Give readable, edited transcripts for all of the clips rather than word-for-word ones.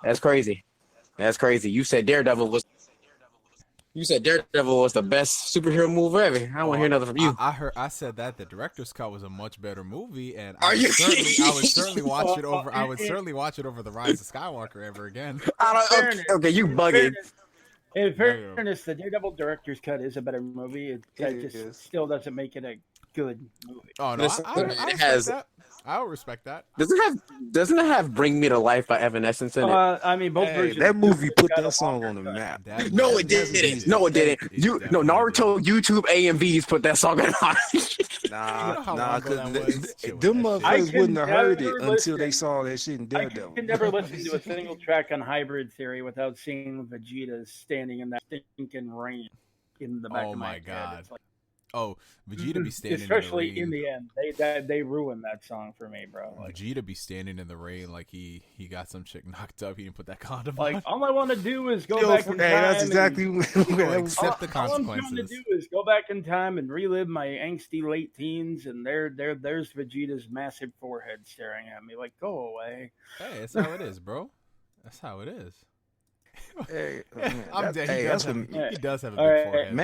That's crazy. That's crazy. You said Daredevil was the best superhero movie ever. I don't want to Oh, hear nothing from you. I said that the director's cut was a much better movie, and Are you? I would certainly watch it over. I would In, certainly watch it over the Rise of Skywalker ever again. I don't. Okay, fairness, okay, you in bugging. fairness, in Negative. fairness, the Daredevil director's cut is a better movie. It It just is. still doesn't make it a good movie. Oh no, Listen, man, I it respect has. that. I would respect that. Doesn't it have "Bring Me to Life" by Evanescence in it? I mean, both Hey, versions that movie put got a that song longer on the cut. map. No, it That's didn't. amazing. No, it didn't. It definitely Naruto YouTube AMVs put that song on. You know how long ago Cause that was? Shit was them that shit. I motherfuckers can wouldn't have heard it never until they listen. saw that shit in I Daredevil. can never listen to a single track on Hybrid Theory without seeing Vegeta standing in that stinking rain in the back Oh of my my head. god. It's like, Oh, Vegeta be standing especially in in the the end, they ruined that song for me, bro. rain. Like, Vegeta be standing in the rain like he got some chick knocked up. He didn't put that condom like on. all I want to do is go Yo, back in hey, that's time. exactly And, what that was. Accept the all I'm trying to consequences. do is go back in time and relive my angsty late teens, and there's Vegeta's massive forehead staring at me. Like, go away. Hey, that's how it is, bro. That's how it is. Hey, I'm dead. hey, that's what He does have a All big right. forehead.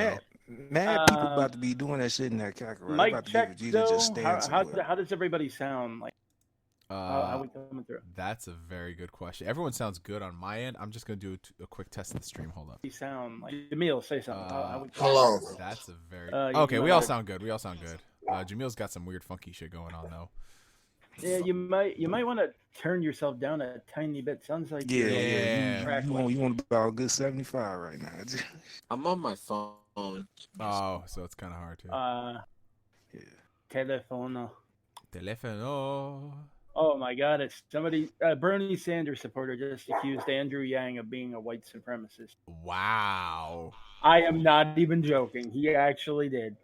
mad people about to be doing that shit in that Kakarot. They Mic about to check be Vegeta though. just stand somewhere. How does everybody sound? Like, though. how we coming through? That's a very good question. Everyone sounds good on my end. I'm just gonna do a quick test of the stream. Hold up. You sound like Jamil. Say something. How we Hello. That's a very you okay. We all might- sound good. We all sound good. Jamil's got some weird, funky shit going on though. Yeah, you might want to turn yourself down a tiny bit. Sounds like you're Yeah. track You want about a good 75 right now. I'm on my phone. Oh, so it's kind of hard too. Yeah. Telefono. Telefono. Oh my God! It's somebody. Bernie Sanders supporter just accused Andrew Yang of being a white supremacist. Wow. I am not even joking. He actually did.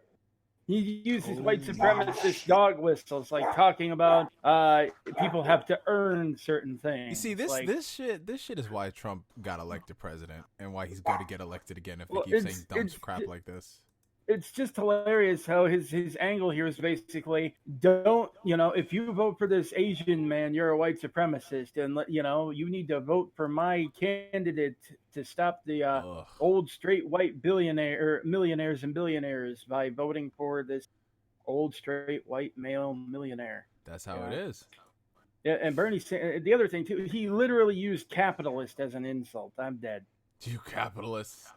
He uses white supremacist dog whistles, like talking about people have to earn certain things. You see, like, this shit is why Trump got elected president and why he's going to get elected again if they Well, keep saying dumb it's- crap like this. it's just hilarious how his angle here is basically don't if you vote for this Asian man, you're a white supremacist, and you need to vote for my candidate to stop the Ugh. old straight white millionaires and billionaires by voting for this old straight white male millionaire. That's how it is. Yeah, and Bernie, the other thing too, he literally used capitalist as an insult. I'm dead. You capitalists.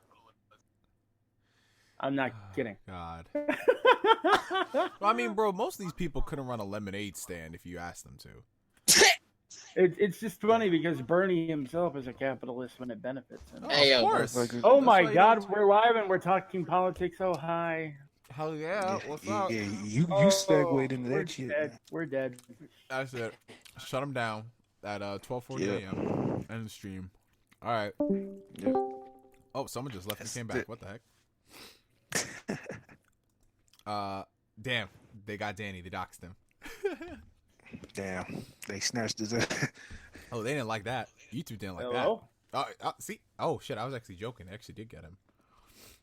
I'm not kidding. God. Well, I mean, bro, most of these people couldn't run a lemonade stand if you asked them to. It's just funny because Bernie himself is a capitalist when it benefits him. Oh, Hey, of yo, course. motherfucker. Oh That's my why you God, don't- we're live and we're talking politics. Oh hi. Hell yeah. What's up? Yeah, you Oh, segued into we're that shit. dead. We're dead. That's it. Shut them down at 12:40 Yeah. a.m. End the stream. All right. Yeah. Oh, someone just left and came back. What the heck? Damn. They got Danny. They doxed him. Damn, they snatched his. Oh, they didn't like that. YouTube didn't like Hello? that. See? Oh, shit. I was actually joking. They actually did get him.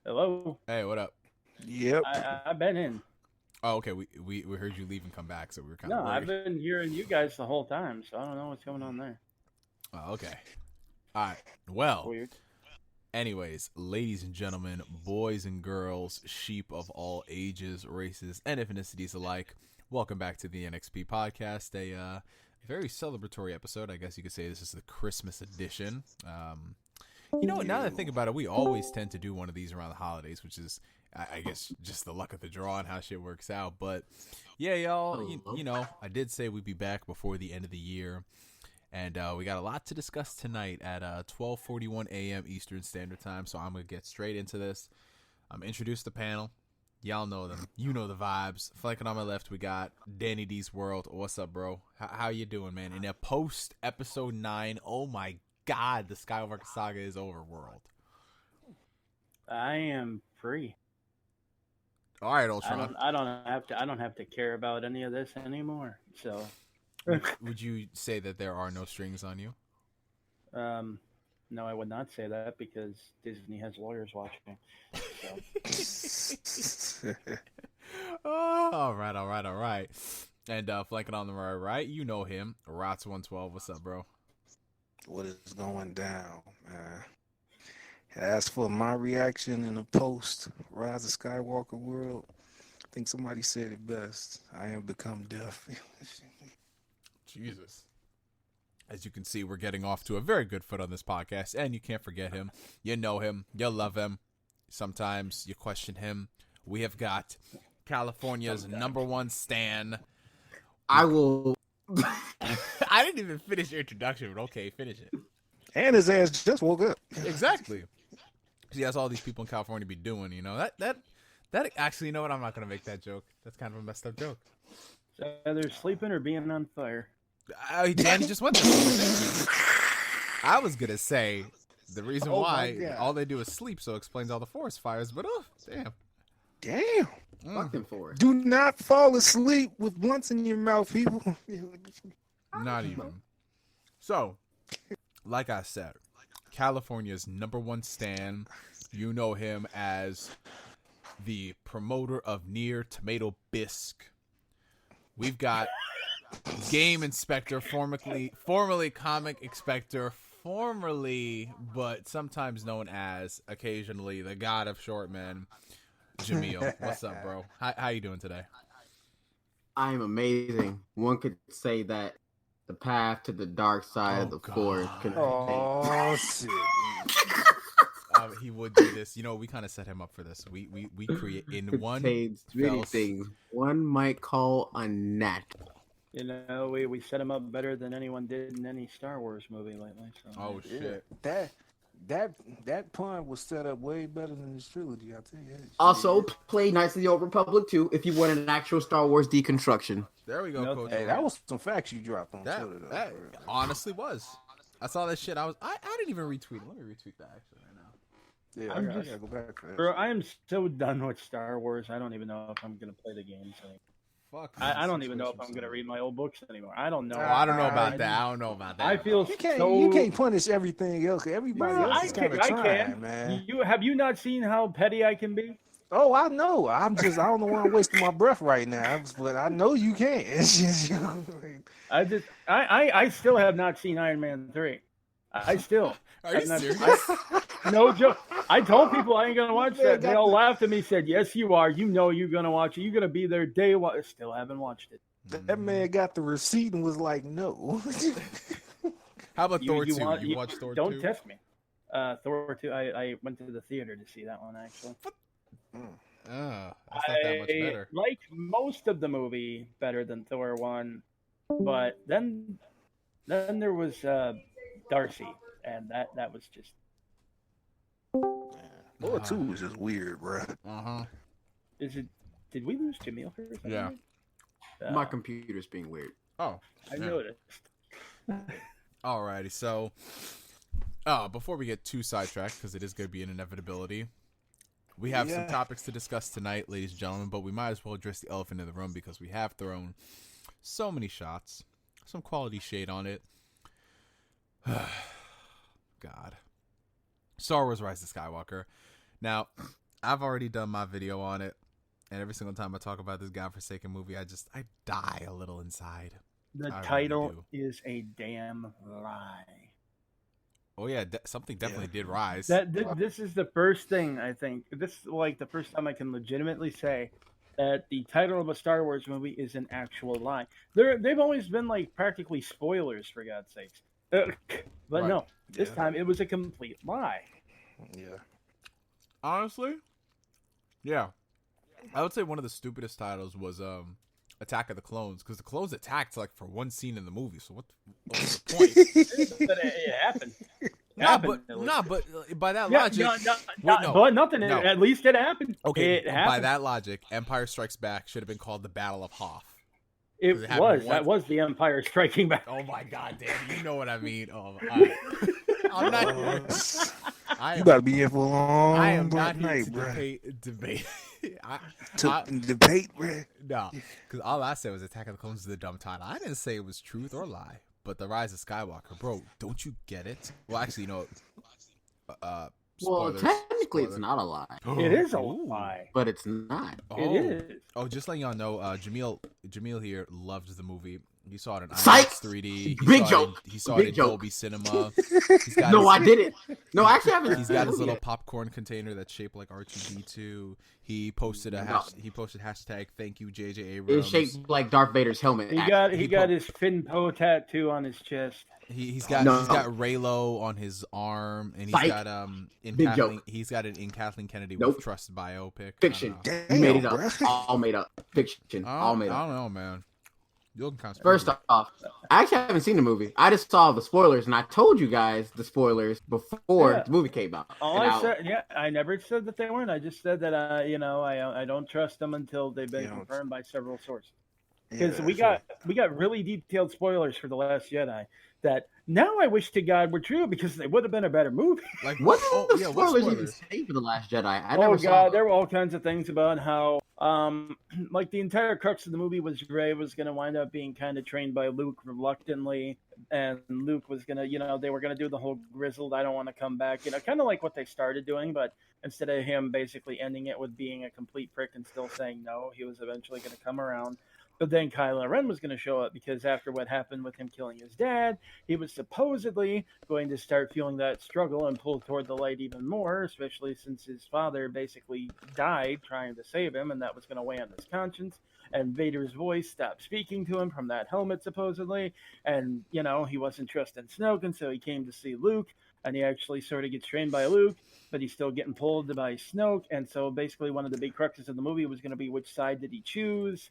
Hello. Hey, what up? Yep. I've been in. Oh, okay. We heard you leave and come back, so we were kind No, of I've worried. been hearing you guys the whole time, so I don't know what's going on there. Oh, okay. All right. Well, Weird. anyways, ladies and gentlemen, boys and girls, sheep of all ages, races, and ethnicities alike, welcome back to the NXP podcast. A very celebratory episode. I guess you could say this is the Christmas edition. You know what? Now that I think about it, we always tend to do one of these around the holidays, which is, I guess, just the luck of the draw and how shit works out. But yeah, y'all, you know, I did say we'd be back before the end of the year. And we got a lot to discuss tonight at 12:41 a.m. Eastern Standard Time. So I'm going to get straight into this. I'm introduce the panel. Y'all know them. You know the vibes. Flanking on my left, we got Danny D's World. What's up, bro? How you doing, man? In a post episode 9, oh my God, the Skywalker saga is over, world. I am free. All right, Ultron. I don't have to care about any of this anymore. So, Would you say that there are no strings on you? no, I would not say that because Disney has lawyers watching. So. Oh, all right. And flanking on the right, you know him, Rots112. What's up, bro? what is going down, man. As for my reaction in the post Rise of Skywalker world, I think somebody said it best. I am become deaf. Jesus. As you can see, we're getting off to a very good foot on this podcast, and you can't forget him. You know him. You love him. Sometimes you question him. We have got California's #1 stan. I will. I didn't even finish your introduction, but okay, finish it. And his ass just woke up. Exactly. See, that's all these people in California be doing, you know. That actually, you know what? I'm not going to make that joke. That's kind of a messed up joke. Either sleeping or being on fire. Danny just went there. I was going to say the reason why all they do is sleep, so it explains all the forest fires, but damn. Damn. Fucking for it. Do not fall asleep with blunts in your mouth, people. Not even. So, like I said, California's #1 stan. You know him as the promoter of Near Tomato Bisque. We've got Game Inspector, formerly Comic Inspector, formerly, but sometimes known as, occasionally, the God of Short Men, Jamil. What's up, bro? How you doing today? I am amazing. One could say that the path to the dark side of the forest can Oh, shit. He would do this. You know, we kind of set him up for this. We create in one contains many things. One might call unnatural. You know, we set him up better than anyone did in any Star Wars movie lately. So. Oh shit! That pun was set up way better than this trilogy. I'll tell you that. Also, play Knights of the Old Republic 2 if you want an actual Star Wars deconstruction. There we go, Coach. Hey, that was some facts you dropped on Twitter. That honestly was. I saw that shit. I didn't even retweet it. Let me retweet that actually right now. Yeah, I gotta go back to that. Bro, I am so done with Star Wars. I don't even know if I'm gonna play the games anymore. Fuck. I don't even know if I'm gonna read my old books anymore. I don't know. I don't know about that. I don't know about that. I feel You so. can't punish everything else. Everybody Bro, else is kind of trying, man. Have you not seen how petty I can be? Oh, I know. I don't know why I'm wasting my breath right now, but I know you can. It's just, I still have not seen Iron Man 3. I still. Are you serious? No joke. I told people I ain't gonna watch that. They all laughed at me. Said, "Yes, you are. You know you're gonna watch it. You're gonna be there day one." Still haven't watched it. That man got the receipt and was like, "No." How about Thor 2? You watched Thor 2? Don't test me. Thor 2. I went to the theater to see that one actually. That's not that much better. Like most of the movie better than Thor 1, but then there was Darcy, and that was just. Thor 2 was just weird, bro. Is it? Did we lose Jamil for a second? Yeah. My computer's being weird. Oh, I noticed. Alrighty, so before we get too sidetracked, because it is going to be an inevitability, we have some topics to discuss tonight, ladies and gentlemen, but we might as well address the elephant in the room because we have thrown so many shots, some quality shade on it. God. Star Wars Rise of Skywalker. Now, I've already done my video on it, and every single time I talk about this godforsaken movie, I die a little inside. The I title really is a damn lie. Oh yeah, something definitely did rise. This is the first thing I think. This is like the first time I can legitimately say that the title of a Star Wars movie is an actual lie. They've always been like practically spoilers, for God's sakes. But Right. no, this time it was a complete lie. Yeah. Honestly, yeah, I would say one of the stupidest titles was Attack of the Clones, because the clones attacked like for one scene in the movie. So what was the point? But it happened. But by that logic, but nothing. At least it happened. Okay, it happened. by that logic, Empire Strikes Back should have been called the Battle of Hoth. It was. That was the Empire Striking Back. Oh my God, Danny, you know what I mean. I'm not. You about to be in for a long I am not here night, to bro. debate. Debate, bro. No, because all I said was Attack of the Clones is the dumb title. I didn't say it was truth or lie. But The Rise of Skywalker, bro, don't you get it? Well, actually, no. Well, technically, it's not a lie. It is a lie, but it's not. It is. Oh, just letting y'all know, Jamil here loved the movie. You saw it in Psych! IMAX 3D. Big joke. He saw Big it in joke. Dolby Cinema. He's got No, his, I didn't. No, I actually haven't. He's got his little popcorn container that's shaped like R2D2. He posted he posted hashtag thank you JJ Abrams. It's shaped like Darth Vader's helmet. He got his Fin Po tattoo on his chest. He's got Raylo on his arm, and he's got an Kathleen Kennedy with Trust biopic. Fiction. Damn, Made it up. bro. All made up. Fiction. All made up. I don't know, man. First off, I actually haven't seen the movie. I just saw the spoilers, and I told you guys the spoilers before the movie came out. I never said that they weren't. I just said that I don't trust them until they've been confirmed by several sources. Because we got really detailed spoilers for The Last Jedi that now I wish to God were true, because they would have been a better movie. Like what spoilers even say for The Last Jedi? I never saw them. There were all kinds of things about how like the entire crux of the movie was Rey was going to wind up being kind of trained by Luke reluctantly, and Luke was going to, they were going to do the whole grizzled, I don't want to come back, kind of like what they started doing, but instead of him basically ending it with being a complete prick and still saying no, he was eventually going to come around. But then Kylo Ren was going to show up, because after what happened with him killing his dad, he was supposedly going to start feeling that struggle and pull toward the light even more, especially since his father basically died trying to save him, and that was going to weigh on his conscience. And Vader's voice stopped speaking to him from that helmet, supposedly. And, he wasn't trusting Snoke, and so he came to see Luke, and he actually sort of gets trained by Luke, but he's still getting pulled by Snoke. And so basically one of the big cruxes of the movie was going to be, which side did he choose?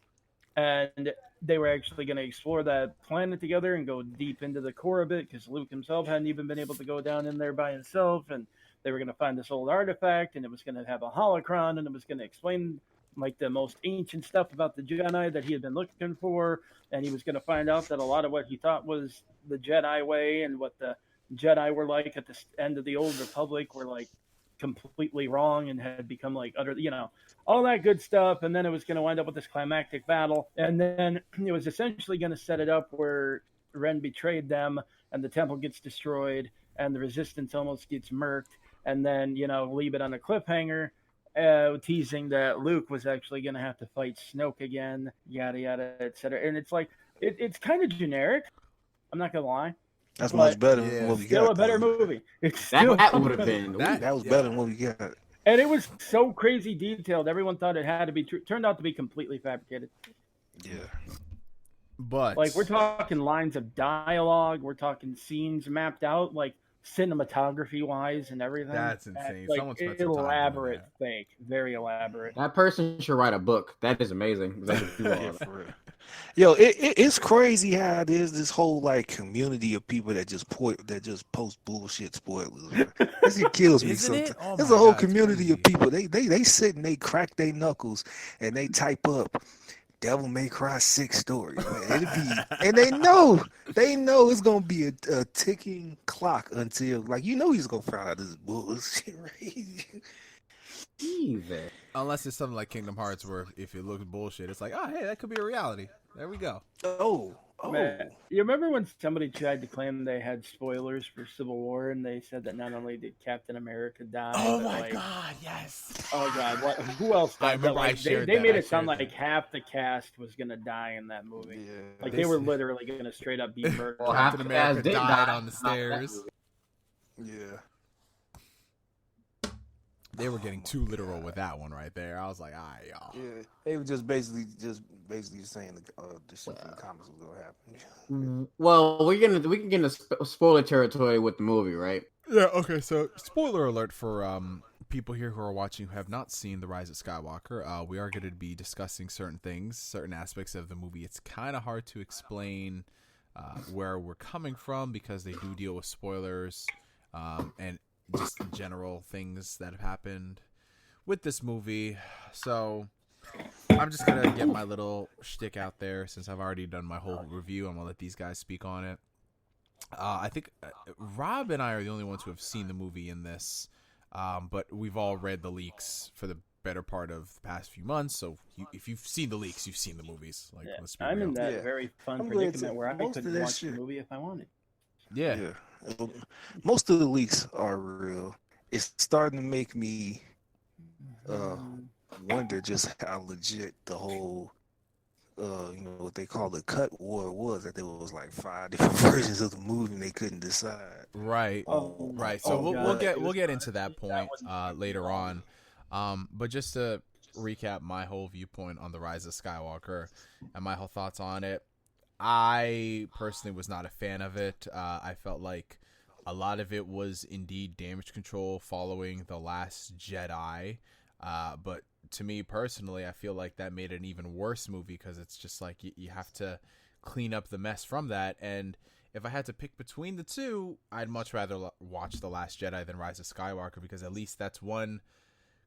And they were actually going to explore that planet together and go deep into the core of it, because Luke himself hadn't even been able to go down in there by himself. And they were going to find this old artifact, and it was going to have a holocron, and it was going to explain like the most ancient stuff about the Jedi that he had been looking for. And he was going to find out that a lot of what he thought was the Jedi way and what the Jedi were like at the end of the Old Republic were like completely wrong and had become like utter, all that good stuff. And then it was going to wind up with this climactic battle, and then it was essentially going to set it up where Ren betrayed them, and the temple gets destroyed, and the Resistance almost gets murked, and then leave it on a cliffhanger, teasing that Luke was actually going to have to fight Snoke again, yada yada, etc. And it's like it's kind of generic. I'm not gonna lie. That's much better than what we got. Still a better movie. It's still that would have been that was better than what we got. And it was so crazy detailed. Everyone thought it had to be true. Turned out to be completely fabricated. Yeah. But like we're talking lines of dialogue, we're talking scenes mapped out, like cinematography wise and everything. That's insane. Like Someone spent some time elaborate doing that. fake, very elaborate. That person should write a book. That is amazing. Yeah, for real. Yo, it's crazy how there's this whole like community of people that just post bullshit spoilers. This kills me sometimes. Oh There's a whole God, community of people. They sit and they crack their knuckles and they type up Devil May Cry 6 story. Man. And they know it's gonna be a ticking clock until he's gonna find out this bullshit. Right? Unless it's something like Kingdom Hearts, where if it looks bullshit, it's like, oh hey, that could be a reality. There we go. Oh. Man, you remember when somebody tried to claim they had spoilers for Civil War, and they said that not only did Captain America die, God, yes. Oh God, what? Who else died? I remember I shared they that. made it sound like half the cast was gonna die in that movie. Yeah. Like they were literally gonna straight up be murdered. Well, Captain America did died die. on the stairs. Yeah. They were getting too literal with that one right there. I was like, all right, y'all. Yeah, they were just basically saying the shit from the comics was gonna happen. Well, we can get into spoiler territory with the movie, right? Yeah. Okay. So, spoiler alert for people here who are watching who have not seen The Rise of Skywalker. We are going to be discussing certain things, certain aspects of the movie. It's kind of hard to explain where we're coming from because they do deal with spoilers and just general things that have happened with this movie. So I'm just going to get my little shtick out there since I've already done my whole review. I'm going to let these guys speak on it. I think Rob and I are the only ones who have seen the movie in this, but we've all read the leaks for the better part of the past few months. So if you've seen the leaks, you've seen the movies. Like, let's be I'm real. in that very fun predicament where I could watch the movie if I wanted. Yeah. Most of the leaks are real. It's starting to make me wonder just how legit the whole what they call the cut war was that there was like 5 different versions of the movie and they couldn't decide. Right. Oh, Right. So oh, we'll God. get into that point later on. But just to recap my whole viewpoint on the Rise of Skywalker and my whole thoughts on it, I personally was not a fan of it. I felt like a lot of it was indeed damage control following The Last Jedi. But to me personally, I feel like that made an even worse movie because it's just like you have to clean up the mess from that. And if I had to pick between the two, I'd much rather watch The Last Jedi than Rise of Skywalker because at least that's one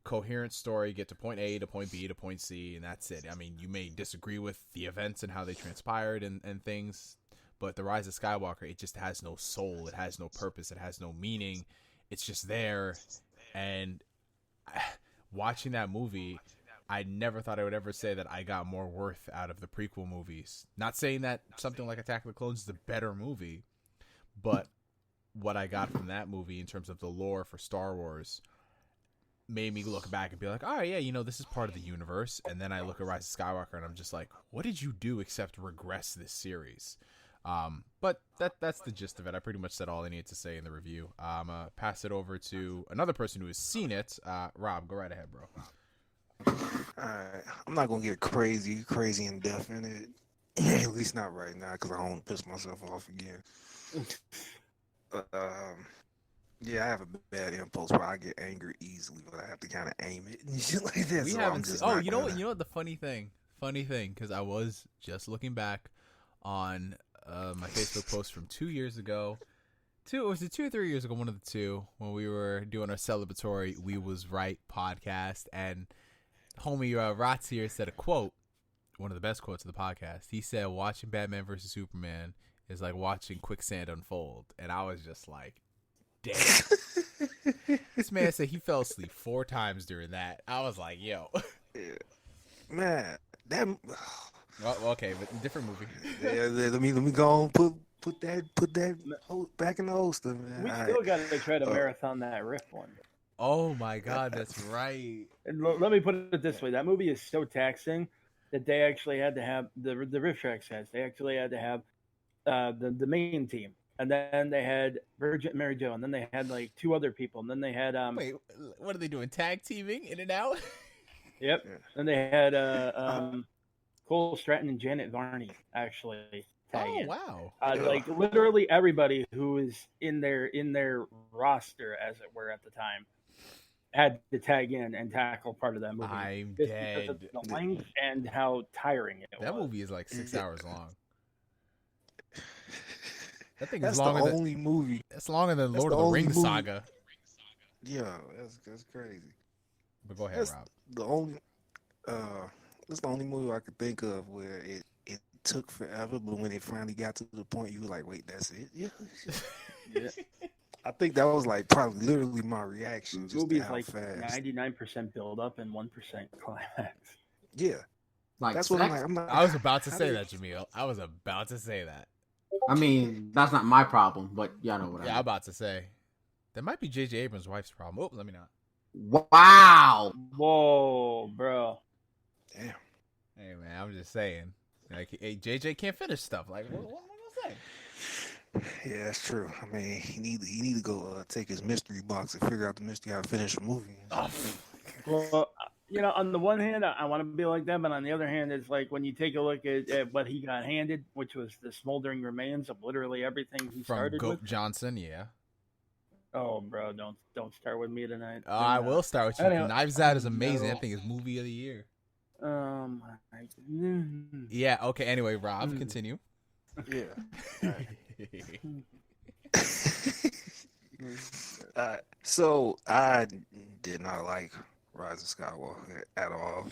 coherent story, get to point A to point B to point C, and that's it. I mean, you may disagree with the events and how they transpired and things, but The Rise of Skywalker, it just has no soul, it has no purpose, it has no meaning. It's just there, and watching that movie, I never thought I would ever say that I got more worth out of the prequel movies. Not saying that something like Attack of the Clones is a better movie, but what I got from that movie in terms of the lore for Star Wars made me look back and be like, all right, yeah, this is part of the universe. And then I look at Rise of Skywalker and I'm just like, what did you do except regress this series? But that's the gist of it. I pretty much said all I needed to say in the review. I'm going to pass it over to another person who has seen it. Rob, go right ahead, bro. Alright, I'm not gonna get crazy in depth in it. At least not right now, because I don't want to piss myself off again. Yeah, I have a bad impulse where I get angry easily, but I have to kind of aim it and shit like that. We so haven't I'm just seen. Oh, not you know gonna- what? The funny thing, because I was just looking back on my Facebook post from 2 years ago. Was it 2 or 3 years ago? One of the two, when we were doing our celebratory "We Was Right" podcast, and homie Rots here said a quote, one of the best quotes of the podcast. He said, "Watching Batman versus Superman is like watching quicksand unfold," and I was just like, damn. This man said he fell asleep 4 times during that. I was like, yo. Yeah. Man, that. Well, okay, but different movie. Yeah, let me go on put that back in the holster, man. We All still right. got to try to marathon that riff one. Oh my god, that's right. And let me put it this way: that movie is so taxing that they actually had to have the riff track says they actually had to have the main team, and then they had Virgin Mary Jo, and then they had like 2 other people, and then they had Wait, what are they doing? Tag teaming in and out? yep, Yeah. then they had Cole Stratton and Janet Varney actually tag Oh in. wow. Like literally everybody who was in their roster, as it were, at the time, had to tag in and tackle part of that movie. I'm Just dead. because of the length and how tiring it That was. movie is like 6 hours long. That thing That's is the longer than only movie. it's longer than that's Lord the of the only Rings movie- saga. Yeah, that's crazy. But go ahead, That's Rob. the only. That's the only movie I could think of where it took forever, but when it finally got to the point, you were like, "Wait, that's it." Yeah. Yeah. I think that was like probably literally my reaction. The Just to movie is how like fast. 99% build up and 1% climax. Yeah, Like that's what I'm sex? like. I'm like, I was about to how say did- that, Jamil. I was about to say that. I mean, that's not my problem, but y'all know what I Yeah, I'm mean. about to say. That might be J.J. Abrams' wife's problem. Oh, let me not. Wow. Whoa, bro. Damn. Hey, man, I'm just saying. Like, hey, J.J. can't finish stuff. Like, what am I going to say? Yeah, that's true. I mean, he need to go take his mystery box and figure out the mystery how to finish a movie. Oh, Well, on the one hand, I want to be like that, but on the other hand, it's like when you take a look at what he got handed, which was the smoldering remains of literally everything he from started Goat with. Johnson, yeah. Oh, bro, don't start with me tonight. I will start with you. Anyhow, Knives Out is amazing. no. I think it's movie of the year. My- Yeah, okay. Anyway, Rob, continue. Yeah. So I did not like Rise of Skywalker at all.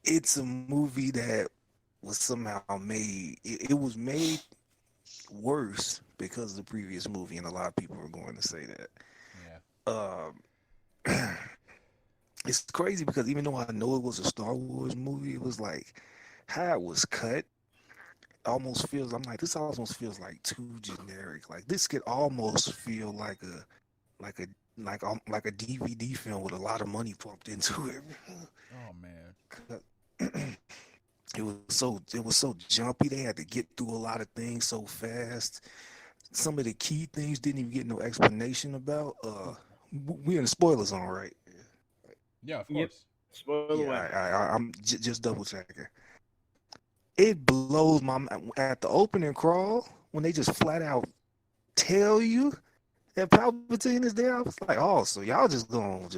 It's a movie that was somehow made. It was made worse because of the previous movie, and a lot of people are going to say that. Yeah. It's crazy because even though I know it was a Star Wars movie, it was like how it was cut. Almost feels. I'm like, this almost feels like too generic. Like this could almost feel like a DVD film with a lot of money pumped into it. Oh, man. it was so jumpy. They had to get through a lot of things so fast. Some of the key things didn't even get no explanation about. We in the spoiler zone, right? Yeah, of Yep. course. Spoil Yeah, away. I'm just double checking. It blows my at the opening crawl when they just flat out tell you that Palpatine is there. I was like, oh, so y'all just going.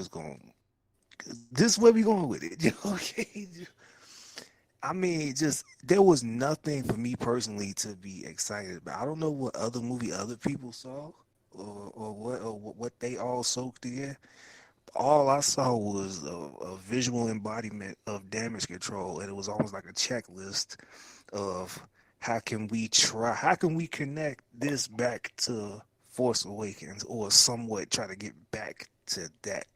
This is where we going with it. Okay. I mean, just there was nothing for me personally to be excited about. I don't know what other movie other people saw, or what they all soaked in. All I saw was a visual embodiment of damage control, and it was almost like a checklist of how can we connect this back to Force Awakens, or somewhat try to get back to that.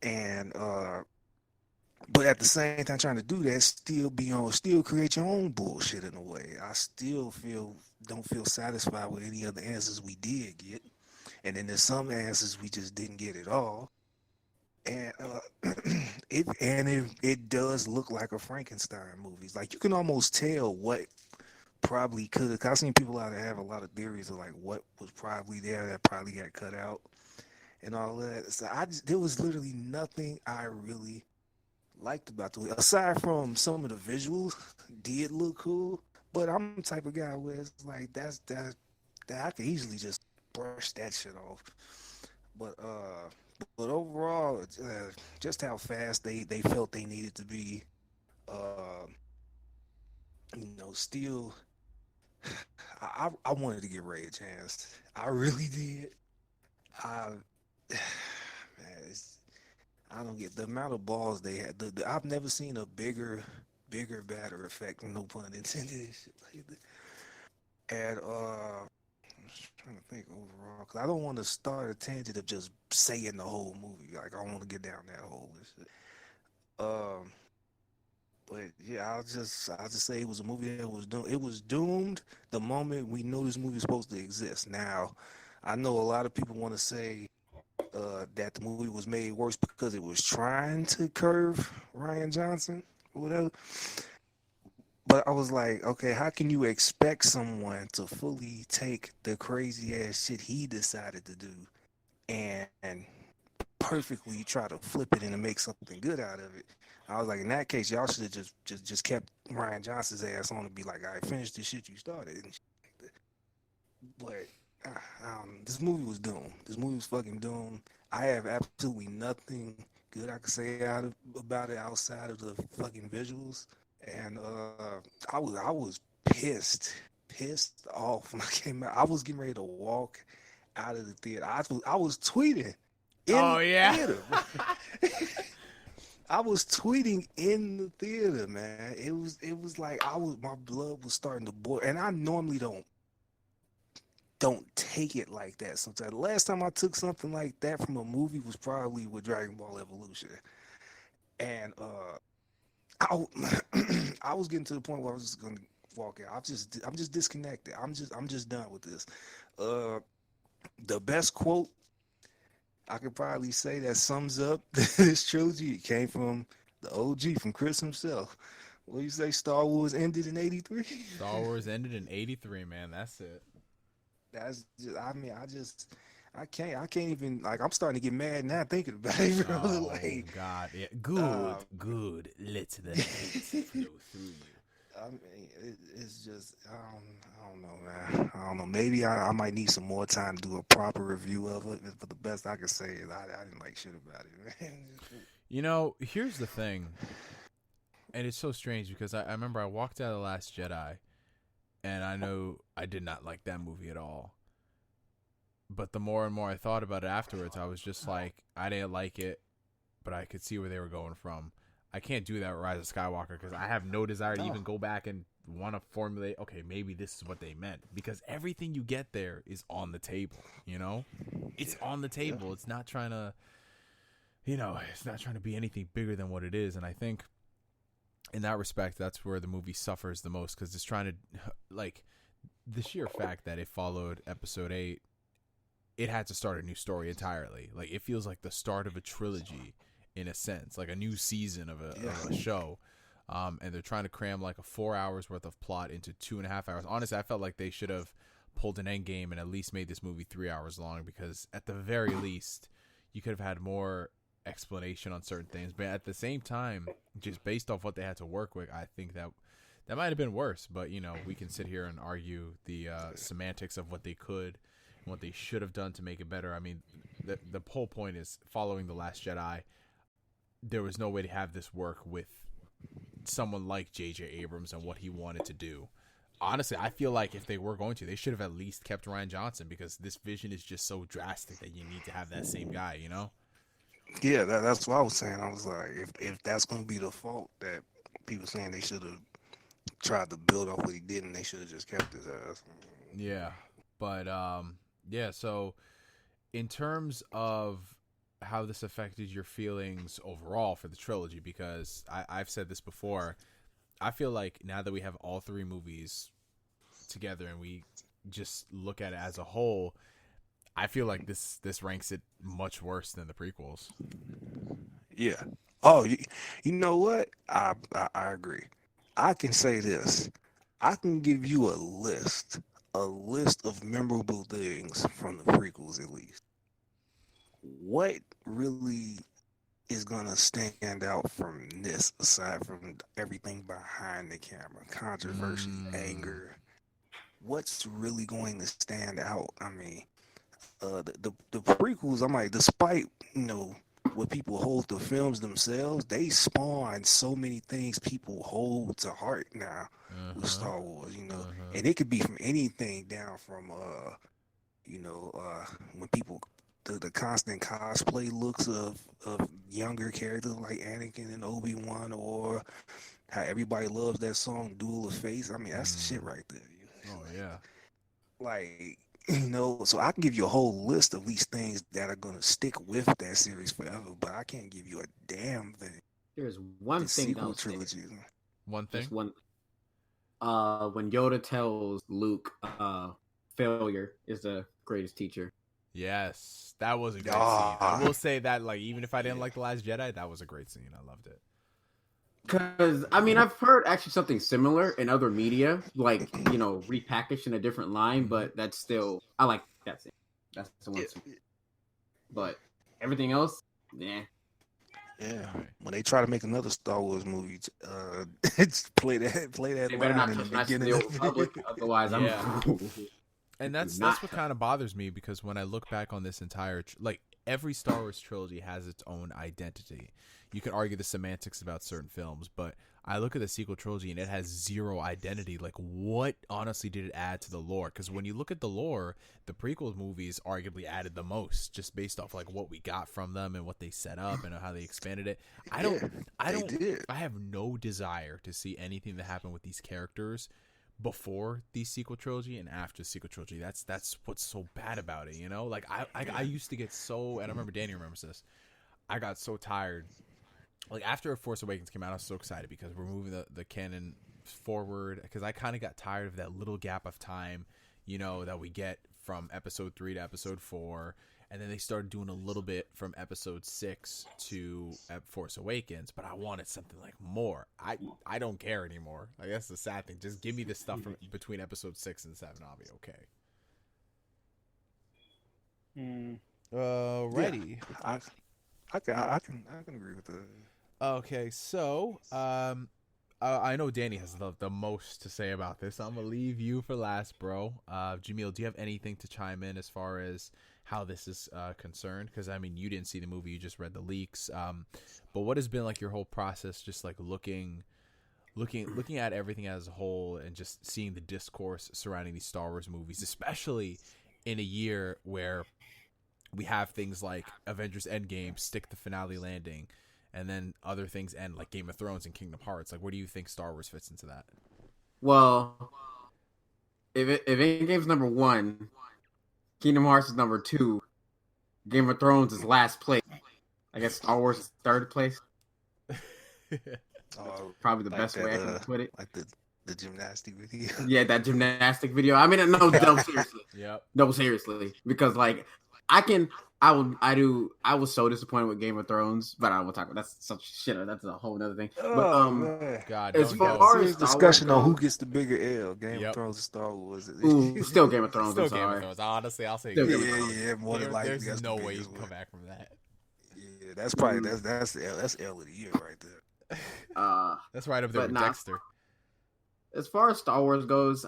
And but at the same time, trying to do that, still create your own bullshit in a way. I still don't feel satisfied with any of the answers we did get, and then there's some answers we just didn't get at all. And it does look like a Frankenstein movie. Like you can almost tell what probably could have. I've seen people out there have a lot of theories of like what was probably there that probably got cut out and all that. So there was literally nothing I really liked about the movie aside from some of the visuals did look cool. But I'm the type of guy where it's like that I could easily just brush that shit off. But overall, just how fast they felt they needed to be, uh, still, I wanted to get Ray a chance. I really did. I, man, I don't get the amount of balls they had. I've never seen a bigger, badder effect, no pun intended, and shit like that. And I'm just trying to think overall, because I don't want to start a tangent of just saying the whole movie. Like, I don't want to get down that hole and shit. Um, but yeah, I'll just say it was a movie that was doomed. It was doomed the moment we knew this movie was supposed to exist. Now, I know a lot of people want to say that the movie was made worse because it was trying to curve Ryan Johnson or whatever. But I was like, okay, how can you expect someone to fully take the crazy ass shit he decided to do and perfectly try to flip it and to make something good out of it? I was like, in that case, y'all should have just kept Ryan Johnson's ass on and be like, all right, finish the shit you started. And shit like that. But this movie was doomed. This movie was fucking doomed. I have absolutely nothing good I could say about it outside of the fucking visuals. And I was pissed off when I came out. I was getting ready to walk out of the theater. I was tweeting in Oh, the yeah. theater. I was tweeting in the theater, man. It was like my blood was starting to boil, and I normally don't take it like that sometimes. The last time I took something like that from a movie was probably with Dragon Ball Evolution. And I I was getting to the point where I was just gonna walk out. I'm just disconnected. I'm just done with this. The best quote I could probably say that sums up this trilogy, it came from the OG, from Chris himself. What do you say? Star Wars ended in '83. Star Wars ended in '83, man. That's it. That's just, I mean, I can't even, like, I'm starting to get mad now thinking about it, bro. Oh, Like, God. Yeah. Good. Let the hate flow through you. I mean, it's just, I don't know, man. I don't know. Maybe I might need some more time to do a proper review of it. But the best I can say is I didn't like shit about it, man. You know, here's the thing. And it's so strange because I remember I walked out of The Last Jedi, and I know I did not like that movie at all. But the more and more I thought about it afterwards, I was just like, I didn't like it, but I could see where they were going from. I can't do that with Rise of Skywalker because I have no desire to even go back and want to formulate, okay, maybe this is what they meant. Because everything you get there is on the table, you know? It's on the table. It's not trying to, it's not trying to be anything bigger than what it is. And I think in that respect, that's where the movie suffers the most because it's trying to, like, the sheer fact that it followed Episode 8, it had to start a new story entirely. Like, it feels like the start of a trilogy in a sense, like a new season of a show. and they're trying to cram like a 4 hours worth of plot into 2.5 hours. Honestly, I felt like they should have pulled an Endgame and at least made this movie 3 hours long, because at the very least, you could have had more explanation on certain things. But at the same time, just based off what they had to work with, I think that might have been worse. But we can sit here and argue the semantics of what they could and what they should have done to make it better. I mean, the whole point is, following The Last Jedi, there was no way to have this work with someone like J.J. Abrams and what he wanted to do. Honestly, I feel like if they were going to, they should have at least kept Rian Johnson, because this vision is just so drastic that you need to have that same guy, Yeah, that's what I was saying. I was like, if that's going to be the fault, that people saying they should have tried to build off what he did and they should have just kept his ass. Yeah, but so in terms of how this affected your feelings overall for the trilogy, because I've said this before, I feel like now that we have all three movies together and we just look at it as a whole, I feel like this ranks it much worse than the prequels. Yeah. Oh, you know what? I agree. I can say this. I can give you a list of memorable things from the prequels, at least. What really is gonna stand out from this, aside from everything behind the camera, controversy, anger? What's really going to stand out? I mean, the prequels, I'm like, despite what people hold the films themselves, they spawn so many things people hold to heart now with Star Wars, and it could be from anything down from when people the constant cosplay looks of younger characters like Anakin and Obi-Wan, or how everybody loves that song Duel of Fates. I mean, that's the shit right there. Oh yeah. Like, so I can give you a whole list of these things that are gonna stick with that series forever, but I can't give you a damn thing. There's one thing sequel trilogy. One thing. Just one. When Yoda tells Luke, failure is the greatest teacher. Yes, that was a great scene. I will say that, like, even if I didn't like The Last Jedi, that was a great scene. I loved it. Because, I mean, I've heard actually something similar in other media, like, repackaged in a different line, but that's still, I like that scene. That's the one scene. But everything else, yeah. Yeah, when they try to make another Star Wars movie, it's play that They better not touch Knights of the Old Republic, otherwise I'm... And that's what kind of bothers me, because when I look back on this entire every Star Wars trilogy has its own identity. You can argue the semantics about certain films, but I look at the sequel trilogy and it has zero identity. Like, what honestly did it add to the lore? Because when you look at the lore, the prequel movies arguably added the most, just based off like what we got from them and what they set up and how they expanded it. I have no desire to see anything that happened with these characters before the sequel trilogy and after the sequel trilogy. That's what's so bad about it, Like, I used to get so, and I remember Danny remembers this, I got so tired. Like, after Force Awakens came out, I was so excited because we're moving the canon forward, because I kind of got tired of that little gap of time, that we get from episode 3 to episode 4. And then they started doing a little bit from episode 6 to Force Awakens, but I wanted something like more. I don't care anymore. Like, that's the sad thing. Just give me the stuff from between episode 6 and 7. I'll be okay. Alrighty. Yeah, I can agree with that. Okay, so I know Danny has the most to say about this. I'm gonna leave you for last, bro. Jamil, do you have anything to chime in as far as how this is concerned? Because I mean, you didn't see the movie, you just read the leaks. But what has been like your whole process, just like looking at everything as a whole and just seeing the discourse surrounding these Star Wars movies, especially in a year where we have things like Avengers Endgame, stick the finale landing, and then other things end, like Game of Thrones and Kingdom Hearts. Like, where do you think Star Wars fits into that? Well, if Endgame's number 1, Kingdom Hearts is number 2, Game of Thrones is last place, I guess Star Wars is third place. Probably the best way I can put it. Like the gymnastic video. Yeah, that gymnastic video. I mean, no, seriously. Yep. No, seriously. Because, like, I was so disappointed with Game of Thrones, but I will talk about that's such shit. That's a whole other thing. But Oh man. God, as don't We got a go. far as serious Star Wars discussion on who goes, gets the bigger L, Game of Yep. Thrones or Star Wars. ooh, still Game of Thrones. Still I'm Game of sorry. Thrones. Honestly, I'll say Still Game Game of of Thrones. yeah, more than likely There's that's no the way you biggest can come one. back from that. Yeah, that's probably that's L of the year right there. That's right up there But with nah, Dexter. as far as Star Wars goes,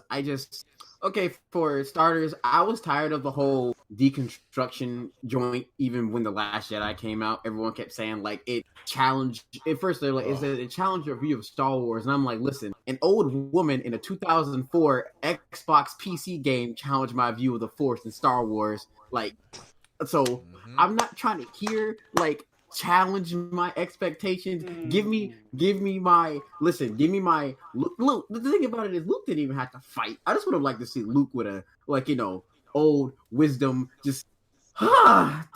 okay, for starters, I was tired of the whole deconstruction joint. Even when The Last Jedi came out, everyone kept saying like it challenged. At first, they're like, it challenged your view of Star Wars, and I'm like, listen, an old woman in a 2004 Xbox PC game challenged my view of the Force in Star Wars. Like, so I'm not trying to hear like challenge my expectations. Give me my Luke. The thing about it is Luke didn't even have to fight. I just would have liked to see Luke with a old wisdom. Just but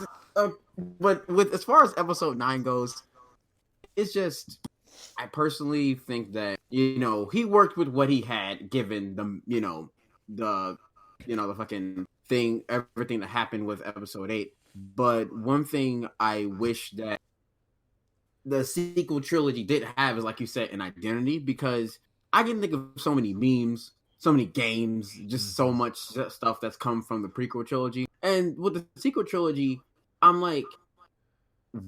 with as far as Episode 9 goes, it's just I personally think that he worked with what he had given the fucking thing, everything that happened with Episode 8. But one thing I wish that the sequel trilogy did have is, like you said, an identity, because I can think of so many memes, so many games, just so much stuff that's come from the prequel trilogy. And with the sequel trilogy, I'm like,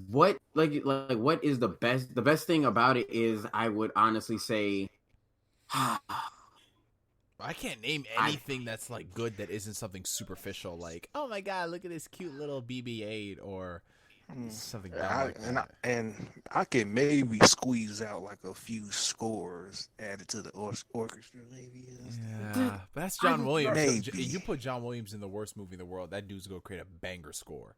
what what is the best? The best thing about it is, I would honestly say, I can't name anything that's like good that isn't something superficial, like, oh my god, look at this cute little BB-8 or something dumb like that. And I can maybe squeeze out like a few scores added to the orchestra, maybe. Yeah, but that's John Williams. Maybe. You put John Williams in the worst movie in the world, that dude's gonna create a banger score.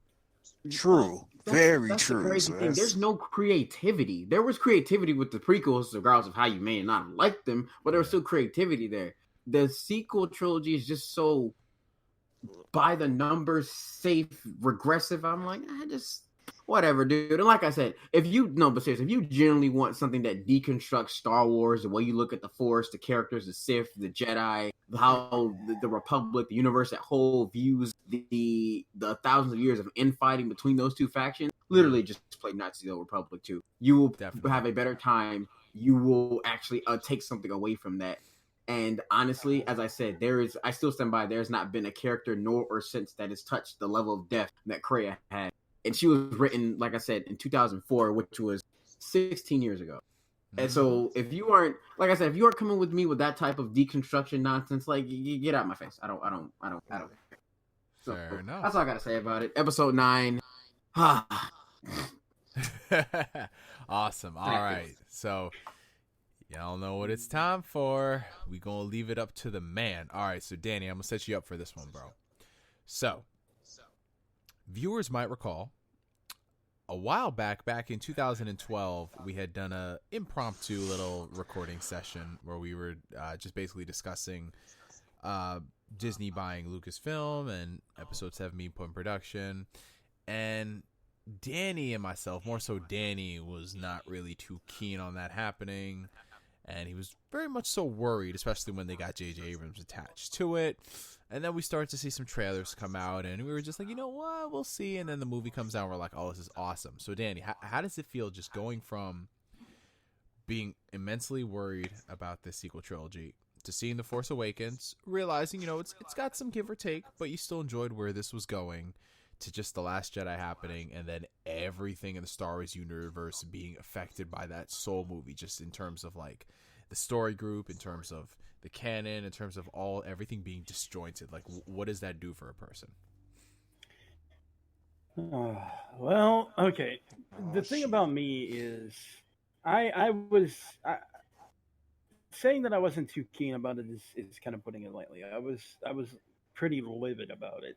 True, very that's true. The crazy So thing. There's no creativity. There was creativity with the prequels, regardless of how you may not like them, but there was still creativity there. The sequel trilogy is just so by the numbers, safe, regressive. I'm like, just whatever, dude. And like I said, but seriously, if you genuinely want something that deconstructs Star Wars, the way you look at the Force, the characters, the Sith, the Jedi, how the Republic, the universe at whole views the thousands of years of infighting between those two factions, literally just play Nazi the Republic 2. You will have a better time. You will actually take something away from that. And honestly, as I said, I still stand by, there's not been a character nor or since that has touched the level of depth that Kreia had. And she was written, like I said, in 2004, which was 16 years ago. And so if you aren't coming with me with that type of deconstruction nonsense, like, you get out of my face. I don't. So Fair enough. that's all I got to say about it. Episode 9. Awesome. All right. So y'all know what it's time for. We gonna leave it up to the man. All right. So Danny, I'm gonna set you up for this one, bro. So viewers might recall a while back in 2012, we had done a impromptu little recording session where we were just basically discussing Disney buying Lucasfilm and Episode 7 being put in production. And Danny and myself, more so Danny, was not really too keen on that happening. And he was very much so worried, especially when they got J.J. Abrams attached to it. And then we started to see some trailers come out, and we were just like, you know what, we'll see. And then the movie comes out, and we're like, oh, this is awesome. So, Danny, how does it feel just going from being immensely worried about this sequel trilogy to seeing The Force Awakens, realizing, it's got some give or take, but you still enjoyed where this was going, to just The Last Jedi happening, and then everything in the Star Wars universe being affected by that Soul movie, just in terms of, like, the story group, in terms of the canon, in terms of everything being disjointed? Like, what does that do for a person? Well, okay. The thing about me is, I was saying that I wasn't too keen about it is kind of putting it lightly. I was pretty livid about it.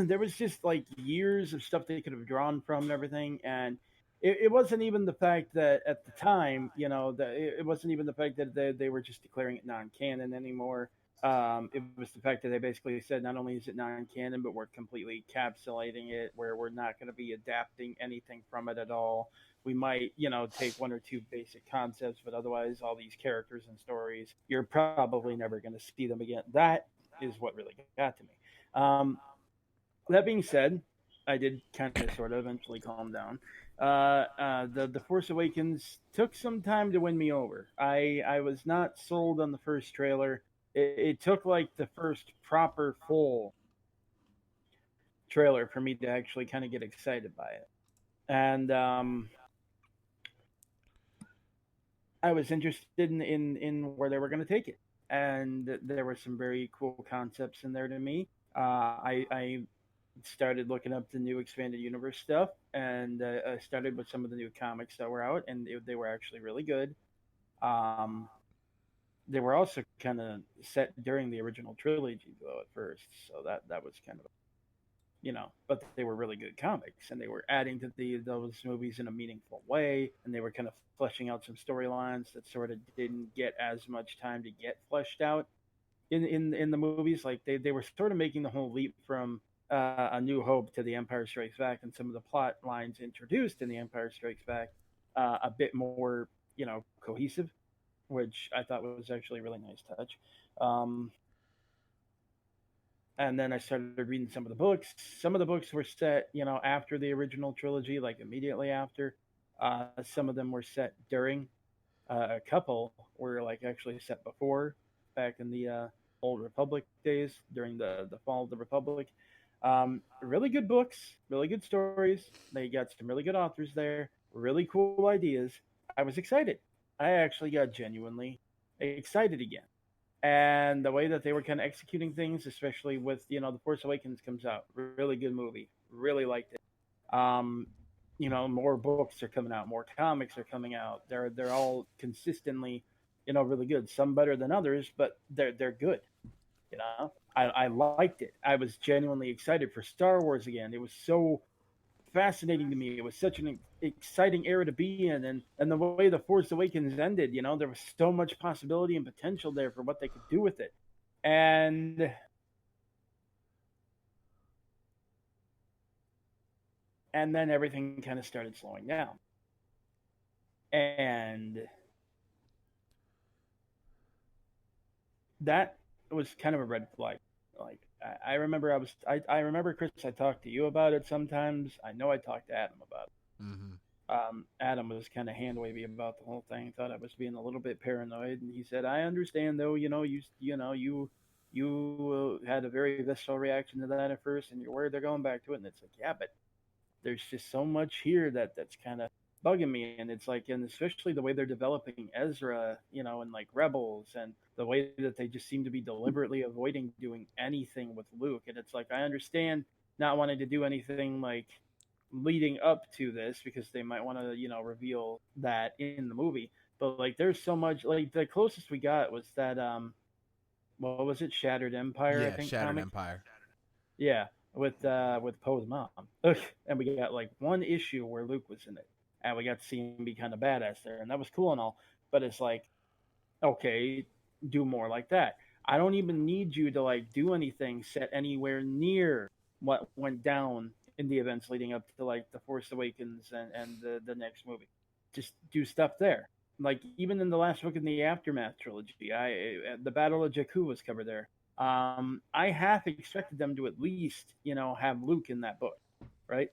There was just like years of stuff they could have drawn from and everything, and it wasn't even the fact that at the time, it wasn't even the fact that they were just declaring it non-canon anymore. It was the fact that they basically said not only is it non-canon, but we're completely encapsulating it, where we're not going to be adapting anything from it at all. We might, take one or two basic concepts, but otherwise all these characters and stories, you're probably never going to see them again. That is what really got to me. That being said, I did kind of sort of eventually calm down. The Force Awakens took some time to win me over. I was not sold on the first trailer. It took like the first proper full trailer for me to actually kind of get excited by it. And I was interested in where they were going to take it. And there were some very cool concepts in there to me. I started looking up the new expanded universe stuff, and I started with some of the new comics that were out, and they were actually really good. Um, they were also kind of set during the original trilogy though at first, so that was kind of, but they were really good comics, and they were adding to those movies in a meaningful way, and they were kind of fleshing out some storylines that sort of didn't get as much time to get fleshed out in the movies. Like they were sort of making the whole leap from A New Hope to The Empire Strikes Back, and some of the plot lines introduced in The Empire Strikes Back a bit more, cohesive, which I thought was actually a really nice touch. Um, and then I started reading some of the books. Some of the books were set, after the original trilogy, like immediately after. Some of them were set during. A couple were like actually set before, back in the old Republic days during the fall of the Republic. Really good books, really good stories. They got some really good authors there, really cool ideas. I was excited. I actually got genuinely excited again. And the way that they were kind of executing things, especially with, The Force Awakens comes out, really good movie, really liked it. More books are coming out, more comics are coming out. They're all consistently, really good. Some better than others, but they're good. I liked it. I was genuinely excited for Star Wars again. It was so fascinating to me. It was such an exciting era to be in, and the way the Force Awakens ended, there was so much possibility and potential there for what they could do with it. And then everything kind of started slowing down. And that was kind of a red flag. Like I remember I remember, Chris, I talked to you about it sometimes. I know I talked to Adam about it. Adam was kind of hand wavy about the whole thing. Thought I was being a little bit paranoid, and he said, "I understand, though. You had a very visceral reaction to that at first, and you're worried they're going back to it." And it's like, yeah, but there's just so much here that's kind of bugging me, and it's like, and especially the way they're developing Ezra, and like Rebels, and the way that they just seem to be deliberately avoiding doing anything with Luke. And it's like, I understand not wanting to do anything like leading up to this because they might want to, reveal that in the movie, but like there's so much. Like the closest we got was that what was it, Shattered Empire, I Yeah, think, Shattered comic. Empire. Yeah, with Poe's mom. And we got like one issue where Luke was in it, and we got to see him be kind of badass there, and that was cool and all. But it's like, okay, do more like that. I don't even need you to like do anything set anywhere near what went down in the events leading up to like the Force Awakens and the next movie. Just do stuff there. Like even in the last book in the Aftermath trilogy, the Battle of Jakku was covered there. I half expected them to at least, have Luke in that book, right?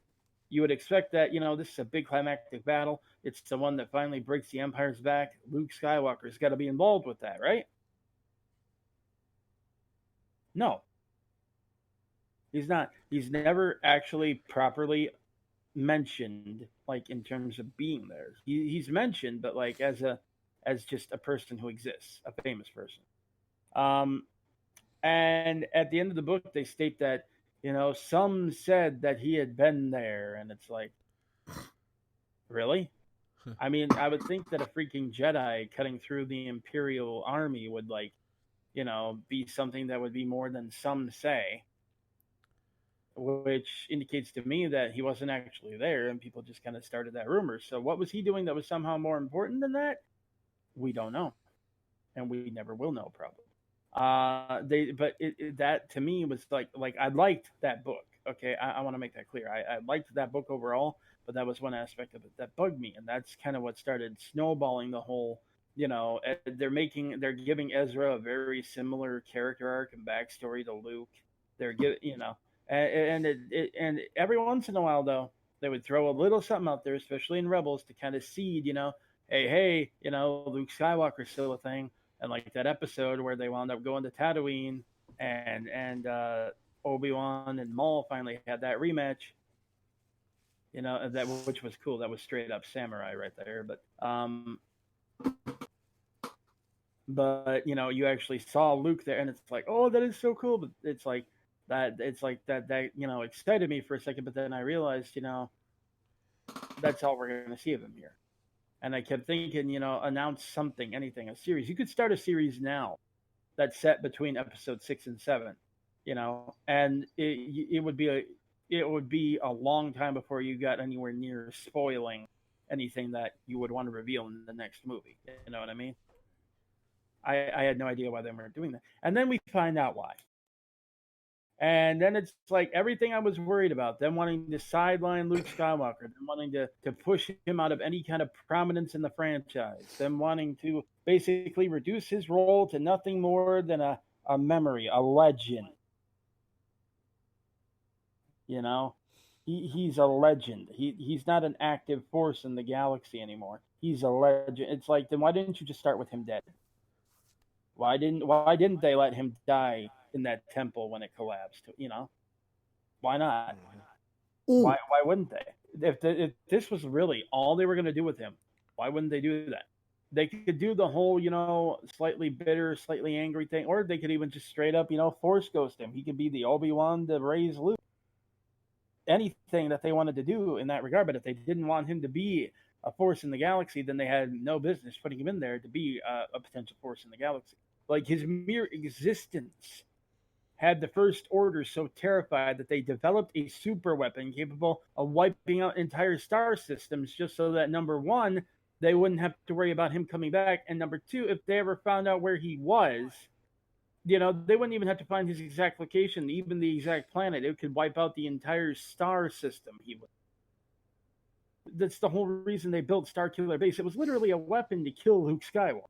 You would expect that, this is a big climactic battle. It's the one that finally breaks the Empire's back. Luke Skywalker's got to be involved with that, right? No, he's not. He's never actually properly mentioned, like in terms of being there. He's mentioned, but like as just a person who exists, a famous person. Um, And at the end of the book, they state that, some said that he had been there. And it's like, really? I mean, I would think that a freaking Jedi cutting through the Imperial army would, like, be something that would be more than some say, which indicates to me that he wasn't actually there and people just kind of started that rumor. So, what was he doing that was somehow more important than that? We don't know. And we never will know, probably. But that to me was like I liked that book. Okay, I want to make that clear. I liked that book overall, but that was one aspect of it that bugged me, and that's kind of what started snowballing the whole. They're giving Ezra a very similar character arc and backstory to Luke. They're giving, And every once in a while though, they would throw a little something out there, especially in Rebels, to kind of seed, hey, Luke Skywalker's still a thing, and like that episode where they wound up going to Tatooine, and Obi-Wan and Maul finally had that rematch, that which was cool. That was straight up samurai right there. But you actually saw Luke there, and it's like, oh, that is so cool. But it's like that excited me for a second, but then I realized, that's all we're gonna see of him here. And I kept thinking, announce something, anything, a series. You could start a series now that's set between episode 6 and 7, and it would be a long time before you got anywhere near spoiling anything that you would want to reveal in the next movie. You know what I mean? I had no idea why they weren't doing that. And then we find out why. And then it's like everything I was worried about, them wanting to sideline Luke Skywalker, them wanting to push him out of any kind of prominence in the franchise, them wanting to basically reduce his role to nothing more than a memory, a legend. He's a legend. He's not an active force in the galaxy anymore. He's a legend. It's like, then why didn't you just start with him dead? Why didn't they let him die in that temple when it collapsed? Why not? Why wouldn't they? If this was really all they were going to do with him, why wouldn't they do that? They could do the whole, slightly bitter, slightly angry thing, or they could even just straight up, force ghost him. He could be the Obi-Wan to raise Luke. Anything that they wanted to do in that regard, but if they didn't want him to be a force in the galaxy, then they had no business putting him in there to be a potential force in the galaxy. Like, his mere existence had the First Order so terrified that they developed a super weapon capable of wiping out entire star systems, just so that, number one, they wouldn't have to worry about him coming back, and number two, if they ever found out where he was, they wouldn't even have to find his exact location, even the exact planet. It could wipe out the entire star system. That's the whole reason they built Starkiller Base. It was literally a weapon to kill Luke Skywalker.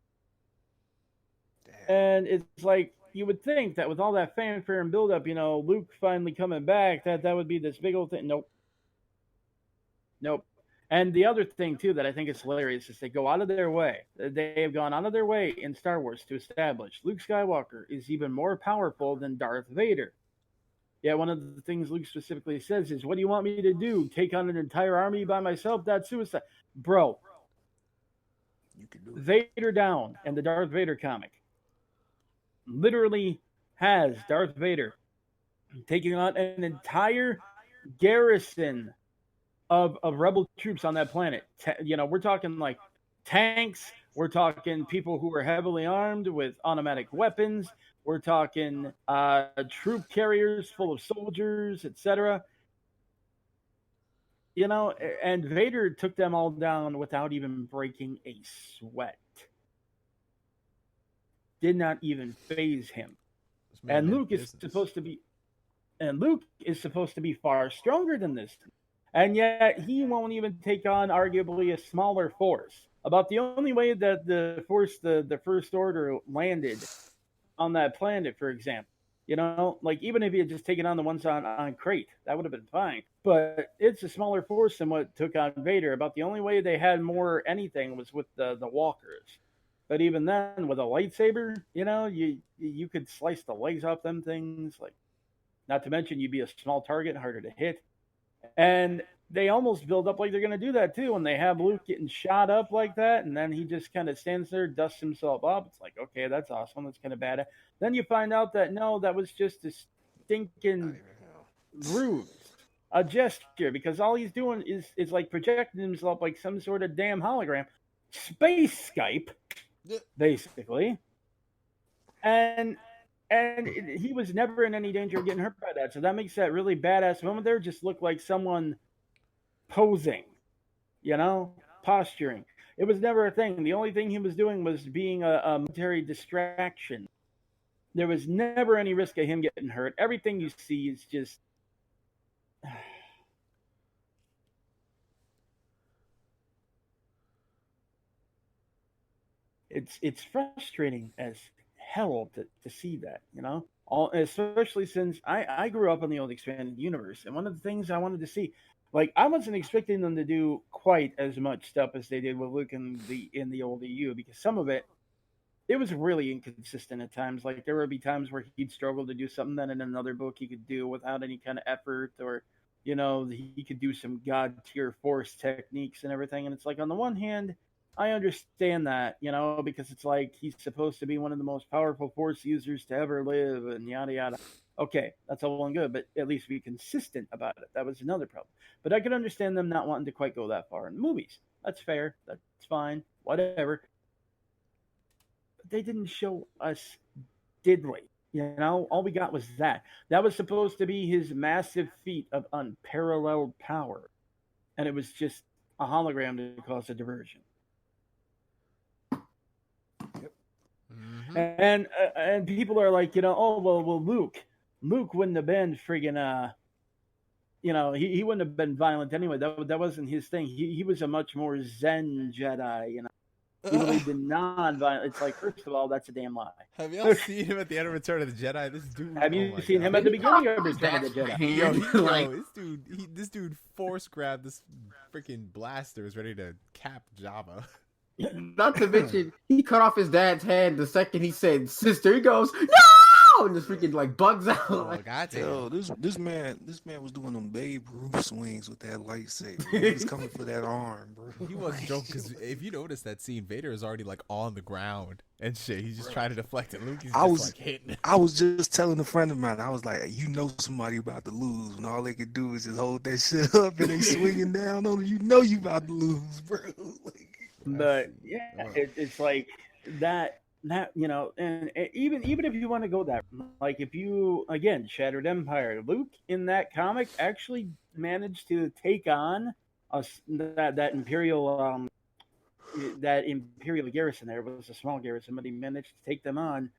And it's like, you would think that with all that fanfare and build-up, Luke finally coming back, that would be this big old thing. Nope. And the other thing, too, that I think is hilarious is they go out of their way. They have gone out of their way in Star Wars to establish Luke Skywalker is even more powerful than Darth Vader. Yeah, one of the things Luke specifically says is, what do you want me to do? Take on an entire army by myself? That's suicide. Bro, You can do it. Vader Down and the Darth Vader comic literally has Darth Vader taking on an entire garrison of rebel troops on that planet. We're talking like tanks. We're talking people who are heavily armed with automatic weapons. We're talking troop carriers full of soldiers, etc. And Vader took them all down without even breaking a sweat. Did not even phase him. And Luke is supposed to be far stronger than this. And yet he won't even take on arguably a smaller force. About the only way that the First Order landed on that planet, for example. Like, even if he had just taken on the ones on Crate, that would have been fine. But it's a smaller force than what took on Vader. About the only way they had more anything was with the walkers. But even then, with a lightsaber, you could slice the legs off them things. Like, not to mention, you'd be a small target, harder to hit. And they almost build up like they're going to do that, too, when they have Luke getting shot up like that, and then he just kind of stands there, dusts himself up. It's like, okay, that's awesome. That's kind of bad. Then you find out that, no, that was just a stinking ruse, a gesture, because all he's doing is like projecting himself like some sort of damn hologram. Space Skype, basically. And he was never in any danger of getting hurt by that. So that makes that really badass moment there just look like someone posing, posturing. It was never a thing. The only thing he was doing was being a military distraction. There was never any risk of him getting hurt. Everything you see is just... It's frustrating as hell to see that, Especially since I grew up on the old expanded universe, and one of the things I wanted to see, like I wasn't expecting them to do quite as much stuff as they did with Luke in the old EU, because some of it was really inconsistent at times. Like there would be times where he'd struggle to do something that in another book he could do without any kind of effort, or he could do some god tier force techniques and everything. And it's like on the one hand, I understand that, because it's like he's supposed to be one of the most powerful force users to ever live, and yada yada. Okay, that's all well and good, but at least be consistent about it. That was another problem. But I could understand them not wanting to quite go that far in movies. That's fair. That's fine. Whatever. They didn't show us diddly. All we got was that. That was supposed to be his massive feat of unparalleled power, and it was just a hologram to cause a diversion. Yep. Mm-hmm. And people are like, oh well, Luke wouldn't have been friggin' he wouldn't have been violent anyway. That wasn't his thing. He was a much more Zen Jedi. He believed in non-violence. It's like, first of all, that's a damn lie. Have y'all seen him at the end of Return of the Jedi? This dude. Have you seen him God. at the beginning of Return of the Jedi? Yo, this dude force grabbed this freaking blaster, was ready to cap Jabba. Not to mention, he cut off his dad's head the second he said "sister." He goes, "No!" and just freaking like bugs out. Oh, goddamn. Yo, this man was doing them Babe Ruth swings with that lightsaber. He was coming for that arm, bro. He wasn't joking, because if you notice that scene, Vader is already like on the ground and shit. He's just trying to deflect it. Luke is just like hitting. I was just telling a friend of mine, I was like, somebody about to lose when all they could do is just hold that shit up and they swinging down on you. You about to lose, bro. But yeah, it's like that and even if you want to go that, like if you again Shattered Empire, Luke in that comic actually managed to take on that imperial garrison. There was a small garrison, but he managed to take them on.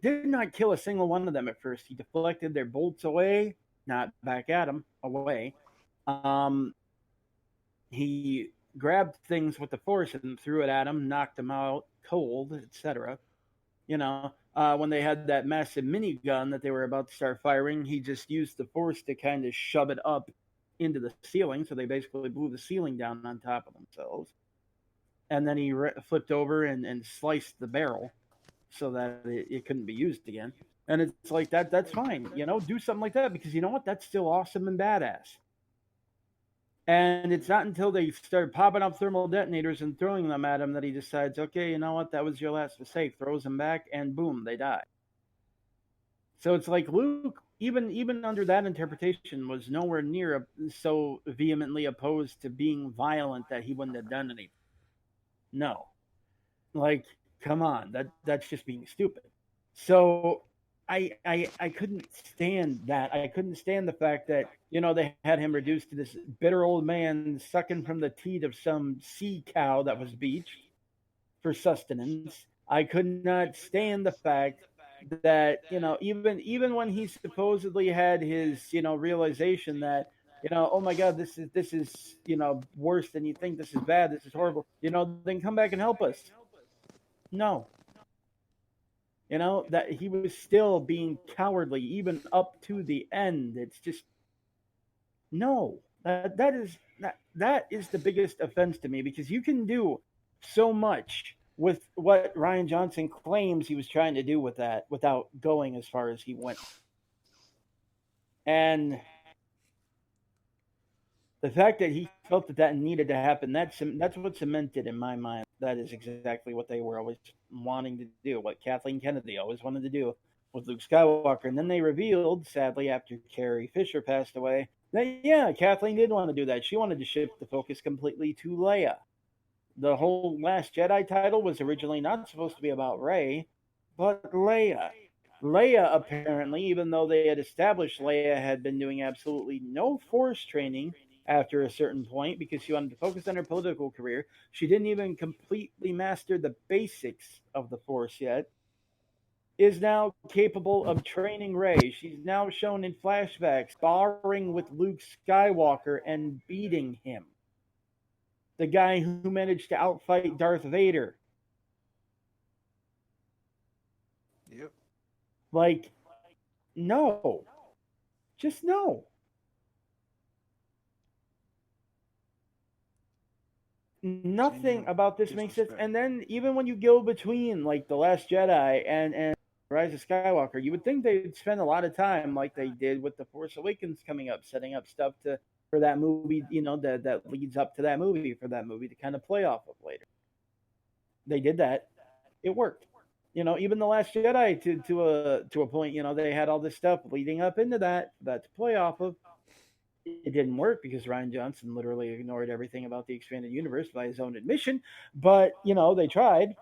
Did not kill a single one of them at first. He deflected their bolts away, not back at them, away. He grabbed things with the force and threw it at them, knocked them out cold, etc. When they had that massive minigun that they were about to start firing, he just used the force to kind of shove it up into the ceiling, so they basically blew the ceiling down on top of themselves. And then he flipped over and sliced the barrel so that it couldn't be used again. And it's like that's fine, do something like that, because you know what? That's still awesome and badass. And it's not until they start popping up thermal detonators and throwing them at him that he decides, okay, you know what? That was your last mistake. Throws them back, and boom, they die. So it's like Luke, even under that interpretation, was nowhere near so vehemently opposed to being violent that he wouldn't have done anything. No. Like, come on. That's just being stupid. So I couldn't stand that. I couldn't stand the fact that, they had him reduced to this bitter old man sucking from the teat of some sea cow that was beached for sustenance. I could not stand the fact that, even when he supposedly had his, realization that, oh my God, this is, worse than you think. This is bad. This is horrible. Then come back and help us. No. That he was still being cowardly even up to the end. It's just no. That is the biggest offense to me, because you can do so much with what Rian Johnson claims he was trying to do with that without going as far as he went. And the fact that he felt that needed to happen, that's what cemented in my mind. That is exactly what they were always wanting to do, what Kathleen Kennedy always wanted to do with Luke Skywalker. And then they revealed, sadly, after Carrie Fisher passed away, that, yeah, Kathleen did want to do that. She wanted to shift the focus completely to Leia. The whole Last Jedi title was originally not supposed to be about Rey, but Leia. Leia, apparently, even though they had established Leia had been doing absolutely no Force training after a certain point because she wanted to focus on her political career, she didn't even completely master the basics of the Force yet, is now capable of training Rey. She's now shown in flashbacks sparring with Luke Skywalker and beating him. The guy who managed to outfight Darth Vader. Yep. Like, no. Just no. Nothing about this makes sense. And then even when you go between like The Last Jedi and Rise of Skywalker, you would think they'd spend a lot of time like they did with The Force Awakens coming up, setting up stuff for that movie, that leads up to that movie, for that movie to kind of play off of later. They did that. It worked. Even The Last Jedi to a point, they had all this stuff leading up into that to play off of. It didn't work because Ryan Johnson literally ignored everything about the expanded universe by his own admission. But, they tried.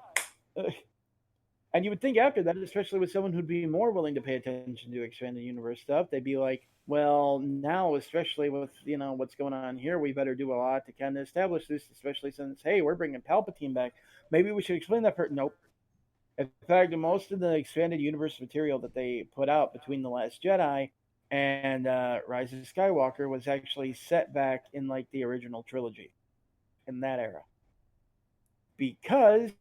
And you would think after that, especially with someone who'd be more willing to pay attention to expanded universe stuff, they'd be like, well, now, especially with, what's going on here, we better do a lot to kind of establish this, especially since, hey, we're bringing Palpatine back. Maybe we should explain that part. Nope. In fact, most of the expanded universe material that they put out between The Last Jedi and Rise of Skywalker was actually set back in like the original trilogy, in that era. Because,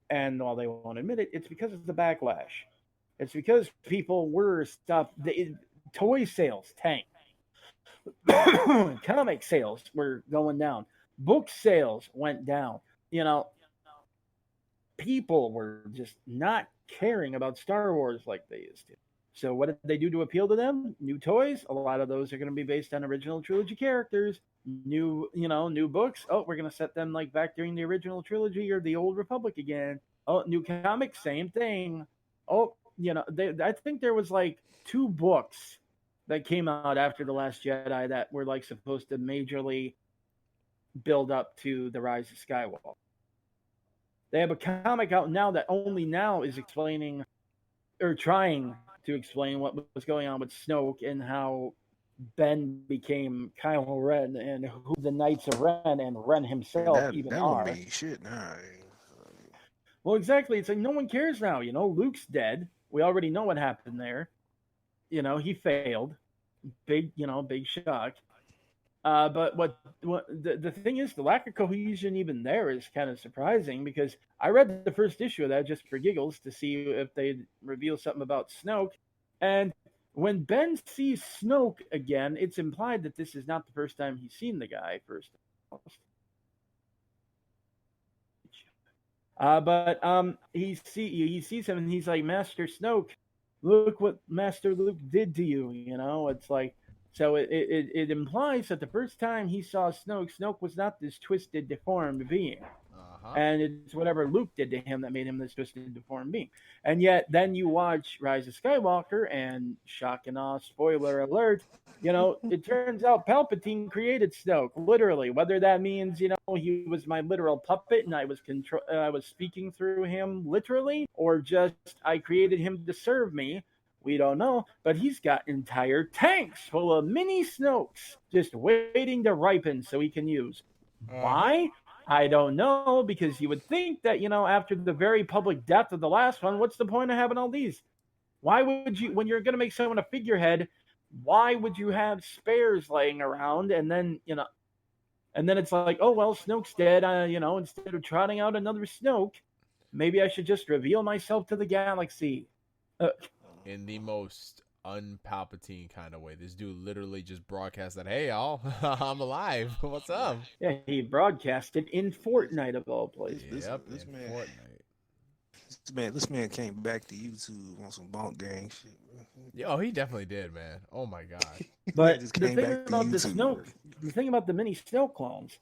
and while they won't admit it, it's because of the backlash. It's because people were stopped. Toy sales tanked. Comic sales were going down. Book sales went down. People were just not caring about Star Wars like they used to. So what did they do to appeal to them? New toys. A lot of those are going to be based on original trilogy characters. New books. Oh, we're going to set them like back during the original trilogy or the Old Republic again. Oh, new comics, same thing. Oh, I think there was like 2 books that came out after The Last Jedi that were like supposed to majorly build up to the Rise of Skywalker. They have a comic out now that only now is explaining or trying to explain what was going on with Snoke and how Ben became Kylo Ren and who the Knights of Ren and Ren himself that even don't are. mean shit. Nah. Well, exactly. It's like no one cares now. Luke's dead. We already know what happened there. He failed. Big shock. But what the thing is, the lack of cohesion even there is kind of surprising because I read the first issue of that just for giggles to see if they'd reveal something about Snoke. And when Ben sees Snoke again, it's implied that this is not the first time he's seen the guy first. But he sees him and he's like, Master Snoke, look what Master Luke did to you. It's like, so it implies that the first time he saw Snoke was not this twisted, deformed being. And it's whatever Luke did to him that made him this twisted, deformed being. And yet, then you watch Rise of Skywalker, and shock and awe, spoiler alert, it turns out Palpatine created Snoke, literally. Whether that means, he was my literal puppet and I was speaking through him literally, or just I created him to serve me. We don't know, but he's got entire tanks full of mini Snokes just waiting to ripen so he can use. Why? I don't know, because you would think that, after the very public death of the last one, what's the point of having all these? Why would you, when you're going to make someone a figurehead, why would you have spares laying around and then, and then it's like, oh, well, Snoke's dead, instead of trotting out another Snoke, maybe I should just reveal myself to the galaxy. In the most un-Palpatine kind of way. This dude literally just broadcast that, hey, y'all, I'm alive. What's up? Yeah, he broadcasted in Fortnite of all places. Yep, this in man, Fortnite. This man came back to YouTube on some bonk gang shit. Yo, he definitely did, man. Oh my god. But the thing about the thing about the mini Snoke clones.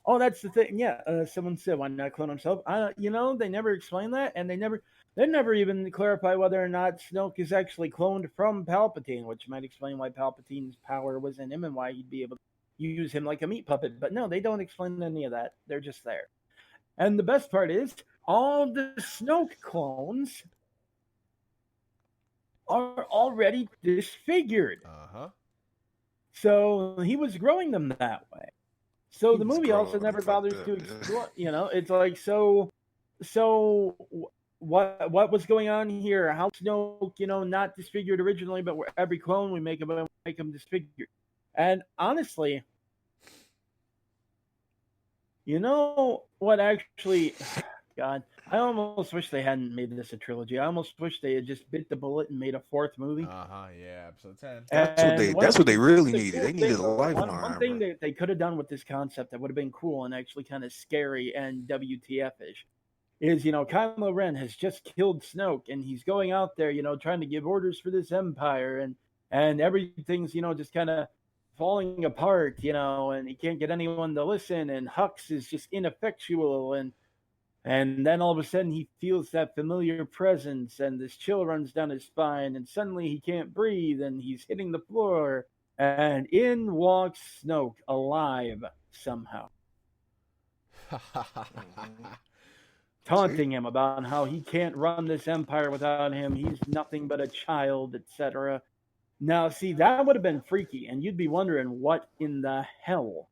Oh, that's the thing. Yeah, someone said, why not clone himself? They never explain that, and they never even clarify whether or not Snoke is actually cloned from Palpatine, which might explain why Palpatine's power was in him and why he'd be able to use him like a meat puppet. But no, they don't explain any of that. They're just there. And the best part is, all the Snoke clones are already disfigured. So he was growing them that way. So the movie also never bothers to explore. It's like, so what was going on here? How Snoke, not disfigured originally, but every clone we make him disfigured. And honestly, what actually, God, I almost wish they hadn't made this a trilogy. I almost wish they had just bit the bullet and made a fourth movie. Yeah, episode 10. And That's what they really the needed. cool They needed thing, a one thing lifeline. that they could have done with this concept that would have been cool and actually kind of scary and WTF-ish is, Kylo Ren has just killed Snoke and he's going out there, trying to give orders for this empire and everything's, just kind of falling apart, and he can't get anyone to listen and Hux is just ineffectual and then all of a sudden he feels that familiar presence and this chill runs down his spine and suddenly he can't breathe and he's hitting the floor and in walks Snoke alive somehow, taunting him about how he can't run this empire without him. He's nothing but a child, etc. Now, see, that would have been freaky, and you'd be wondering what in the hell,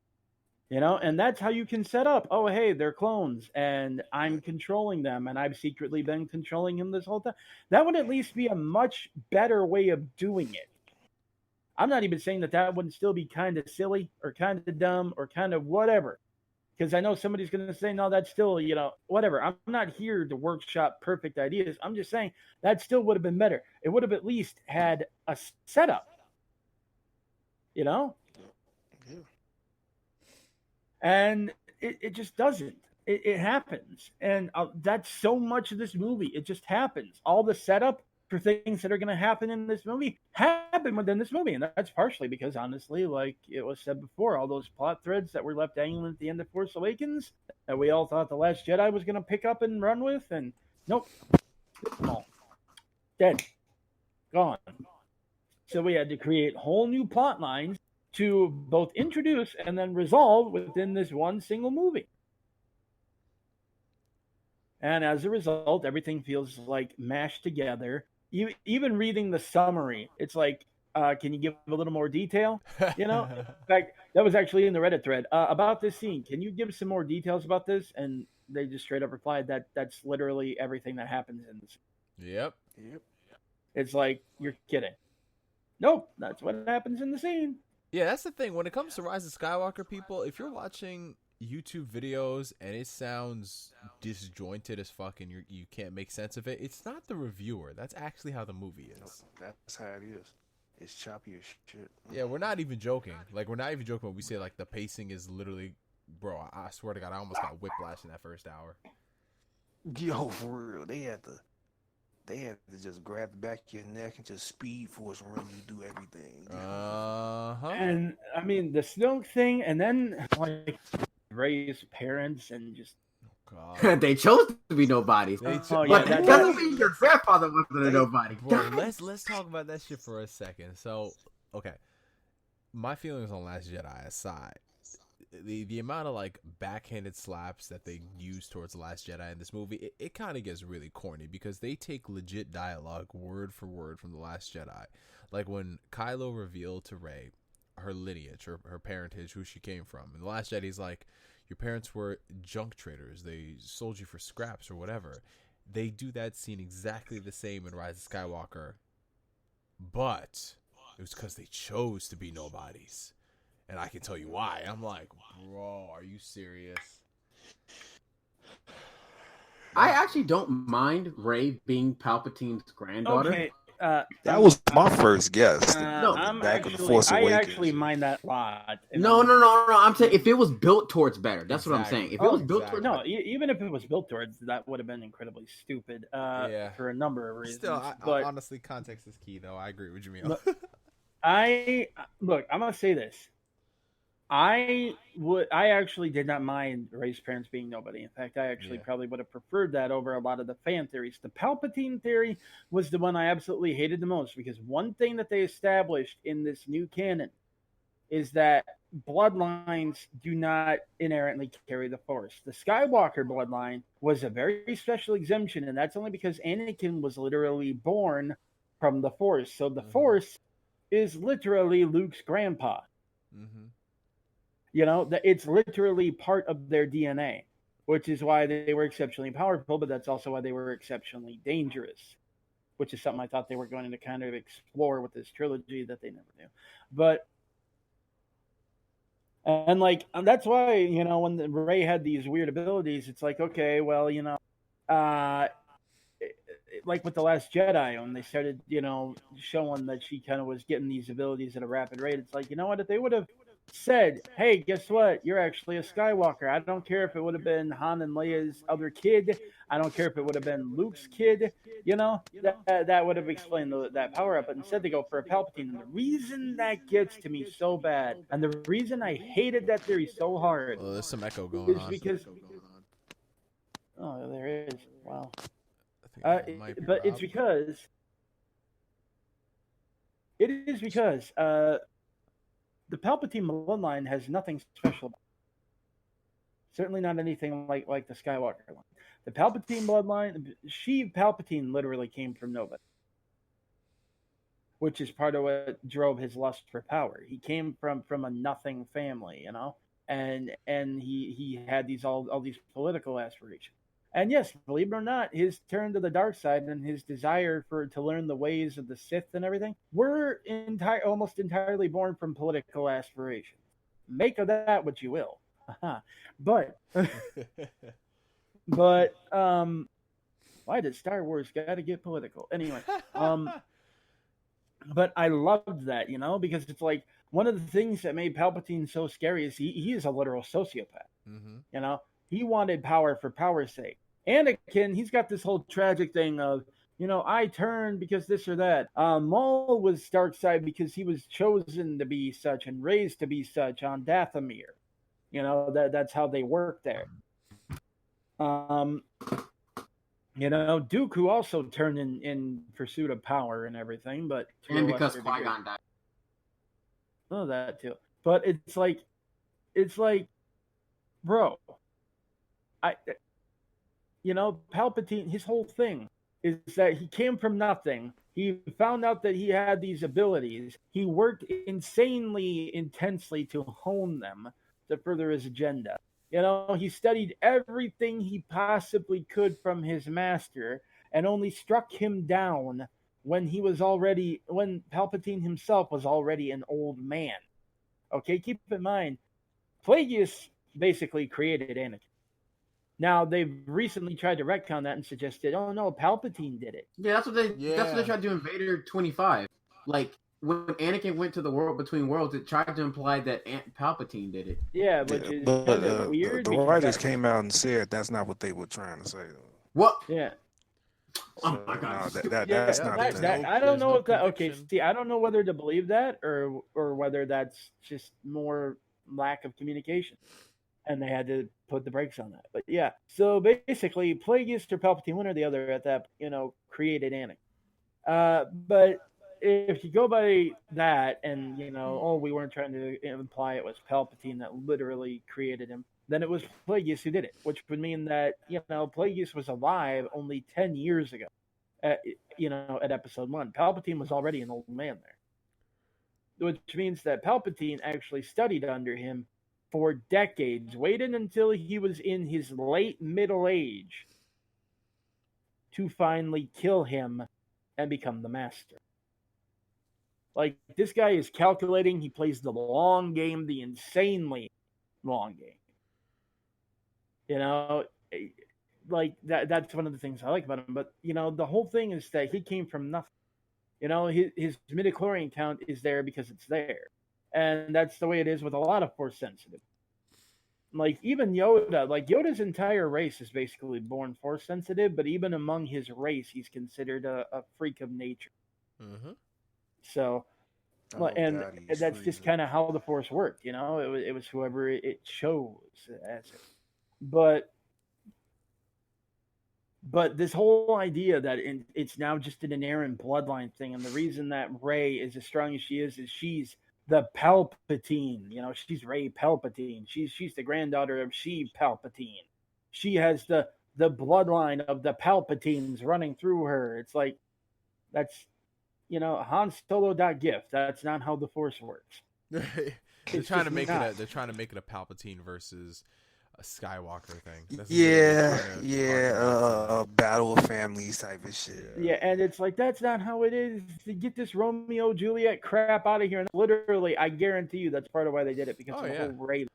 and that's how you can set up. Oh, hey, they're clones, and I'm controlling them, and I've secretly been controlling him this whole time. That would at least be a much better way of doing it. I'm not even saying that wouldn't still be kind of silly or kind of dumb or kind of whatever. Because I know somebody's going to say, no, that's still, whatever. I'm not here to workshop perfect ideas. I'm just saying that still would have been better. It would have at least had a setup, Yeah. And it just doesn't. It happens. And that's so much of this movie. It just happens. All the setup for things that are going to happen in this movie happen within this movie. And that's partially because, honestly, like it was said before, all those plot threads that were left dangling at the end of Force Awakens that we all thought The Last Jedi was going to pick up and run with. And nope. No. Dead. Gone. So we had to create whole new plot lines to both introduce and then resolve within this one single movie. And as a result, everything feels like mashed together. Even reading the summary, it's like, can you give a little more detail? In fact, that was actually in the Reddit thread about this scene. Can you give some more details about this? And they just straight up replied that that's literally everything that happens in this. Yep. It's like, you're kidding. Nope, that's what happens in the scene. Yeah, that's the thing. When it comes to Rise of Skywalker, people, if you're watching YouTube videos and it sounds disjointed as fuck and you can't make sense of it, it's not the reviewer. That's actually how the movie is. That's how it is. It's choppy as shit. Yeah, we're not even joking. Like, we're not even joking when we say, like, the pacing is literally... Bro, I swear to God, I almost got whiplash in that first hour. Yo, for real. They had to just grab the back of your neck and just speed force run you do everything. And, I mean, the Snoke thing, and then, like, Rey's parents and just... God. They chose to be nobodies. yeah, but that doesn't mean your grandfather wasn't a nobody. Bro, let's talk about that shit for a second. So, okay. My feelings on Last Jedi aside, the amount of like backhanded slaps that they use towards the Last Jedi in this movie, it kind of gets really corny because they take legit dialogue word for word from the Last Jedi. Like when Kylo revealed to Rey her lineage, her parentage, who she came from, and the Last Jedi's like, your parents were junk traders, they sold you for scraps or whatever. They do that scene exactly the same in Rise of Skywalker, but it was because they chose to be nobodies. And I can tell you why. I'm like, bro, are you serious? I actually don't mind Rey being Palpatine's granddaughter. Okay, that was my first guess. No, back in the Force Awakens. I actually mind that a lot. No. I'm saying if it was built towards better, that's what I'm saying. If it was built towards no, even if it was built towards, that would have been incredibly stupid. For a number of reasons. Still, but honestly, context is key, though. I agree with you, Jamil. Look, I'm gonna say this. I actually did not mind Rey's parents being nobody. In fact, I actually probably would have preferred that over a lot of the fan theories. The Palpatine theory was the one I absolutely hated the most because one thing that they established in this new canon is that bloodlines do not inherently carry the Force. The Skywalker bloodline was a very special exemption, and that's only because Anakin was literally born from the Force. So the Force is literally Luke's grandpa. Mm-hmm. It's literally part of their DNA, which is why they were exceptionally powerful, but that's also why they were exceptionally dangerous, which is something I thought they were going to kind of explore with this trilogy that they never do. But, and that's why, when Rey had these weird abilities, it's like, okay, well, like with the Last Jedi, when they started, showing that she kind of was getting these abilities at a rapid rate, it's like, you know what? If they would have said, "Hey, guess what? You're actually a Skywalker." I don't care if it would have been Han and Leia's other kid. I don't care if it would have been Luke's kid. That would have explained that power up. But instead, they go for a Palpatine. And the reason that gets to me so bad, and the reason I hated that theory so hard, Well, there's some echo going is on. because there is. Wow. I think it might be But Rob. it is because the Palpatine bloodline has nothing special about it. Certainly not anything like the Skywalker line. The Palpatine bloodline, Palpatine literally came from nobody, which is part of what drove his lust for power. He came from a nothing family, and he had all these political aspirations. And yes, believe it or not, his turn to the dark side and his desire to learn the ways of the Sith and everything were almost entirely born from political aspirations. Make of that what you will. But why did Star Wars got to get political? Anyway, but I loved that, because it's like one of the things that made Palpatine so scary is he is a literal sociopath. Mm-hmm. He wanted power for power's sake. Anakin, he's got this whole tragic thing of, I turned because this or that. Maul was dark side because he was chosen to be such and raised to be such on Dathomir. That's how they work there. Dooku also turned in pursuit of power and everything, but and because Qui-Gon died. Oh, that too. But it's like, bro, Palpatine, his whole thing is that he came from nothing. He found out that he had these abilities. He worked insanely intensely to hone them to further his agenda. He studied everything he possibly could from his master and only struck him down when Palpatine himself was already an old man. Okay, keep in mind, Plagueis basically created Anakin. Now they've recently tried to retcon that and suggested, oh no, Palpatine did it. Yeah, that's what they tried to do in Vader 25. Like when Anakin went to the world between worlds, it tried to imply that Palpatine did it. Yeah, which is kind of weird. The writers came out and said that's not what they were trying to say. What? Yeah. Oh my god. That's not that. I don't know if that. Okay, see, I don't know whether to believe that or whether that's just more lack of communication, and they had to put the brakes on that. But yeah, so basically, Plagueis or Palpatine, one or the other, at that created Anakin. But if you go by that, and we weren't trying to imply it was Palpatine that literally created him, then it was Plagueis who did it, which would mean that Plagueis was alive only 10 years ago. At Episode 1, Palpatine was already an old man there, which means that Palpatine actually studied under him for decades, waited until he was in his late middle age to finally kill him and become the master. Like, this guy is calculating. He plays the long game, the insanely long game. Like that's one of the things I like about him. But, the whole thing is that he came from nothing. His midichlorian count is there because it's there. And that's the way it is with a lot of Force sensitive. Like, even Yoda's entire race is basically born Force sensitive, but even among his race, he's considered a freak of nature. Mm-hmm. So, that's just kind of how the Force worked, It was whoever it chose as it. But this whole idea that it's now just an inherent bloodline thing, and the reason that Rey is as strong as she is she's the Palpatine. She's Rey Palpatine. She's the granddaughter of Sheev Palpatine. She has the bloodline of the Palpatines running through her. It's like, that's, Han Solo.gif. That's not how the Force works. They're trying to make it a Palpatine versus a Skywalker thing. A battle of families type of shit. Yeah, and it's like, that's not how it is. To get this Romeo Juliet crap out of here, and literally, I guarantee you, that's part of why they did it, because of the whole Rey thing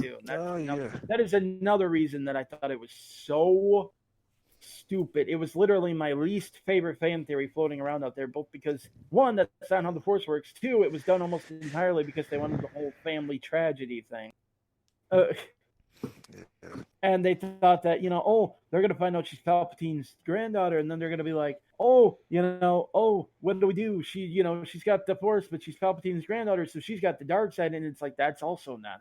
too. And that is another reason that I thought it was so stupid. It was literally my least favorite fan theory floating around out there, both because, one, that's not how the Force works. Two, it was done almost entirely because they wanted the whole family tragedy thing. And they thought that, they're going to find out she's Palpatine's granddaughter, and then they're going to be like, what do we do? She's got the Force, but she's Palpatine's granddaughter, so she's got the dark side, and it's like, that's also not.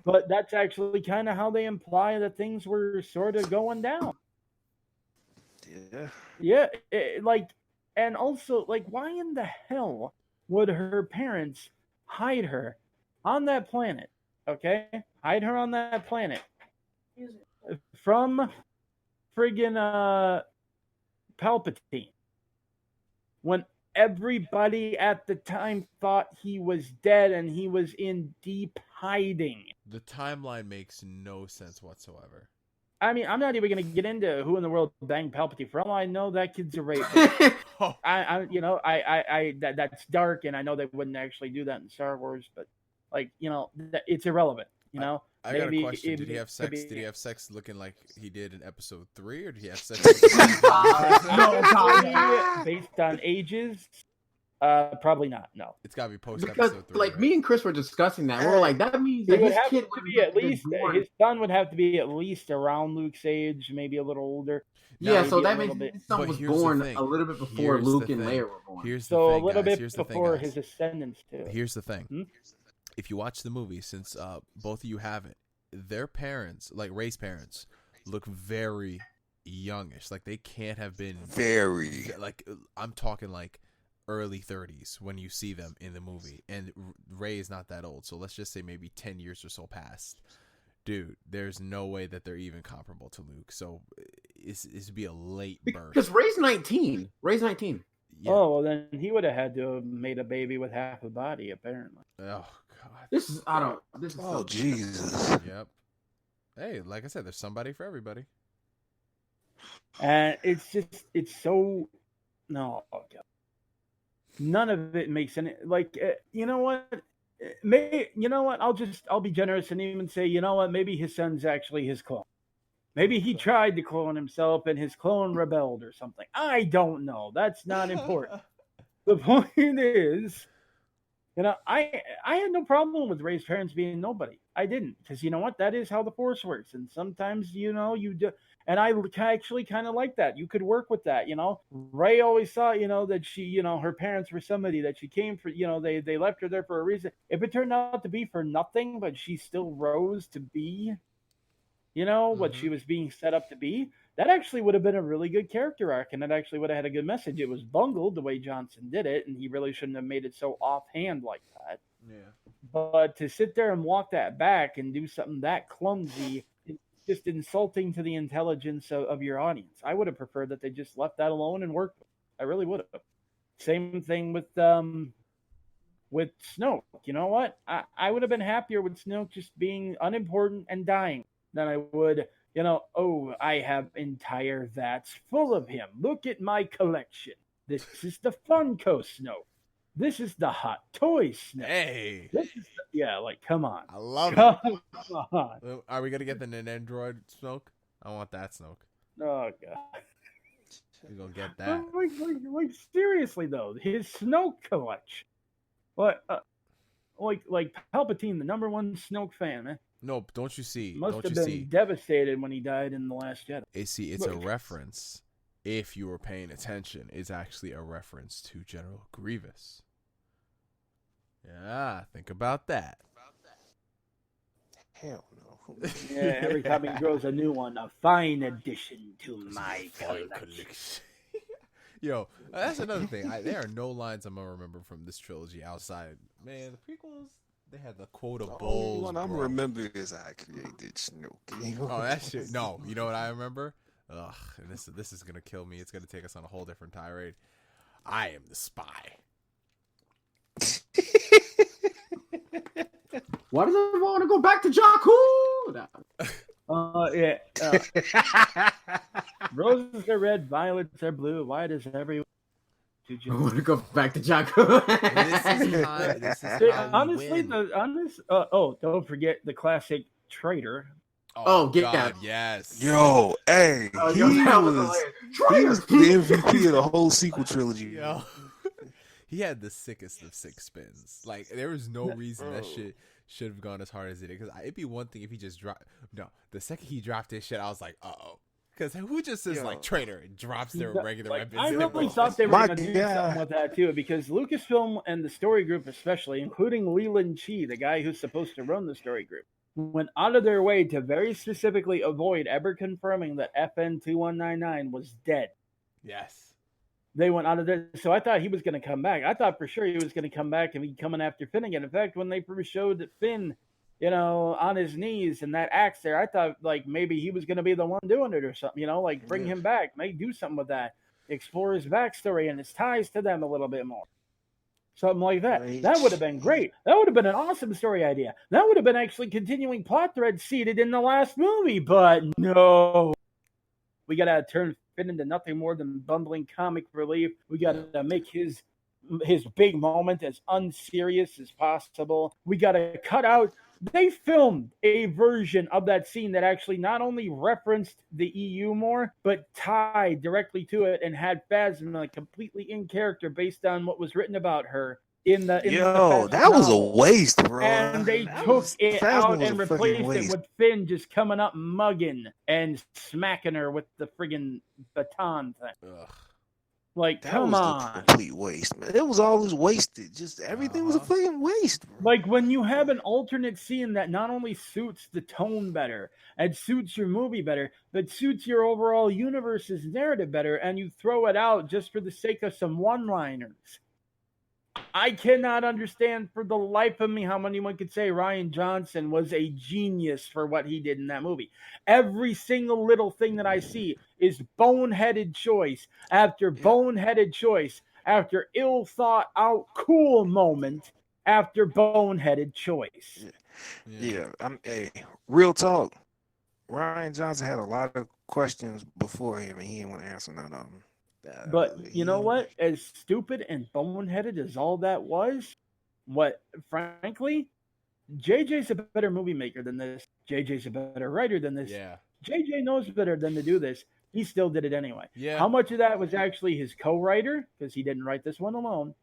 But that's actually kind of how they imply that things were sort of going down. Yeah. And also, why in the hell would her parents hide her on that planet? Okay? Hide her on that planet from friggin' Palpatine. When everybody at the time thought he was dead and he was in deep hiding. The timeline makes no sense whatsoever. I mean, I'm not even going to get into who in the world banged Palpatine. For all I know, that kid's a rapist. That's dark, and I know they wouldn't actually do that in Star Wars, but it's irrelevant. I got a question. Did he have sex? Did he have sex looking like he did in Episode 3, or did he have sex? Based on ages, probably not. No, it's got to be post because Episode 3. me and Chris were discussing that. We were like, that means that his kid would be at least his son would have to be at least around Luke's age, maybe a little older. Yeah, so that means his son was born a little bit before Luke and Leia were born. A little bit before his ascendance too. Here's the thing. If you watch the movie, since both of you haven't, their parents, like Rey's parents, look very youngish. Like they can't have been very. Like I'm talking like early 30s when you see them in the movie, and Rey is not that old. So let's just say maybe 10 years or so past. Dude, there's no way that they're even comparable to Luke. So it's be a late birth. Because Rey's 19. Yeah. Oh, well, then he would have had to have made a baby with half a body, apparently. Oh, God. This is oh, Jesus. Yep. Hey, like I said, there's somebody for everybody. And it's so... No, oh, God. None of it makes any... you know what? I'll be generous and even say, maybe his son's actually his clone. Maybe he tried to clone himself and his clone rebelled or something. I don't know. That's not important. The point is, I had no problem with Rey's parents being nobody. I didn't, because you know what? That is how the Force works. And sometimes, you do. And I actually kind of like that. You could work with that, Rey always thought, that she, her parents were somebody that she came for, they left her there for a reason. If it turned out to be for nothing, but she still rose to be, what she was being set up to be, that actually would have been a really good character arc, and it actually would have had a good message. It was bungled the way Johnson did it, and he really shouldn't have made it so offhand like that. Yeah. But to sit there and walk that back and do something that clumsy is just insulting to the intelligence of your audience. I would have preferred that they just left that alone and worked with it. I really would have. Same thing with Snoke. You know what? I would have been happier with Snoke just being unimportant and dying than I would, I have entire vats full of him. Look at my collection. This is the Funko Snoke. This is the Hot Toy Snoke. Hey. Come on. I love it. Come on. Are we going to get the Nintendo Snoke? I want that Snoke. Oh, God. We're going to get that. Seriously, though, his Snoke collection. What? Like Palpatine, the number one Snoke fan, man. No, don't you see? Must have been devastated when he died in The Last Jedi. It's a reference. If you were paying attention, it's actually a reference to General Grievous. Yeah, think about that. Hell no. Yeah, every time he grows a new one, a fine addition to my collection. Yo, that's another thing. There are no lines I'm gonna remember from this trilogy outside. Man, the prequels, they had the quotables. The only one I'm remembering is I created Snoke. Oh, that shit. No, you know what I remember? Ugh, and this is gonna kill me. It's gonna take us on a whole different tirade. I am the spy. Why does everyone want to go back to Jakku? Yeah. Roses are red, violets are blue. Why does everyone? I want to go back to Jakku. Honestly, don't forget the classic traitor. Oh, yeah. God, yes. Yo, hey, Oh, he yo, that was was hilarious. the MVP of the whole sequel trilogy. Yo. He had the sickest of six spins. Like, there was no reason that shit should have gone as hard as it did. Because it'd be one thing if he just dropped. No, the second he dropped this shit, I was like, uh-oh. Because who just says, like, traitor and drops their regular weapons? I really thought they were going to do something with that, too, because Lucasfilm and the story group especially, including Leland Chi, the guy who's supposed to run the story group, went out of their way to very specifically avoid ever confirming that FN2199 was dead. Yes. They went out of there. So I thought he was going to come back. I thought for sure he was going to come back and be coming after Finn again. In fact, when they first showed Finn, on his knees and that axe there, I thought like maybe he was going to be the one doing it or something, like bring him back, maybe do something with that, explore his backstory and his ties to them a little bit more. Something like that. Right. That would have been great. That would have been an awesome story idea. That would have been actually continuing plot threads seated in the last movie, but no. We got to turn Finn into nothing more than bumbling comic relief. We got to make his big moment as unserious as possible. We got to cut out. They filmed a version of that scene that actually not only referenced the EU more, but tied directly to it and had Phasma completely in character based on what was written about her in the that was a waste, bro. And they took it out and replaced it with Finn just coming up mugging and smacking her with the friggin' baton thing. Ugh. Like, that come was on. a complete waste, man. It was always wasted. Just everything was a fucking waste, bro. Like when you have an alternate scene that not only suits the tone better and suits your movie better, but suits your overall universe's narrative better, and you throw it out just for the sake of some one-liners. I cannot understand for the life of me how anyone could say Rian Johnson was a genius for what he did in that movie. Every single little thing that I see is boneheaded choice after boneheaded choice after ill thought out cool moment after boneheaded choice. Real talk. Rian Johnson had a lot of questions before him, and he didn't want to answer none of them. But you know what? As stupid and boneheaded as all that was, frankly, JJ's a better movie maker than this. JJ's a better writer than this. Yeah. JJ knows better than to do this. He still did it anyway. Yeah. How much of that was actually his co-writer, because he didn't write this one alone,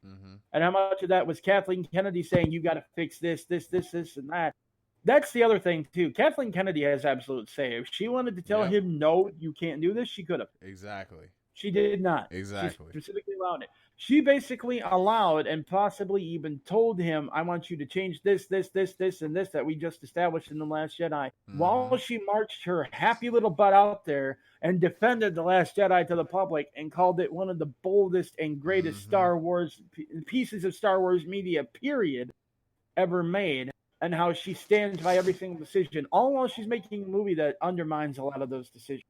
and how much of that was Kathleen Kennedy saying, you got to fix this, and that. That's the other thing, too. Kathleen Kennedy has absolute say. If she wanted to tell him, no, you can't do this, she could have. Exactly. She did not. Exactly. She specifically allowed it. She basically allowed and possibly even told him, I want you to change this, and this that we just established in The Last Jedi. While she marched her happy little butt out there and defended The Last Jedi to the public and called it one of the boldest and greatest Star Wars pieces of Star Wars media, period, ever made. And how she stands by every single decision, all while she's making a movie that undermines a lot of those decisions.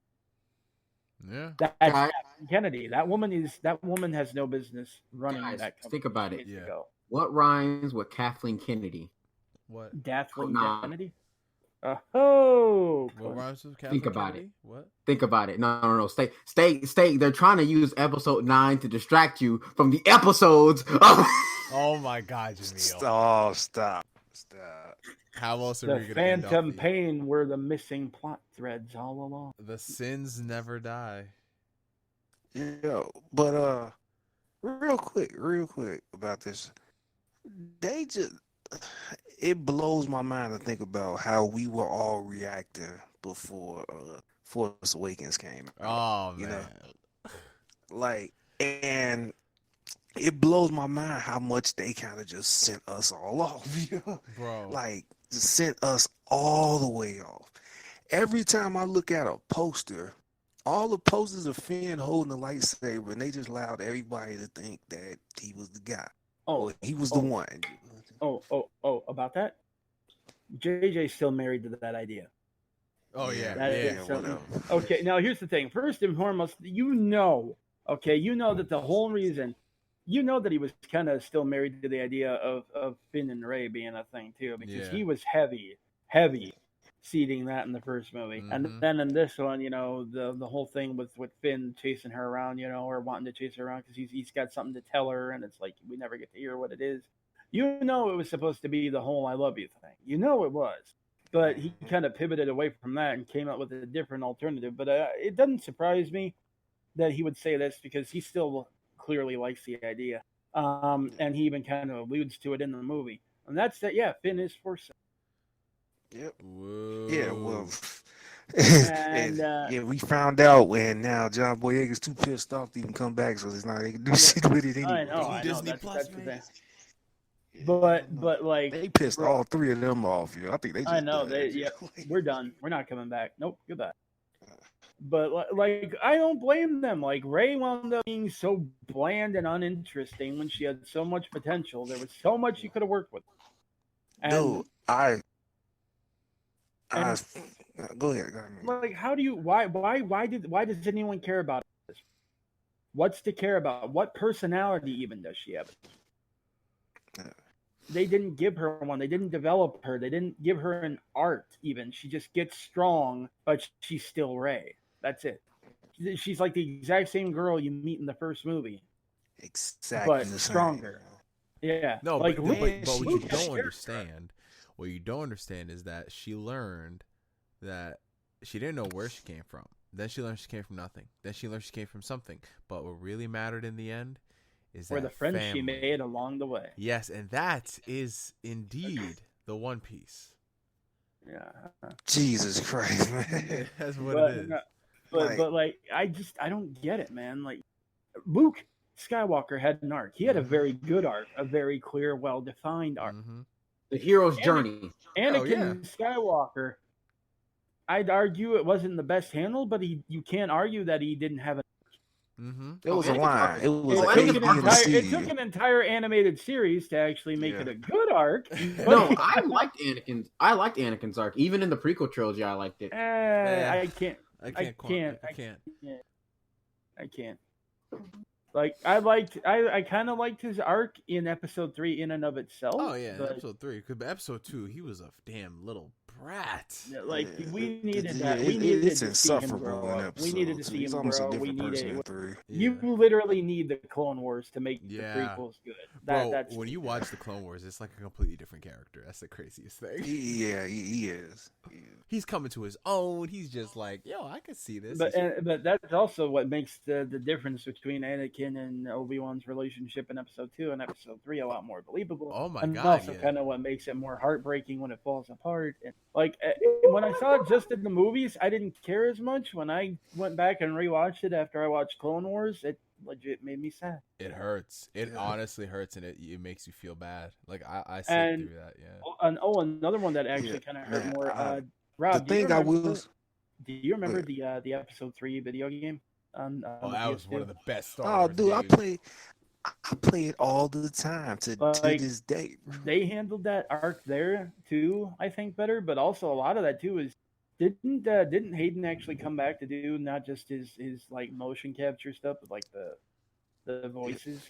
Yeah. That's Kathleen Kennedy. That woman has no business running that company. Think about it. Yeah. What rhymes with Kathleen Kennedy? What? Kathleen Kennedy? What rhymes with Kathleen Think about Kennedy? it. What? Think about it. No. Stay. They're trying to use episode 9 to distract you from the episodes. Oh my God, Jamil. Stop. How else are The we going to end Phantom up Pain were the missing plot threads all along. The sins never die. But real quick about this. It blows my mind to think about how we were all reacting before Force Awakens came out. Oh man. And it blows my mind how much they kind of just sent us all off, Bro. Like, just sent us all the way off. Every time I look at a poster, all the posters of Finn holding the lightsaber, and they just allowed everybody to think that he was the guy. Oh, he was the one. About that? JJ's still married to that idea. Oh yeah. Whatever. Okay, now here's the thing. First and foremost, you know that the whole reason, that he was kind of still married to the idea of Finn and Rey being a thing too, because he was heavy seeding that in the first movie. And then in this one, the whole thing with Finn chasing her around, or wanting to chase her around because he's got something to tell her, and it's like we never get to hear what it is. It was supposed to be the whole "I love you" thing. It was. but he kind of pivoted away from that and came up with a different alternative. But it doesn't surprise me that he would say this because he still clearly likes the idea, and he even kind of alludes to it in the movie. And that's that. Yeah, Finn is Force. Yep. Whoa. Yeah, well, And yeah, we found out, and now John Boyega's too pissed off to even come back, so there's not they can do shit with it anyway. I know. Disney That's Plus, the man. thing. Yeah, But like they pissed bro, all three of them off. I think they just I know done. we're done. We're not coming back. Nope, goodbye. But like I don't blame them. Like Ray wound up being so bland and uninteresting when she had so much potential. There was so much you could have worked with. And, Dude, I and go ahead. like, how do you? Why does anyone care about this? What's to care about? What personality even does she have? They didn't give her one. They didn't develop her. They didn't give her an arc even. She just gets strong, but she's still Ray. That's it. She's like the exact same girl you meet in the first movie, Exactly, but the same. stronger. Yeah. No, like but Luke, what you Luke don't is understand, what you don't understand is that she learned that she didn't know where she came from. Then she learned she came from nothing. Then she learned she came from something. But what really mattered in the end is or that the friends family. she made along the way. Yes, and that is indeed the One Piece. Yeah. Jesus Christ, man. That's what But, it is. but like I don't get it, man. Like Luke Skywalker had an arc. He had a very good arc, a very clear, well-defined arc. Mm-hmm. The hero's journey. Anakin Skywalker, I'd argue it wasn't the best handled, but you can't argue that he didn't have a. Mm-hmm. It was a line. It was Well, a I A, think B, and a C. It took an entire animated series to actually make Yeah. it a good arc. No, I liked Anakin's. I liked Anakin's arc. Even in the prequel trilogy, I liked it. I can't. I can't. Like I kind of liked his arc in episode 3 in and of itself. Oh yeah, but, episode 3. Because episode 2, he was a damn little brat. like we needed Yeah, that. We needed it's to see him insufferable grow in up. We needed to episode see two. It's him almost a grow. We different person needed. in 3. You literally need the Clone Wars to make the prequels good. Bro, That's when you watch the Clone Wars, it's like a completely different character. That's the craziest thing. Yeah, he is. He's coming to his own. He's just like, yo, I could see this. But that's also what makes the difference between Anakin and Obi-Wan's relationship in episode 2 and episode 3 a lot more believable. Oh my and God, also yeah. kind of what makes it more heartbreaking when it falls apart. And like when I saw it just in the movies, I didn't care as much. When I went back and rewatched it after I watched Clone Wars, it legit made me sad. It hurts. It Yeah. honestly hurts, and it makes you feel bad. Like I sit through that. Yeah. And another one that actually kind of hurt man, more. Rob, The thing I will. do you remember the episode 3 video game? On Oh, the that was PS2? one of the best Star Oh, Wars dude, games. I play it all the time to Like, this day. They handled that arc there too, I think, better. But also a lot of that too is didn't Hayden actually come back to do not just his like motion capture stuff, but like the voices.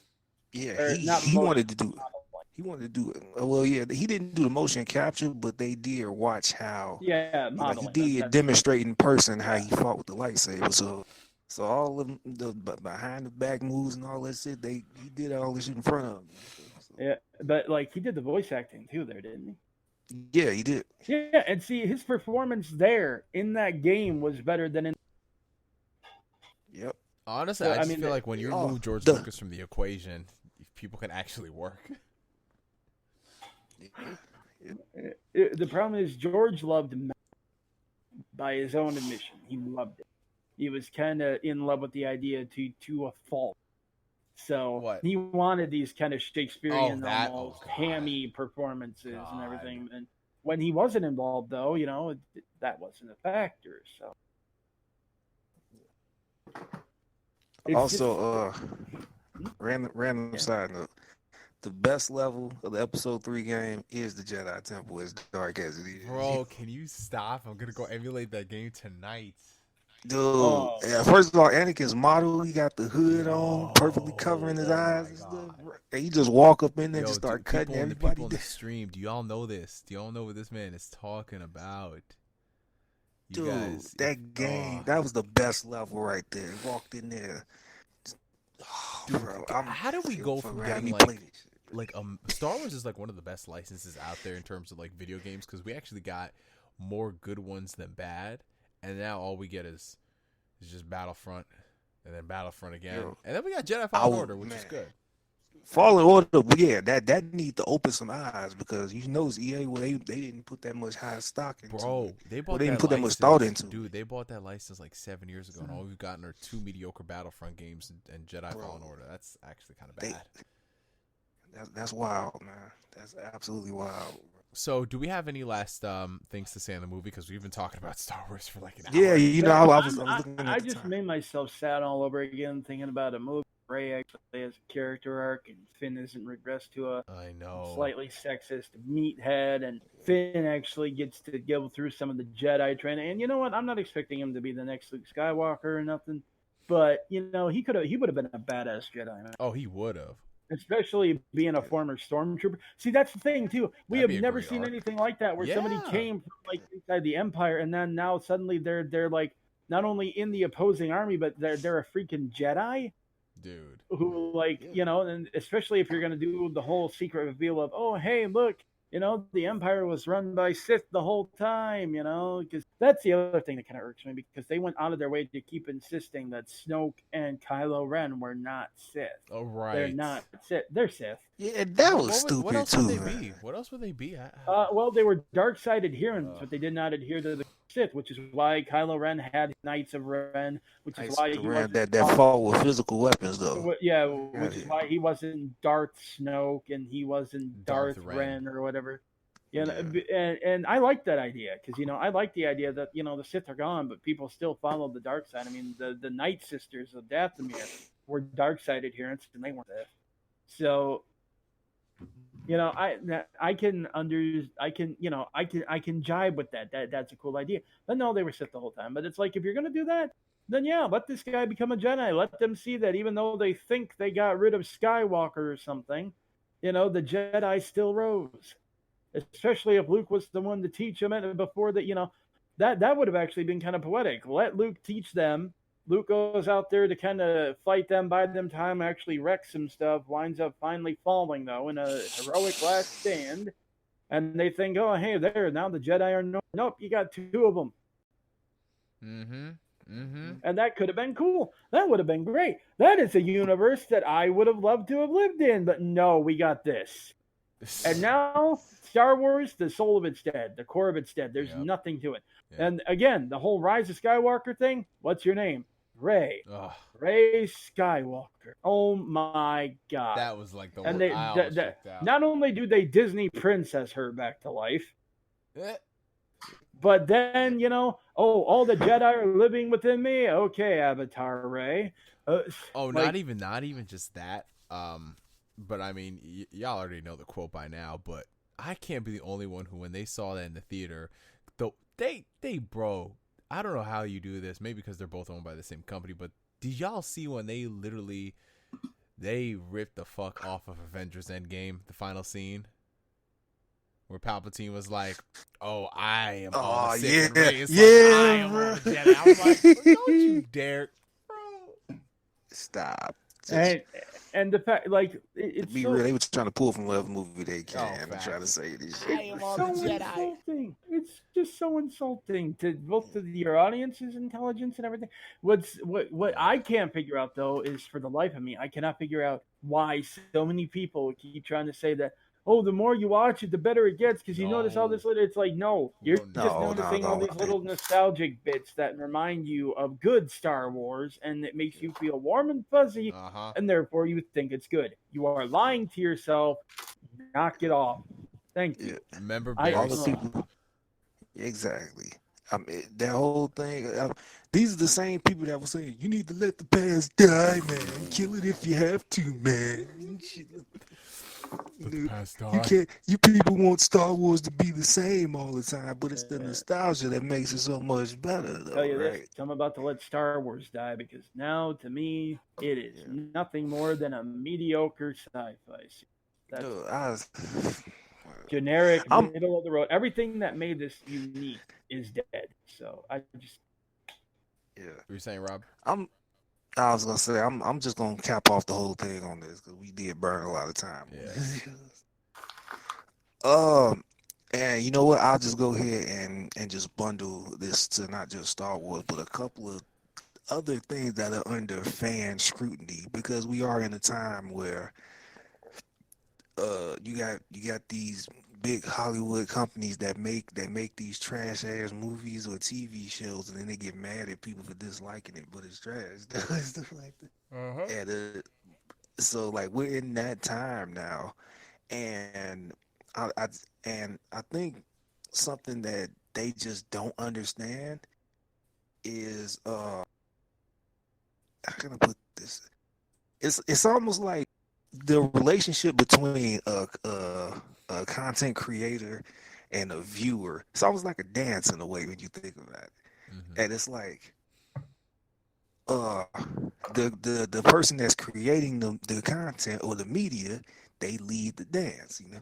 Yeah, Or he not wanted to do it. He wanted to do it. Well, yeah, he didn't do the motion capture, but they did watch how. Yeah, Like modeling. he did That's- demonstrate in person how he fought with the lightsaber. So all of the behind the back moves and all that shit, he did all this shit in front of him. yeah, but like he did the voice acting too there, didn't he? Yeah, he did. Yeah, and see his performance there in that game was better than in. Yep. Honestly, So, I I just mean, feel like when you oh, remove George the- Lucas from the equation, people can actually work. The problem is George loved Matt by his own admission. He loved it. He was kind of in love with the idea to a fault. So What? he wanted these kind of Shakespearean, that- almost God. hammy performances God. and everything. And when he wasn't involved, though, that wasn't a factor. So it's Also, just- random Yeah. side note. The best level of the episode 3 game is the Jedi Temple, as dark as it is. Bro, can you stop? I'm gonna go emulate that game tonight. Dude, Oh. yeah, first of all, Anakin's model, he got the hood on, perfectly covering his Oh eyes my and stuff. God. And he just walk up in there and Yo, just start dude, cutting the everybody people on the down. stream. Do y'all know this? Do y'all know what this man is talking about? You Dude, guys, that game, that was the best level right there. Walked in there. Oh, Dude, bro, how do we go from having getting me play this shit. Star Wars is like one of the best licenses out there in terms of like video games because we actually got more good ones than bad, and now all we get is just Battlefront, and then Battlefront again, and then we got Jedi Fallen Order, which is good. Fallen Order, yeah, that need to open some eyes because you know it's EA, well, they didn't put that much high stock into it. They bought they didn't that put that license, much thought into it. Dude, they bought that license like 7 years ago, and all we've gotten are 2 mediocre Battlefront games and Jedi Fallen Order. That's actually kind of bad. That's wild, man. That's absolutely wild. So, do we have any last things to say on the movie? Because we've been talking about Star Wars for like an hour. Yeah, you know, I was looking at I the just time. made myself sad all over again thinking about a movie. Rey actually has a character arc, and Finn isn't regressed to a I know. slightly sexist meathead, and Finn actually gets to go through some of the Jedi training. And you know what? I'm not expecting him to be the next Luke Skywalker or nothing, but you know, he would have been a badass Jedi, man. Oh, he would have. Especially being a former stormtrooper. See, that's the thing too. We That'd be have a never great seen arc. anything like that, where somebody Yeah. came from like inside the Empire, and then now suddenly they're like not only in the opposing army, but they're a freaking Jedi. Dude. Who like, you know, and especially if you're gonna do the whole secret reveal of, oh hey, look, you know, the Empire was run by Sith the whole time, you know, because that's the other thing that kind of irks me, because they went out of their way to keep insisting that Snoke and Kylo Ren were not Sith. Oh, right. They're not Sith. They're Sith. Yeah, that was What stupid else too. would they man. be? What else would they be? Well, they were dark-side adherents, but they did not adhere to the Sith, which is why Kylo Ren had Knights of Ren, which is why he wasn't that fought with physical weapons though. Yeah, which is why he wasn't Darth Snoke and he wasn't Darth Ren or whatever. You know, and I like that idea because, you know, I like the idea that, you know, the Sith are gone, but people still follow the dark side. I mean, the Night Sisters of Dathomir were dark side adherents, and they weren't Sith. So, you know, I can jibe with that. That's a cool idea. But no, they were Sith the whole time. But it's like, if you're gonna do that, then yeah, let this guy become a Jedi. Let them see that even though they think they got rid of Skywalker or something, you know, the Jedi still rose. Especially if Luke was the one to teach them, and before that, you know, that would have actually been kind of poetic. Let Luke teach them. Luke goes out there to kind of fight them, buy them time, actually wrecks some stuff, winds up finally falling, though, in a heroic last stand. And they think, oh, hey, there, now the Jedi are nope, you got 2 of them. And that could have been cool. That would have been great. That is a universe that I would have loved to have lived in, but no, we got this. And now, Star Wars, the soul of it's dead. The core of it's dead. There's nothing to it. And again, the whole Rise of Skywalker thing, what's your name? Rey. Rey Skywalker. Oh my God. That was like the and word they, not only do they Disney princess her back to life, but then, you know, oh, all the Jedi are living within me. Okay, Avatar Rey. Not even just that. But I mean, y'all already know the quote by now, but I can't be the only one who, when they saw that in the theater, bro, I don't know how you do this. Maybe because they're both owned by the same company, but did y'all see when they ripped the fuck off of Avengers Endgame, the final scene? Where Palpatine was like, "Oh, I am all the Sith, and Rey is like, I am all the Jedi." I was like, "Don't you dare, bro!" Stop. And the fact, like, it's be so, real, they were trying to pull from whatever movie they can. I'm facts. trying to say this I shit. am all so insulting. It's just so insulting to both to your audience's intelligence and everything. What I can't figure out though is, for the life of me, I cannot figure out why so many people keep trying to say that, oh, the more you watch it, the better it gets, because you notice all this little. It's like, no, you're just noticing all these little nostalgic bits that remind you of good Star Wars, and it makes you feel warm and fuzzy, and therefore you think it's good. You are lying to yourself. Knock it off. Thank you. Remember, all the people. Exactly. I mean, that whole thing. These are the same people that were saying, "You need to let the past die, man. Kill it if you have to, man." You can't. You people want Star Wars to be the same all the time, but it's the nostalgia that makes it so much better. Though, tell you right? this, I'm about to let Star Wars die, because now, to me, it is nothing more than a mediocre sci-fi series. That's generic, middle of the road. Everything that made this unique is dead. So I just. Yeah. What were you saying, Rob? I was gonna say I'm just gonna cap off the whole thing on this because we did burn a lot of time. Yeah. And you know what? I'll just go ahead and just bundle this to not just Star Wars, but a couple of other things that are under fan scrutiny because we are in a time where you got these big Hollywood companies that make these trash ass movies or TV shows, and then they get mad at people for disliking it, but it's trash. Stuff like that. And so like we're in that time now, and I I think something that they just don't understand is how can I put this? It's almost like the relationship between a content creator and a viewer. It's almost like a dance in a way when you think about it. Mm-hmm. And it's like uh the person that's creating the content or the media, they lead the dance, you know.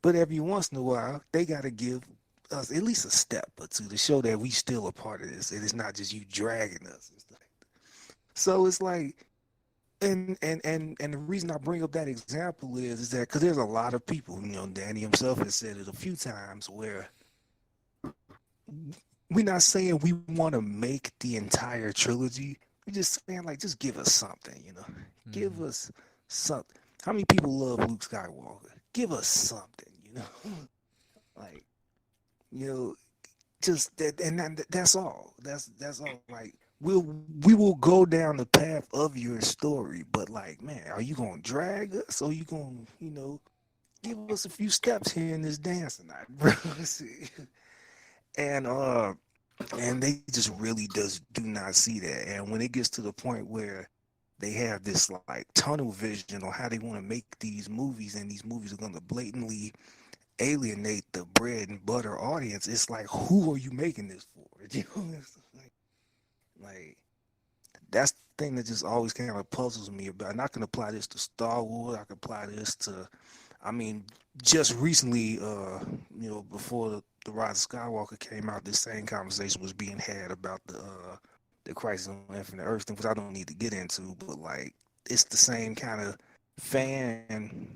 But every once in a while, they gotta give us at least a step or two to show that we still a part of this, and it's not just you dragging us and stuff. So it's like, and the reason I bring up that example is that because there's a lot of people, you know, Danny himself has said it a few times where we're not saying we want to make the entire trilogy. We're just saying like, just give us something, you know, give Mm-hmm. us something. How many people love Luke Skywalker? Give us something, you know, like, you know, just that, and that's all. That's all. Like we will go down the path of your story, but like, man, are you gonna drag us, or you gonna, you know, give us a few steps here in this dance tonight, bro? See? And and they just really does do not see that. And when it gets to the point where they have this like tunnel vision on how they want to make these movies, and these movies are gonna blatantly alienate the bread and butter audience, it's like, who are you making this for? You know, it's like that's the thing that just always kind of puzzles me about. And I can apply this to Star Wars. I can apply this to, I mean, just recently, you know, before the Rise of Skywalker came out, this same conversation was being had about the Crisis on Infinite Earth, which I don't need to get into, but like it's the same kind of fan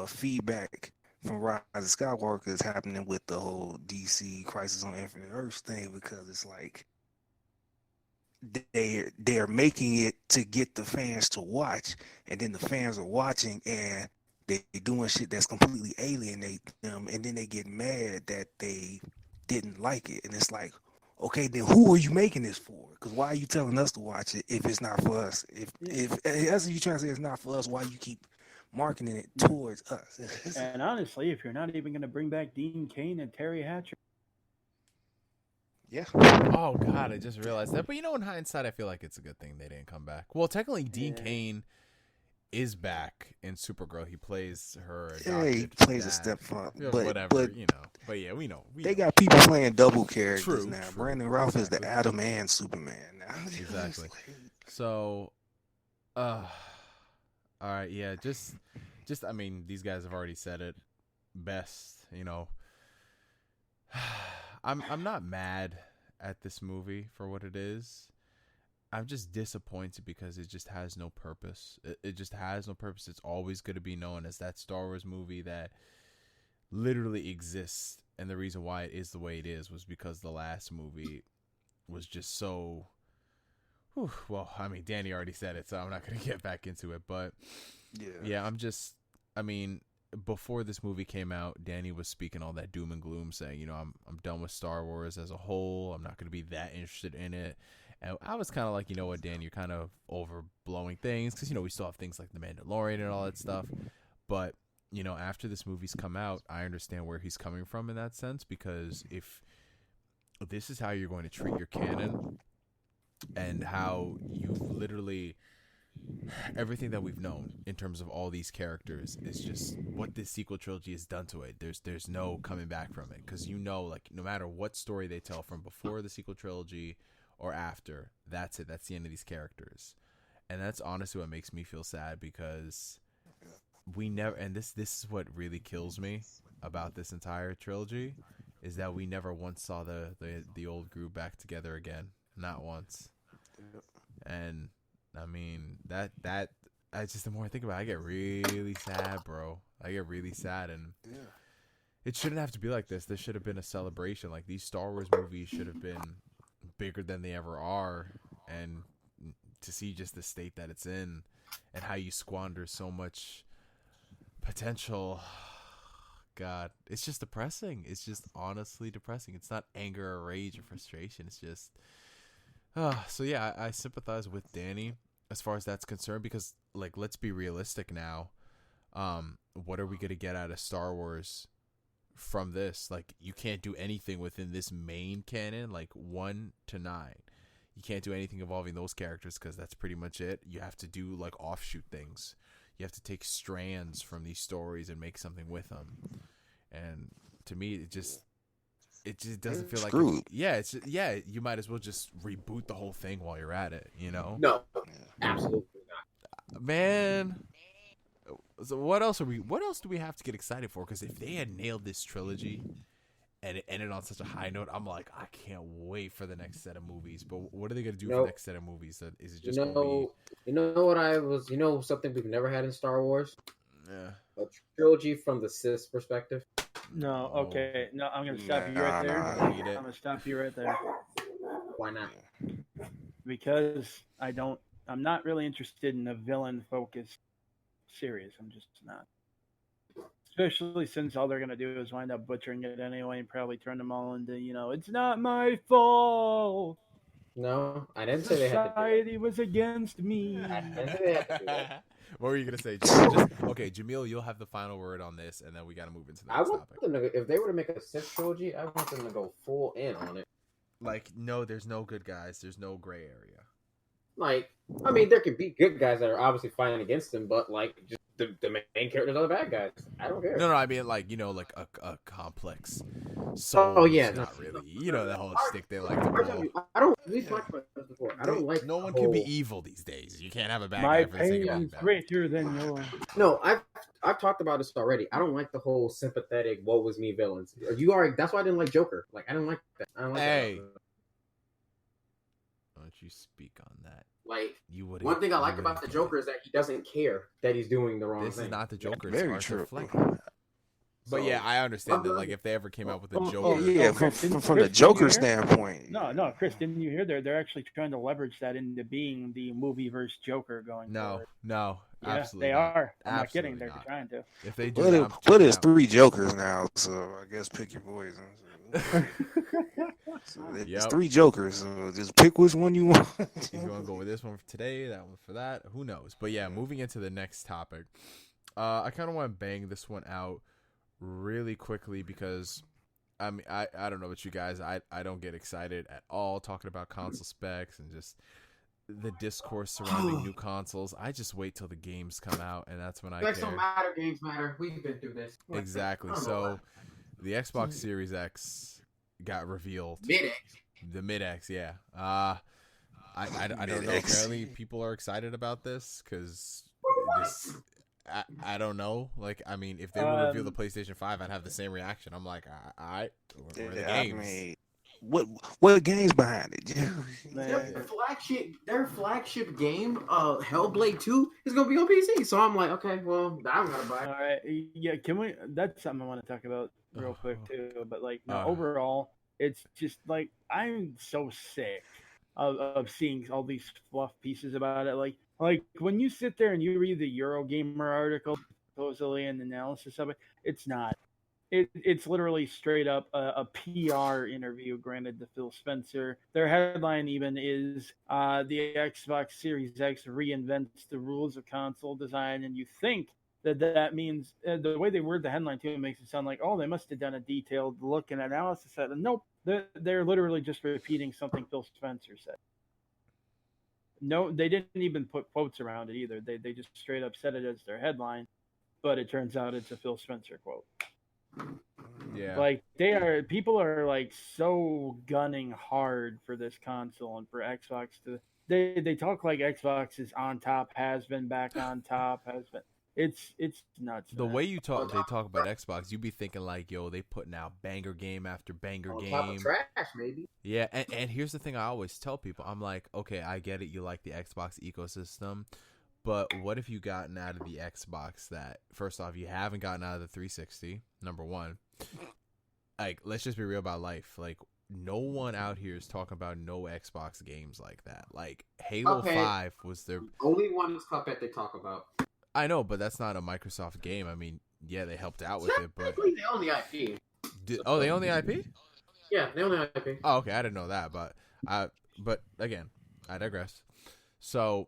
feedback from Rise of Skywalker is happening with the whole DC Crisis on Infinite Earth thing, because it's like they're making it to get the fans to watch, and then the fans are watching and they doing shit that's completely alienate them, and then they get mad that they didn't like it, and it's like, okay, then who are you making this for? Because why are you telling us to watch it if it's not for us? If that's what you trying to say, it's not for us, why you keep marketing it towards us? And honestly, if you're not even going to bring back Dean Cain and Terry Hatcher, Yeah. Oh God, I just realized that. But you know, in hindsight, I feel like it's a good thing they didn't come back. Well, technically, Dean yeah. Cain is back in Supergirl. He plays her Yeah, he adopted plays a dad. stepfather, Yeah, but whatever, you know. But yeah, we know. they got people playing double characters True, now. true. Brandon Routh is Exactly. the Atom and Superman now. Exactly. So, all right, yeah, just I mean, these guys have already said it best, you know. I'm not mad at this movie for what it is. I'm just disappointed because it just has no purpose. It just has no purpose. It's always going to be known as that Star Wars movie that literally exists, and the reason why it is the way it is was because the last movie was just so. Whew, well, I mean, Danny already said it, so I'm not going to get back into it. But yeah, I mean, before this movie came out, Danny was speaking all that doom and gloom, saying, you know, I'm done with Star Wars as a whole. I'm not going to be that interested in it. And I was kind of like, you know what, Dan, you're kind of overblowing things because, you know, we still have things like The Mandalorian and all that stuff. But, you know, after this movie's come out, I understand where he's coming from in that sense, because if this is how you're going to treat your canon and how you've literally everything that we've known in terms of all these characters is just what this sequel trilogy has done to it. There's no coming back from it, because you know, like, no matter what story they tell from before the sequel trilogy or after, that's it. That's the end of these characters. And that's honestly what makes me feel sad, because we never, and this is what really kills me about this entire trilogy, is that we never once saw the old group back together again. Not once. And I mean, that I just, the more I think about it, I get really sad, bro. I get really sad, and it shouldn't have to be like this. This should have been a celebration. Like, these Star Wars movies should have been bigger than they ever are, and to see just the state that it's in and how you squander so much potential, God, it's just depressing. It's just honestly depressing. It's not anger or rage or frustration. It's just so yeah, I sympathize with Danny as far as that's concerned, because, like, let's be realistic now. What are we gonna get out of Star Wars from this? Like, you can't do anything within this main canon, like 1 to 9. You can't do anything involving those characters because that's pretty much it. You have to do, like, offshoot things. You have to take strands from these stories and make something with them. And to me, it just doesn't feel like you might as well just reboot the whole thing while you're at it, you know? No, absolutely not. Man, so what else do we have to get excited for? Because if they had nailed this trilogy and it ended on such a high note, I'm like, I can't wait for the next set of movies. But what are they gonna do for the next set of movies? Is it just something we've never had in Star Wars? Yeah, A trilogy from the Sith perspective. No, okay. No, I'm going to stop you right there. I'm going to stop you right there. Why not? Because I'm not really interested in a villain-focused series. I'm just not. Especially since all they're going to do is wind up butchering it anyway and probably turn them all into, it's not my fault. No, I didn't say they had to do that. Society was against me. I didn't say they had to do that. What were you gonna say, Jamil? Okay, Jamil, you'll have the final word on this, and then we gotta move into the next topic. If they were to make a Sith trilogy, I want them to go full in on it. Like, no, there's no good guys. There's no gray area. Like, I mean, there could be good guys that are obviously fighting against them, but, like, just the main characters are the bad guys. I don't care. No, I mean, like, like a complex soul. Oh, yeah. Not really. That whole stick they like to pull. I don't, we've talked about this before. I don't like no one can be evil these days. You can't have a bad my guy for the sake of pain being is bad. greater than yours. No, I've talked about this already. I don't like the whole sympathetic woe was me villains. That's why I didn't like Joker. Like, I didn't like that. I don't like Hey. that. Why don't you speak on that? Like, You would. one thing I like about the Joker is that he doesn't care that he's doing the wrong This thing. is not the Joker. Very it's true. But yeah, I understand that. Like, if they ever came out with a Joker, Yeah, from the Joker standpoint. No, Chris, didn't you hear? They're actually trying to leverage that into being the movie versus Joker going forward. No, Yeah, absolutely. they not. are. I'm not Absolutely kidding. They're not. trying to. If they do, But it's 3 Jokers now, so I guess pick your poison. So it's 3 Jokers, so just pick which one you want. If you want to go with this one for today, that one for that, who knows? But yeah, moving into the next topic, I kind of want to bang this one out really quickly because I mean I don't know about you guys, I don't get excited at all talking about console specs and just the discourse surrounding new consoles. I just wait till the games come out, and that's when I care. Don't matter, games matter. We've been through this. Exactly. So the Xbox Series X got revealed. The Mid-X, yeah. I don't know. Apparently, people are excited about this because I don't know. Like, I mean, if they would reveal the PlayStation 5, I'd have the same reaction. I'm like, all right, where are the games? I mean, what games behind it? Their flagship game, Hellblade 2, is gonna be on PC. So I'm like, okay, well, I'm gonna buy it. All right, yeah. Can we? That's something I want to talk about real quick too. But like, no, overall, it's just like I'm so sick of seeing all these fluff pieces about it. Like when you sit there and you read the Eurogamer article, supposedly an analysis of it, it's not. It's literally straight up a PR interview granted to Phil Spencer. Their headline even is the Xbox Series X reinvents the rules of console design, and you think that means the way they word the headline too makes it sound like, oh, they must have done a detailed look and analysis at it. Nope, they're literally just repeating something Phil Spencer said. No, they didn't even put quotes around it either. They just straight up said it as their headline, but it turns out it's a Phil Spencer quote. Yeah. Like people are like so gunning hard for this console and for Xbox to they talk like Xbox is on top, has been back on top, has been. It's nuts. The way they talk about Xbox, you be thinking like, yo, they putting out banger game after banger game. Top of trash, maybe. Yeah, and here's the thing I always tell people. I'm like, okay, I get it. You like the Xbox ecosystem, But what if you gotten out of the Xbox that, first off, you haven't gotten out of the 360, number one. Like, let's just be real about life. Like, no one out here is talking about no Xbox games like that. Like, Halo 5 was their... Only one is Cuphead they talk about. I know, but that's not a Microsoft game. I mean, yeah, they helped out with it, but... Technically, they own the IP. They own the IP? Yeah, they own the IP. Oh, okay, I didn't know that, but again, I digress. So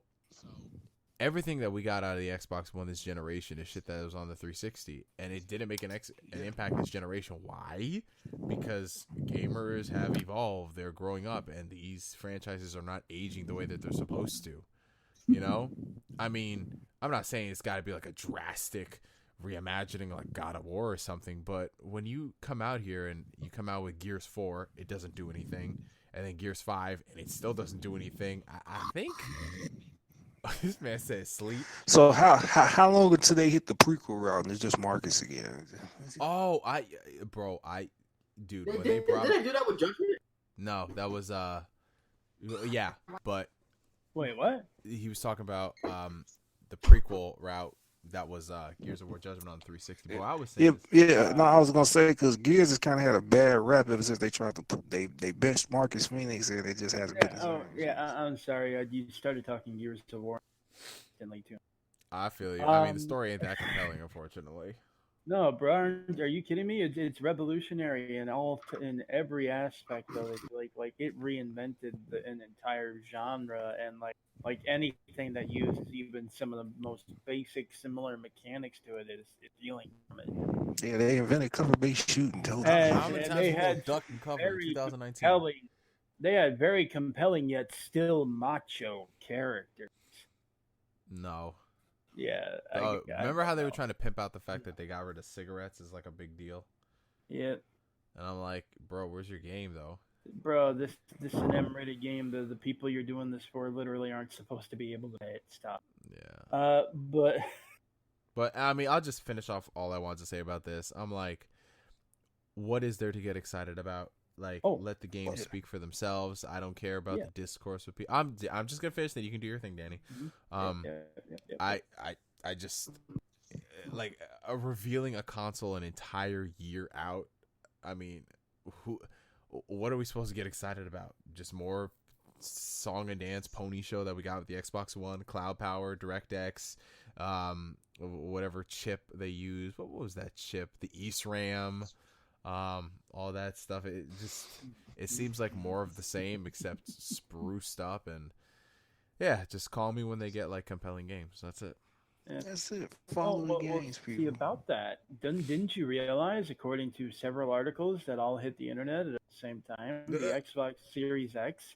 everything that we got out of the Xbox One this generation is shit that was on the 360, and it didn't make an impact this generation. Why? Because gamers have evolved, they're growing up, and these franchises are not aging the way that they're supposed to. You know? I mean, I'm not saying it's got to be like a drastic reimagining like God of War or something, but when you come out here and you come out with Gears 4, it doesn't do anything, and then Gears 5, and it still doesn't do anything. I think this man said sleep. So how long until they hit the prequel route and it's just Marcus again? Oh, dude, when they Did brought... they do that with Judgment? No, that was yeah, but Wait, what? he was talking about the prequel route. That was Gears of War Judgment on 360. Well, I was saying, No, I was gonna say because Gears has kind of had a bad rap ever since they tried to they benched Marcus Phoenix and it just hasn't been. I'm sorry. You started talking Gears of War instantly too. I feel you. I mean, the story ain't that compelling, unfortunately. No, bro, are you kidding me? It's revolutionary in every aspect of it. Like it reinvented an entire genre, and like anything that uses even some of the most basic similar mechanics to it is stealing from it. Yeah, they invented cover-based shooting. How many And times they we go had duck and cover in very 2019? compelling. They had very compelling yet still macho characters. No. Yeah. Remember how they were trying to pimp out the fact that they got rid of cigarettes is like a big deal? Yeah. And I'm like, bro, where's your game though? Bro, this is an M-rated game. The people you're doing this for literally aren't supposed to be able to pay it. Stop. Yeah. But I mean, I'll just finish off all I wanted to say about this. I'm like, what is there to get excited about? Like, let the games speak for themselves. I don't care about the discourse with people. I'm just gonna finish. Then you can do your thing, Danny. I just like revealing a console an entire year out. I mean, what are we supposed to get excited about? Just more song and dance pony show that we got with the Xbox One, Cloud Power, DirectX, whatever chip they use. What was that chip? The eSRAM. All that stuff. It seems like more of the same except spruced up, and yeah, just call me when they get like compelling games. That's it. Yeah. That's it. Follow the games, people. See about that. Didn't you realize, according to several articles that all hit the internet at the same time, the Xbox Series X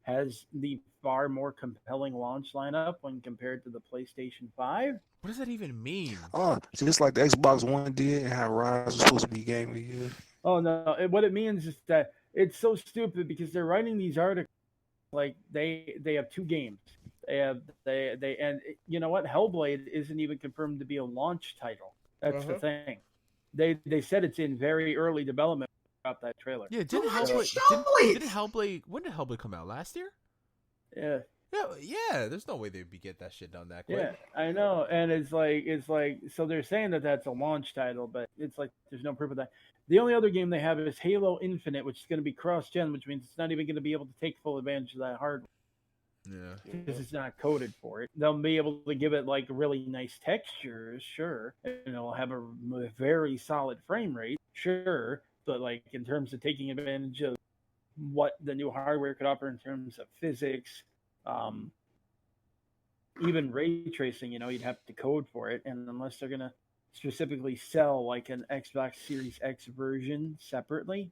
has the far more compelling launch lineup when compared to the PlayStation 5? What does that even mean? Oh, just like the Xbox One did and how Rise was supposed to be game of the year. Oh no! What it means is that it's so stupid because they're writing these articles like they have two games. They and you know what? Hellblade isn't even confirmed to be a launch title. That's the thing. They said it's in very early development about that trailer. Yeah, didn't Hellblade? When did Hellblade come out? Last year? Yeah. Yeah. There's no way they'd get that shit done that quick. Yeah, I know, and it's like so they're saying that that's a launch title, but it's like there's no proof of that. The only other game they have is Halo Infinite, which is going to be cross-gen, which means it's not even going to be able to take full advantage of that hardware. Yeah, because it's not coded for it. They'll be able to give it like really nice textures, sure, and it'll have a very solid frame rate, sure, but like in terms of taking advantage of what the new hardware could offer in terms of physics, even ray tracing, you'd have to code for it, and unless they're gonna specifically sell like an Xbox Series X version separately,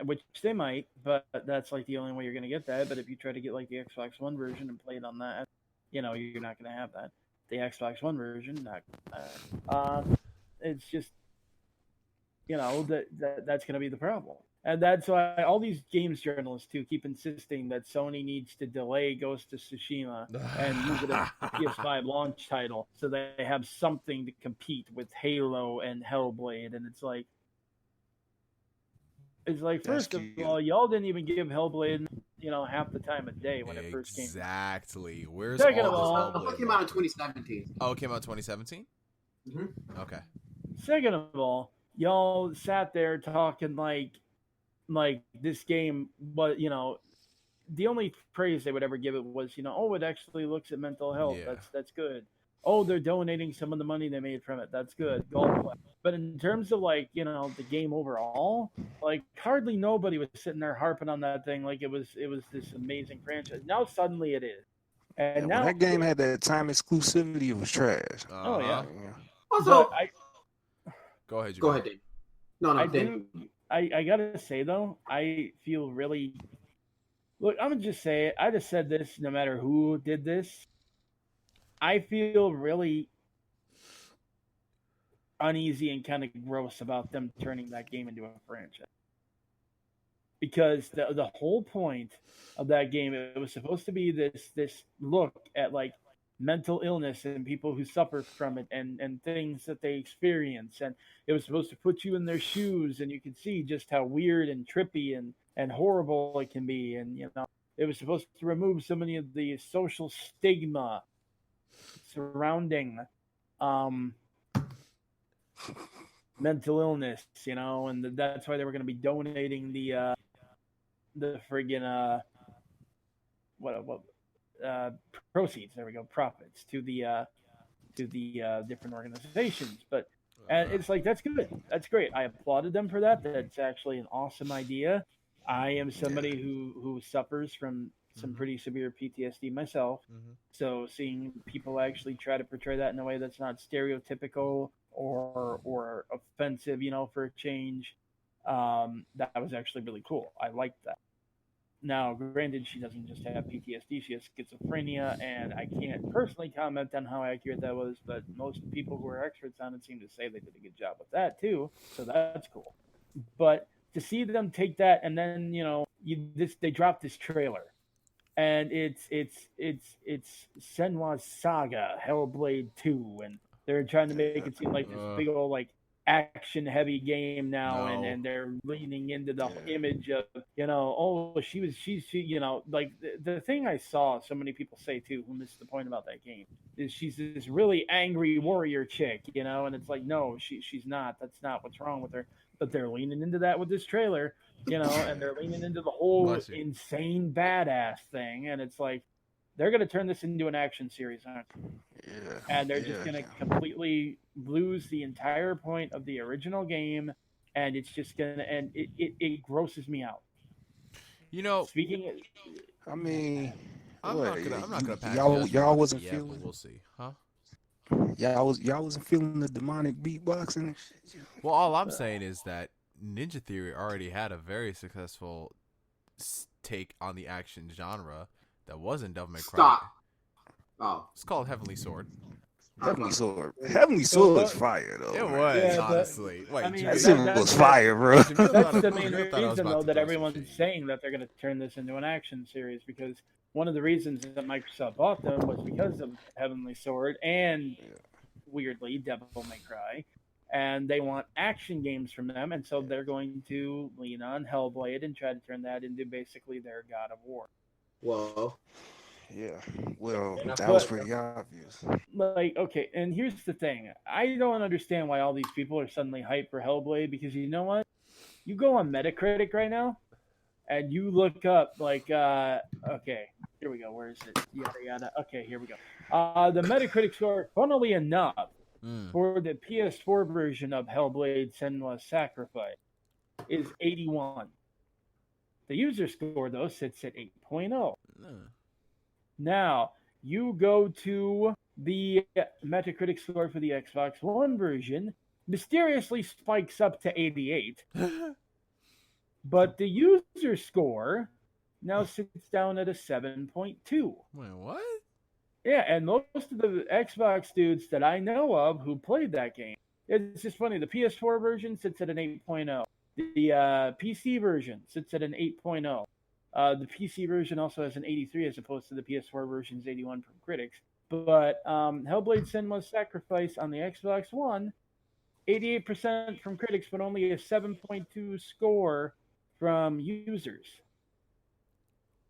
which they might, but that's like the only way you're going to get that. But if you try to get like the Xbox One version and play it on that, you're not going to have that. The Xbox One version, it's just, that's going to be the problem. And that's why all these games journalists too keep insisting that Sony needs to delay Ghost of Tsushima and use it as a PS5 launch title so they have something to compete with Halo and Hellblade. And it's like, It's like, That's first of cute. all, y'all didn't even give Hellblade, half the time of day when it first came. Exactly. Where's Second all of this all- Hellblade It came out in love? 2017. Oh, it came out in 2017? Mm-hmm. Okay. Second of all, y'all sat there talking like this game, but the only praise they would ever give it was, oh, it actually looks at mental health. Yeah. That's good. Oh, they're donating some of the money they made from it. That's good. Golf clap. But in terms of the game overall, hardly nobody was sitting there harping on that thing like it was this amazing franchise. Now suddenly it is. And And now when that game had that time exclusivity, it was trash. Oh yeah. Yeah. Also, But I Go ahead, go Jamal. ahead, Dave. No, I Dave. do I gotta say though, I feel really look, I'm gonna just say it. I just said this no matter who did this. I feel really uneasy and kind of gross about them turning that game into a franchise. Because the whole point of that game, it was supposed to be this look at mental illness and people who suffer from it and things that they experience, and it was supposed to put you in their shoes and you could see just how weird and trippy and horrible it can be, and it was supposed to remove so many of the social stigma surrounding mental illness, and that's why they were going to be donating the friggin' proceeds. There we go, profits to the different organizations. But and it's like that's good, that's great. I applauded them for that. That's actually an awesome idea. I am somebody who suffers from some pretty severe PTSD myself. So seeing people actually try to portray that in a way that's not stereotypical or offensive, for a change, that was actually really cool. I liked that. Now, granted, she doesn't just have PTSD; she has schizophrenia, and I can't personally comment on how accurate that was. But most people who are experts on it seem to say they did a good job with that too, so that's cool. But to see them take that and then they dropped this trailer, and it's Senua's Saga Hellblade 2, and they're trying to make it seem like this big old action heavy game now, No. and they're leaning into the Yeah. image of the thing I saw so many people say too, who missed the point about that game, is she's this really angry warrior chick, and it's like, no, she's not. That's not what's wrong with her. But they're leaning into that with this trailer, and they're leaning into the whole Bless you. insane badass thing, and it's like they're going to turn this into an action series, aren't they? Yeah. And they're just going to completely lose the entire point of the original game, and it's just going to, and it grosses me out. Speaking of, I mean, I'm what, not gonna pass y'all judgment y'all on it wasn't yet, feeling but we'll see, huh? y'all wasn't feeling the demonic beatboxing and shit. Well, all I'm saying is that Ninja Theory already had a very successful take on the action genre that wasn't Devil May Cry. Stop. Oh, It's called Heavenly Sword. Heavenly Sword. Heavenly Sword was fire though. It man. was, Yeah, but- honestly. Wait, I mean, That Jamil- shit was fire, bro. Jamil that's thought the it- main Jamil thought I was reason, about though, to that throw some everyone's shade. saying that they're going to turn this into an action series, because one of the reasons that Microsoft bought them was because of Heavenly Sword and, weirdly, Devil May Cry. And they want action games from them, and so they're going to lean on Hellblade and try to turn that into basically their God of War. well, Yeah. Well, And I that was put- pretty obvious. Okay, and here's the thing. I don't understand why all these people are suddenly hyped for Hellblade, because you know what? You go on Metacritic right now, and you look up, okay, here we go. Where is it? Yada, yada. Okay, here we go. The Metacritic score, funnily enough, for the PS4 version of Hellblade Senua's Sacrifice is 81. The user score, though, sits at 8.0. Now, you go to the Metacritic score for the Xbox One version, mysteriously spikes up to 88, but the user score now sits down at a 7.2. Wait, what? Yeah, and most of the Xbox dudes that I know of who played that game, it's just funny. The PS4 version sits at an 8.0. The PC version sits at an 8.0. The PC version also has an 83 as opposed to the PS4 version's 81 from critics. But Hellblade Senua's Sacrifice on the Xbox One, 88% from critics, but only a 7.2 score from users.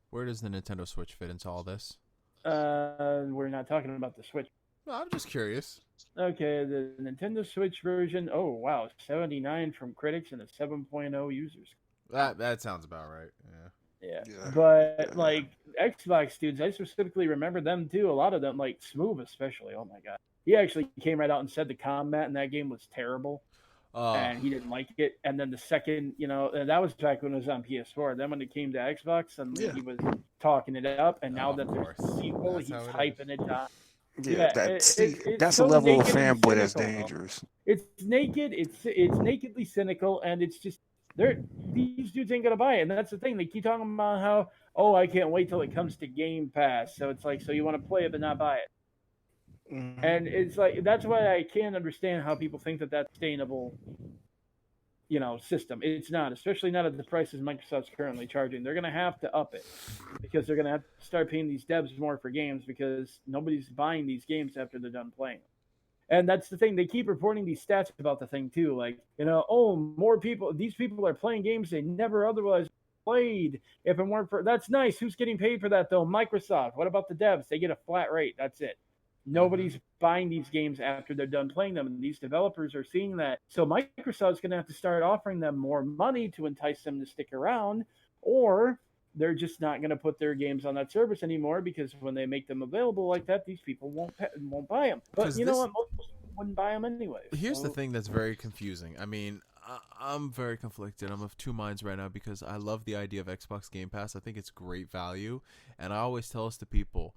Where does the Nintendo Switch fit into all this? We're not talking about the Switch. No, I'm just curious. Okay, the Nintendo Switch version. Oh wow, 79 from critics and a 7.0 users. That sounds about right. Yeah. Yeah. But like Xbox dudes, I specifically remember them too. A lot of them, like Smooth especially. Oh my god, he actually came right out and said the combat in that game was terrible, and he didn't like it. And then the second, and that was back when it was on PS4. Then when it came to Xbox, and Yeah. he was talking it up. And now Of that there's course. a sequel, That's he's how it hyping it down. Yeah, it's that's so a level of naked and fanboy that's cynical, though. dangerous. It's naked. It's nakedly cynical, and it's just these dudes ain't gonna buy it. And that's the thing. They keep talking about how, oh, I can't wait till it comes to Game Pass. So it's like, so you want to play it but not buy it. Mhm. And it's like, that's why I can't understand how people think that that's sustainable, system. It's not, especially not at the prices Microsoft's currently charging. They're gonna have to up it because they're gonna have to start paying these devs more for games because nobody's buying these games after they're done playing. And that's the thing. They keep reporting these stats about the thing too. Like, more people, these people are playing games they never otherwise played. If it weren't for, that's nice. Who's getting paid for that though? Microsoft. What about the devs? They get a flat rate. That's it. Nobody's buying these games after they're done playing them. And these developers are seeing that. So Microsoft's going to have to start offering them more money to entice them to stick around, or they're just not going to put their games on that service anymore because when they make them available like that, these people won't buy them. But what? Most people wouldn't buy them anyway. Here's the thing that's very confusing. I mean, I'm very conflicted. I'm of two minds right now because I love the idea of Xbox Game Pass. I think it's great value. And I always tell us to people,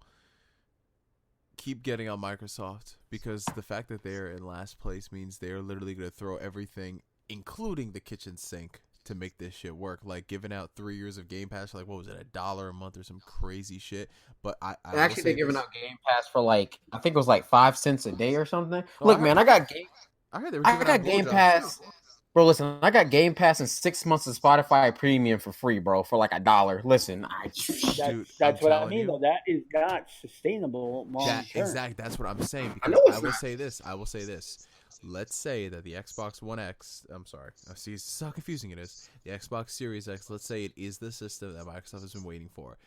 keep getting on Microsoft because the fact that they're in last place means they're literally going to throw everything, including the kitchen sink, to make this shit work. Like giving out 3 years of Game Pass, like what was it, $1 a month or some crazy shit. But I actually they're giving out Game Pass for like, I think it was like 5 cents a day or something. Oh, Look, man, I got Game Pass. Bro, listen, I got Game Pass and 6 months of Spotify Premium for free, bro, for like $1. Listen, that's what I mean, though. That is not sustainable long term. Exactly, that's what I'm saying. Because I will say this. Let's say that the Xbox One X, I'm sorry, see how confusing it is. The Xbox Series X, let's say it is the system that Microsoft has been waiting for.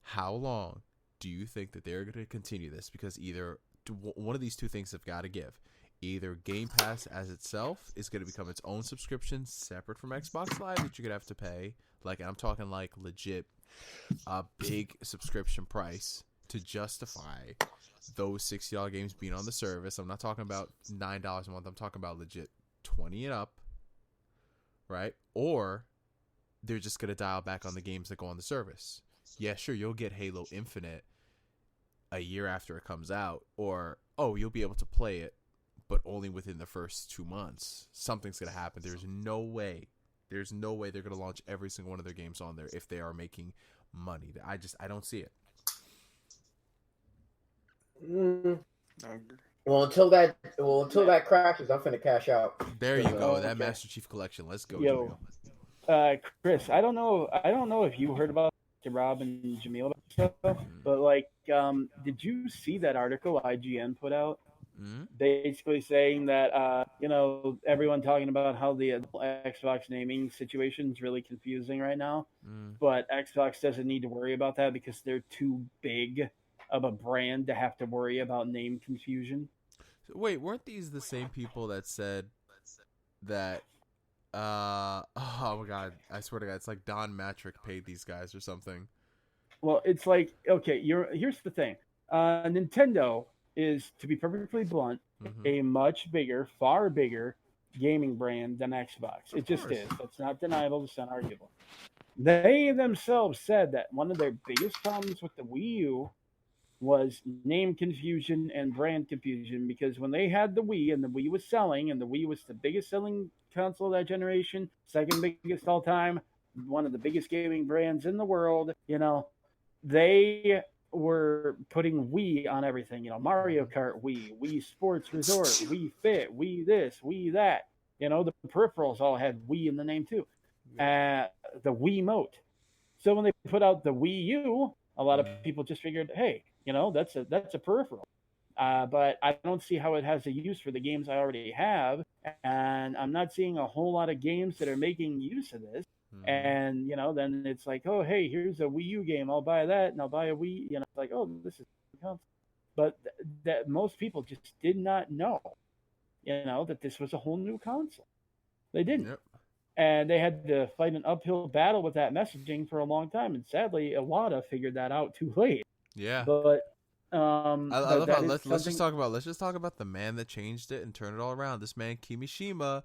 How long do you think that they're going to continue this? Because either one of these two things have got to give. Either Game Pass as itself is going to become its own subscription separate from Xbox Live that you're going to have to pay. Like, I'm talking like legit a big subscription price to justify those $60 games being on the service. I'm not talking about $9 a month. I'm talking about legit 20 and up, right? Or they're just going to dial back on the games that go on the service. Yeah, sure, you'll get Halo Infinite a year after it comes out. Or, you'll be able to play it, but only within the first 2 months. Something's going to happen. There's no way they're going to launch every single one of their games on there if they are making money. I don't see it. Well, until that crashes, I'm finna cash out. There you go. That Master Chief Collection. Let's go. Yo, Chris, I don't know if you heard about Rob and Jamil about this stuff, but like, did you see that article IGN put out? Basically saying that everyone talking about how the Xbox naming situation is really confusing right now, but Xbox doesn't need to worry about that because they're too big of a brand to have to worry about name confusion. Wait, weren't these the same people that said that oh my god, I swear to god, it's like Don Matrick paid these guys or something? Well, it's like, okay, here's the thing. Nintendo is, to be perfectly blunt, a much bigger, far bigger gaming brand than Xbox. It just is. That's not deniable. It's unarguable. They themselves said that one of their biggest problems with the Wii U was name confusion and brand confusion, because when they had the Wii and the Wii was selling, and the Wii was the biggest selling console of that generation, second biggest all time, one of the biggest gaming brands in the world, they were putting Wii on everything. Mario Kart Wii, Wii Sports Resort, Wii Fit, Wii this, Wii that. The peripherals all had Wii in the name too. The Wiimote. So when they put out the Wii U, a lot of people just figured, hey, that's a peripheral. But I don't see how it has a use for the games I already have, and I'm not seeing a whole lot of games that are making use of this. And then it's like, oh hey, here's a Wii U game, I'll buy that, and I'll buy a Wii. It's like, oh, this is a console. But that most people just did not know, that this was a whole new console. They didn't. Yep. And they had to fight an uphill battle with that messaging for a long time. And sadly, Iwata figured that out too late. Yeah. But I love how let's just talk something. about the man that changed it and turned it all around. This man Kimishima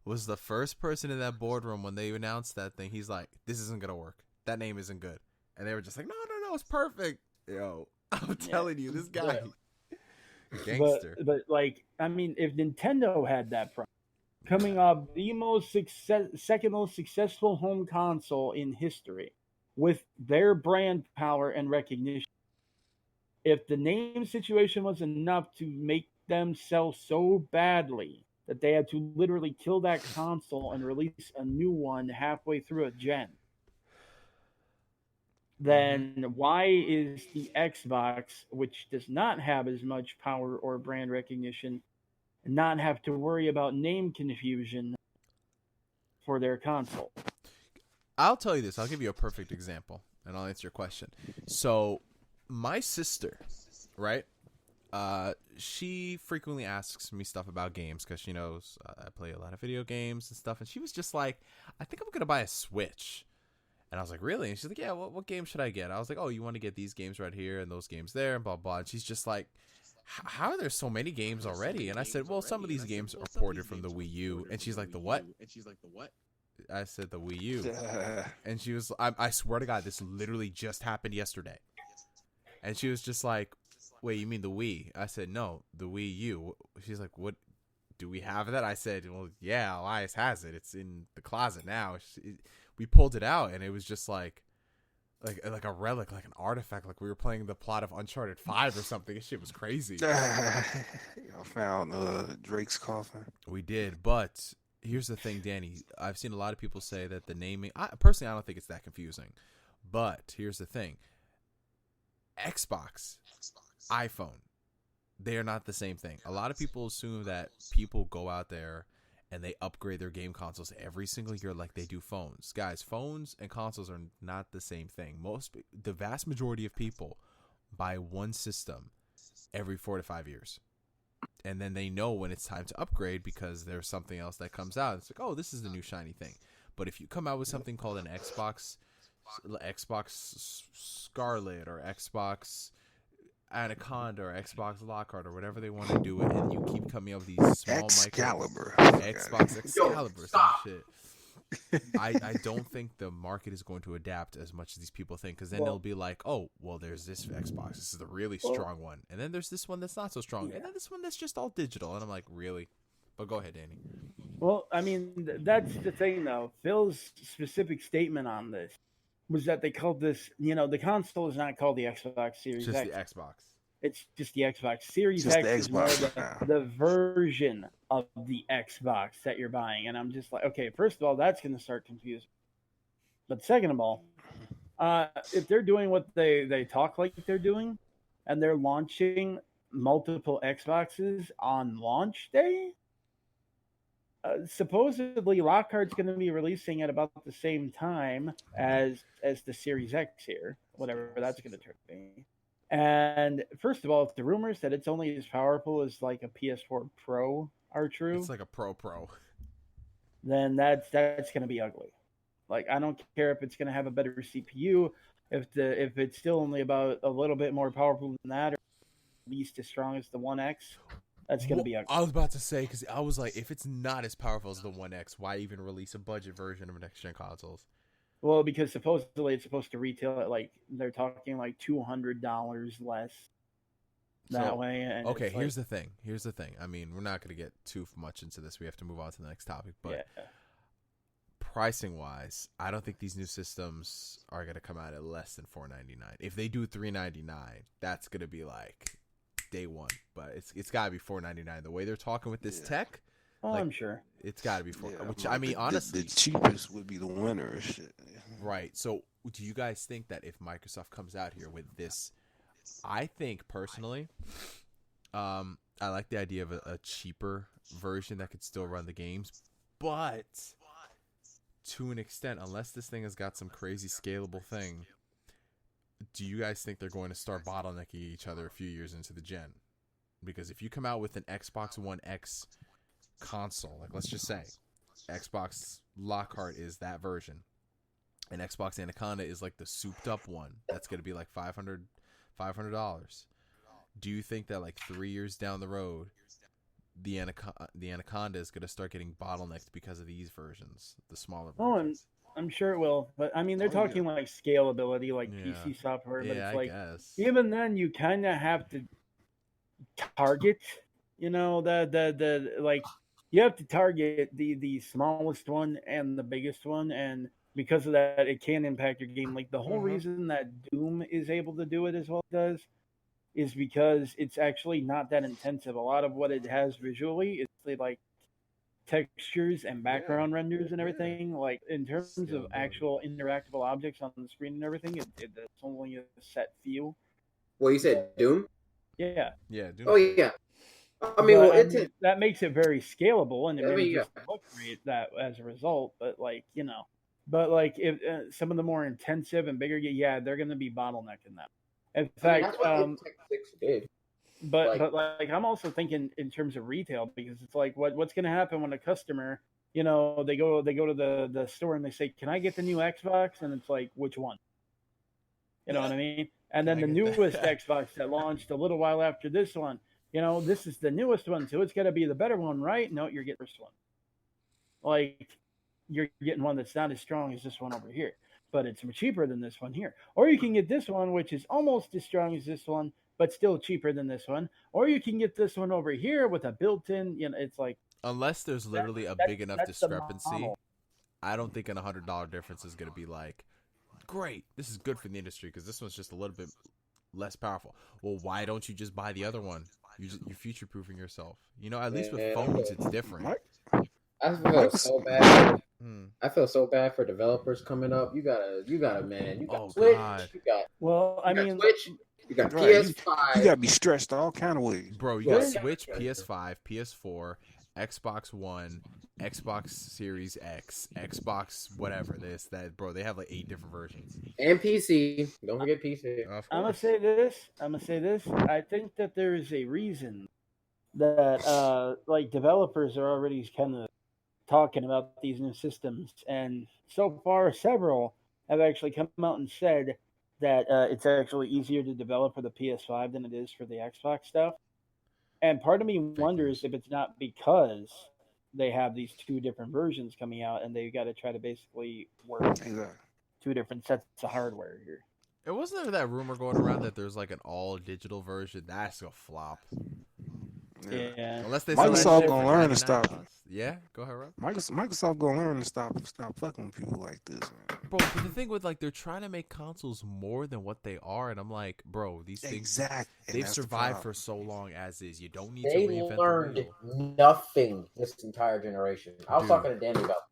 was the first person in that boardroom when they announced that thing. He's like, "This isn't gonna work. That name isn't good." And they were just like, "No, it's perfect." Yo, I'm telling you, this guy, gangster. But like, I mean, if Nintendo had that problem, coming off the second most successful home console in history, with their brand power and recognition, if the name situation was enough to make them sell so badly that they had to literally kill that console and release a new one halfway through a gen, then why is the Xbox, which does not have as much power or brand recognition, not have to worry about name confusion for their console? I'll tell you this. I'll give you a perfect example, and I'll answer your question. So, my sister, right? She frequently asks me stuff about games because she knows I play a lot of video games and stuff. And she was just like, "I think I'm gonna buy a Switch." And I was like, "Really?" And she's like, "Yeah. What game should I get?" I was like, "Oh, you want to get these games right here and those games there and blah blah." And she's just like, "How are there so many games already?" And I said, "Well, some of these games are ported from the Wii U." And she's like, "The what?" I said, "The Wii U." And she was, I swear to God, this literally just happened yesterday. And she was just like, "Wait, you mean the Wii?" I said, "No, the Wii U." She's like, "What? Do we have that?" I said, "Well, yeah, Elias has it. It's in the closet now." We pulled it out, and it was just like a relic, like an artifact, like we were playing the plot of Uncharted 5 or something. This shit was crazy. Y'all found Drake's coffin. We did, but here's the thing, Danny. I've seen a lot of people say that the naming. Personally, I don't think it's that confusing. But here's the thing: Xbox, iPhone, they are not the same thing. A lot of people assume that people go out there and they upgrade their game consoles every single year like they do phones. Guys, phones and consoles are not the same thing. The vast majority of people buy one system every 4 to 5 years. And then they know when it's time to upgrade because there's something else that comes out. It's like, oh, this is the new shiny thing. But if you come out with something called an Xbox Scarlet or Xbox Anaconda or Xbox Lockhart or whatever they want to do it, and you keep coming up with these small Excalibur. Xbox Excalibur, some shit. I don't think the market is going to adapt as much as these people think, because then they'll be like, oh, well, there's this Xbox. This is the really strong one. And then there's this one that's not so strong. And then this one that's just all digital. And I'm like, really? But go ahead, Danny. Well, I mean, that's the thing, though. Phil's specific statement on this was that they called this, the console is not called the Xbox Series Just X. the Xbox. It's just the Xbox Series Just X the is more Xbox. the version of the Xbox that you're buying. And I'm just like, okay, first of all, that's going to start confusing. But second of all, if they're doing what they talk like they're doing, and they're launching multiple Xboxes on launch day, supposedly Lockhart's going to be releasing at about the same time as the Series X here, whatever that's going to turn to be. And first of all, if the rumors that it's only as powerful as like a PS4 Pro are true, It's like a Pro, then that's going to be ugly. Like, I don't care if it's going to have a better CPU, if it's still only about a little bit more powerful than that, or at least as strong as the One X. That's going to be ugly. I was about to say, because I was like, if it's not as powerful as the One X, why even release a budget version of next-gen consoles? Well, because supposedly it's supposed to retail at like, they're talking like $200 less that way. And okay, here's the thing. I mean, we're not going to get too much into this. We have to move on to the next topic. But pricing-wise, I don't think these new systems are going to come out at less than $499. If they do $399, that's going to be like day one. But it's got to be $499. The way they're talking with this tech, I'm sure it's got to be $4. Which I mean, honestly, the cheapest would be the winner and shit. Right. So, do you guys think that if Microsoft comes out here with this, I think personally, I like the idea of a cheaper version that could still run the games, but to an extent, unless this thing has got some crazy scalable thing, do you guys think they're going to start bottlenecking each other a few years into the gen? Because if you come out with an Xbox One X console, like let's just say Xbox Lockhart is that version, and Xbox Anaconda is like the souped up one that's going to be like $500. Do you think that like 3 years down the road, the Anaconda is going to start getting bottlenecked because of these versions, the smaller versions? I'm sure it will, but I mean, they're talking like scalability, like Yeah. PC software, but Yeah, it's I like guess. even then you kind of have to target, the like you have to target the smallest one and the biggest one, and because of that, it can impact your game. Like the whole reason that Doom is able to do it as well as it does is because it's actually not that intensive. A lot of what it has visually is like textures and background renders and everything. Like in terms of actual interactable objects on the screen and everything, it's only a set few. Well, you said Doom. Yeah. Yeah. Doom. Oh yeah. I mean, But, well, it's that makes it very scalable, and it I mean, manages to look great that as a result. But like if some of the more intensive and bigger, yeah, they're going to be bottlenecking that. In fact, that's what Tech 6 did. but I'm also thinking in terms of retail, because it's like what's going to happen when a customer, they go to the store and they say, "Can I get the new Xbox?" And it's like, which one? You know what I mean? And then the newest Xbox that launched a little while after this one, this is the newest one, so it's got to be the better one, right? No, you're getting the first one. Like, you're getting one that's not as strong as this one over here, but it's cheaper than this one here. Or you can get this one, which is almost as strong as this one, but still cheaper than this one. Or you can get this one over here with a built-in, it's like... Unless there's literally a big enough discrepancy, I don't think an $100 difference is going to be like, great, this is good for the industry because this one's just a little bit less powerful. Well, why don't you just buy the other one? You're future-proofing yourself. At least with phones, it's different. I feel so bad. I feel so bad for developers coming up. You gotta, man. You got Switch. God. You got. Well, I mean, Switch. You got Right, PS5. You gotta be stressed all kind of ways, bro. You got Switch, PS5, PS4, Xbox One, Xbox Series X, Xbox whatever this that, bro. They have like 8 different versions. And PC. Don't forget PC. I'm gonna say this. I think that there is a reason that like developers are already kind of talking about these new systems, and so far several have actually come out and said that it's actually easier to develop for the PS5 than it is for the Xbox stuff. And part of me wonders if it's not because they have these 2 different versions coming out, and they've got to try to basically work 2 different sets of hardware here. It wasn't there that rumor going around that there's like an all digital version? That's a flop. Yeah. Unless they Microsoft gonna learn to stop. Yeah, go ahead, Rob. Microsoft gonna learn to stop fucking with people like this, man. Bro, but the thing with like they're trying to make consoles more than what they are, and I'm like, bro, these things they've survived for so long as is. You don't need to reinvent They learned the wheel. nothing this entire generation. I was talking to Danny about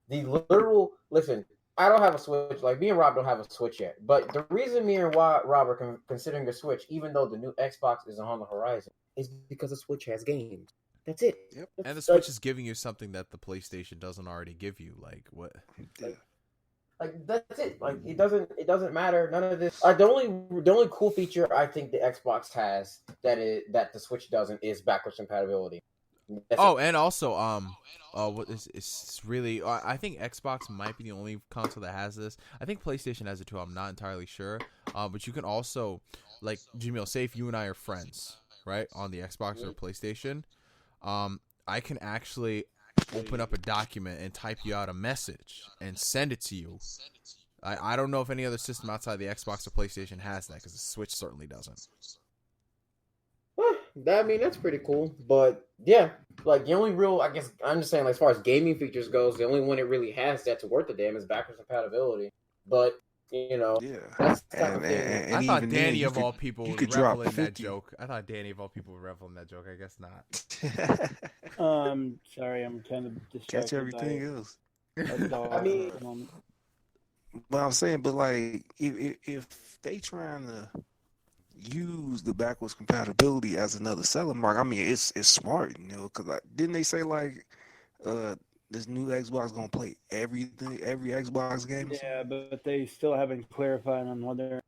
the literal. Listen, I don't have a Switch. Like me and Rob don't have a Switch yet. But the reason me and Rob are considering a Switch, even though the new Xbox is on the horizon, is because the Switch has games. That's it. Yep. And the Switch is giving you something that the PlayStation doesn't already give you. Like what? Like that's it. Like it doesn't matter. None of this. The only cool feature I think the Xbox has that the Switch doesn't is backwards compatibility. And also what is it's really I think Xbox might be the only console that has this. I think PlayStation has it too. I'm not entirely sure. But you can also, like, Jamil, say if you and I are friends, right, on the Xbox or PlayStation, I can actually open up a document and type you out a message and send it to you. I don't know if any other system outside the Xbox or PlayStation has that, because the Switch certainly doesn't. I mean, that's pretty cool. But yeah, like the only real, I guess I'm just saying, like, as far as gaming features goes, the only one it really has that's worth a damn is backwards compatibility. But that's the type of thing. I thought Danny of all people would revel in that joke. I guess not. Sorry, I'm kind of distracted. Catch everything else. I mean, but I'm saying, but like, if they trying to use the backwards compatibility as another selling mark, I mean, it's smart, because didn't they say like This new Xbox gonna play everything, every Xbox game. Or Yeah, something? but they still haven't clarified on whether.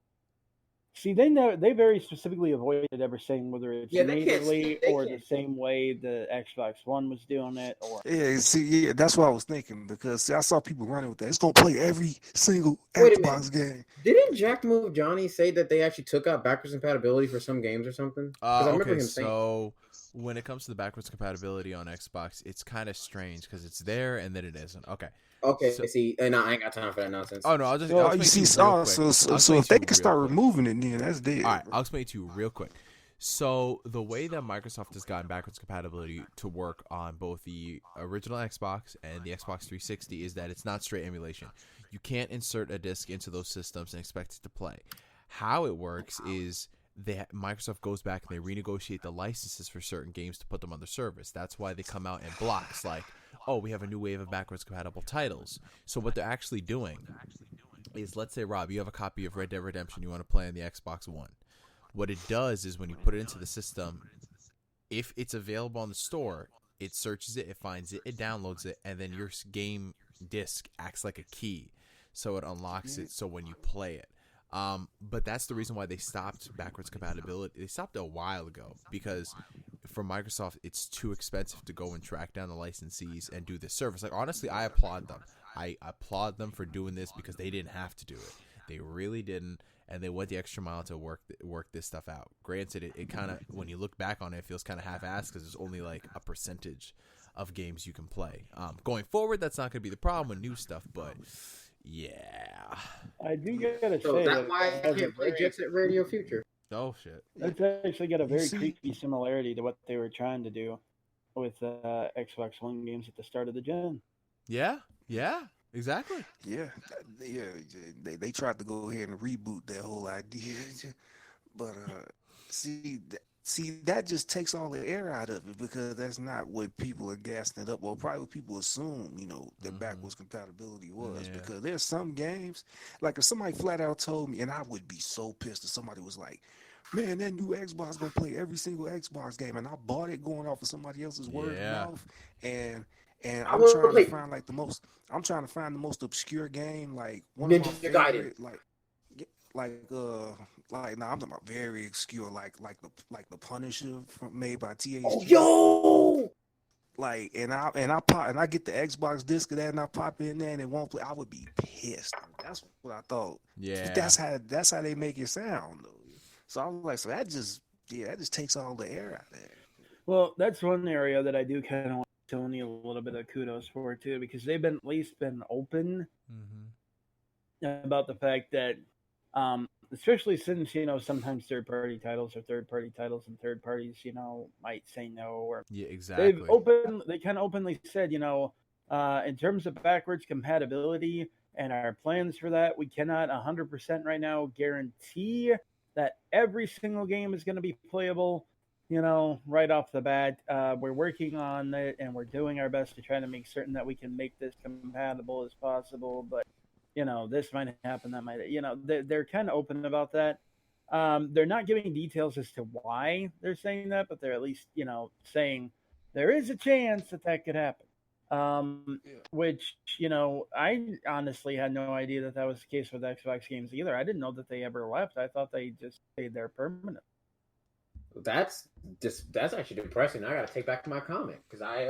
See, they know they very specifically avoided ever saying whether it's Yeah, they can't. natively They or the can't. same way the Xbox One was doing it, or Yeah, see, yeah, that's what I was thinking because see, I saw people running with that. It's gonna play every single Wait a minute. Xbox game. Didn't Jack Move Johnny say that they actually took out backwards compatibility for some games or something? Because I remember Okay, him saying. so when it comes to the backwards compatibility on Xbox, it's kind of strange because it's there and then it isn't. Okay. Okay, So, see, and I ain't got time for that nonsense. oh no, I'll just Well, I'll Oh, you explain see, to you real oh, quick. so I'll so, explain if to they you can real start quick. removing it, then that's dead. All right, bro. I'll explain it to you real quick. So the way that Microsoft has gotten backwards compatibility to work on both the original Xbox and the Xbox 360 is that it's not straight emulation. You can't insert a disc into those systems and expect it to play. How it works is Microsoft goes back and they renegotiate the licenses for certain games to put them on the service. That's why they come out in blocks like, oh, we have a new wave of backwards compatible titles. So what they're actually doing is, let's say, Rob, you have a copy of Red Dead Redemption you want to play on the Xbox One. What it does is when you put it into the system, if it's available on the store, it searches it, it finds it, it downloads it, and then your game disc acts like a key. So it unlocks it so when you play it. But that's the reason why they stopped backwards compatibility. They stopped it a while ago because for Microsoft, it's too expensive to go and track down the licensees and do this service. Like, honestly, I applaud them. I applaud them for doing this because they didn't have to do it. They really didn't. And they went the extra mile to work this stuff out. Granted, it kind of, when you look back on it, it feels kind of half-assed because there's only like a percentage of games you can play. Going forward, that's not going to be the problem with new stuff, but yeah. I do gotta So say that's that why it I has a can't play very- Jet Set Radio Future. Oh, shit. That's actually got a You very see- creepy similarity to what they were trying to do with Xbox One games at the start of the gen. Yeah, exactly. Yeah, they tried to go ahead and reboot that whole idea, but see, that just takes all the air out of it because that's not what people are gassing it up. Well, probably what people assume, that backwards compatibility was Yeah. because there's some games, like if somebody flat out told me, and I would be so pissed if somebody was like, man, that new Xbox gonna play every single Xbox game, and I bought it going off of somebody else's word of Yeah. mouth, and I I'm will trying play- to find like I'm trying to find the most obscure game, like one Ninja of my Gaiden. favorite, nah, I'm talking about very obscure, like the Punisher made by THQ. Oh, yo! Like, and I get the Xbox disc of that, and I pop in there, and it won't play. I would be pissed. That's what I thought. Yeah. But that's how they make it sound, though. So I was like, so that just takes all the air out of there. Well, that's one area that I do kind of want Sony a little bit of kudos for too, because they've been at least been open about the fact that, especially since sometimes third party titles and third parties might say no, or Yeah, exactly. they kind of openly said in terms of backwards compatibility and our plans for that, we cannot 100% right now guarantee that every single game is going to be playable. Right off the bat, we're working on it and we're doing our best to try to make certain that we can make this compatible as possible. But, this might happen, that might, they're kind of open about that. They're not giving details as to why they're saying that, but they're at least, saying there is a chance that could happen. Which, I honestly had no idea that was the case with Xbox games either. I didn't know that they ever left. I thought they just stayed there permanently. That's actually depressing. I gotta take back my comment because I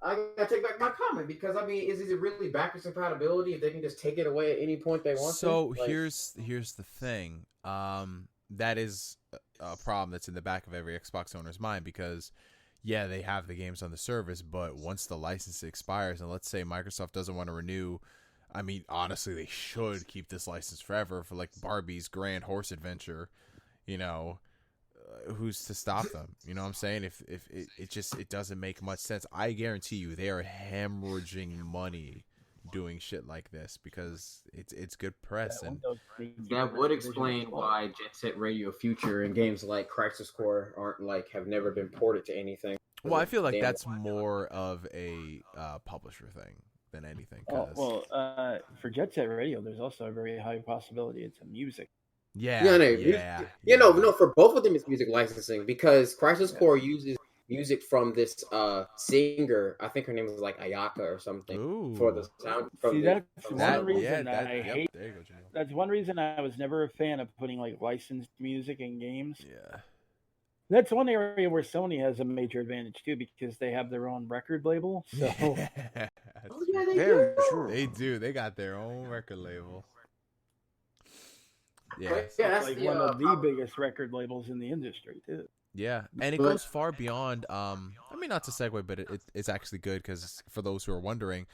gotta take back my comment because is it really backwards compatibility if they can just take it away at any point they want to? So here's the thing. That is a problem that's in the back of every Xbox owner's mind because yeah, they have the games on the service, but once the license expires and let's say Microsoft doesn't want to renew, honestly they should keep this license forever for like Barbie's Grand Horse Adventure, who's to stop them? You know what I'm saying? If it doesn't make much sense. I guarantee you they are hemorrhaging money doing shit like this because it's good press and that would explain why Jet Set Radio Future and games like Crisis Core aren't have never been ported to anything. Well, I feel like that's more of a publisher thing than anything. For Jet Set Radio, there's also a very high possibility it's a music. Yeah. No, for both of them it's music licensing because Crisis Core uses music from this singer. I think her name was like Ayaka or something for the Ooh. sound See, that's from one That reason yeah, that I yep. hate. There you go, Jamil. That's one reason I was never a fan of putting like licensed music in games. Yeah. That's one area where Sony has a major advantage too, because they have their own record label. So Oh yeah, they Very do. true. They do. They got their own record label. Yeah. But yeah, that's like the, one of the biggest record labels in the industry too. Yeah, and it But- goes far beyond. I mean, not to segue, but it's actually good because for those who are wondering,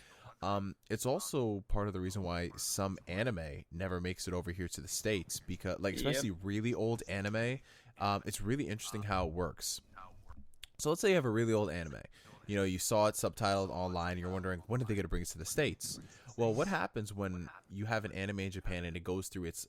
it's also part of the reason why some anime never makes it over here to the States because, like, especially really old anime, it's really interesting how it works. So let's say you have a really old anime. You know, you saw it subtitled online. You're wondering when are they going to bring it to the States? Well, what happens when you have an anime in Japan and it goes through its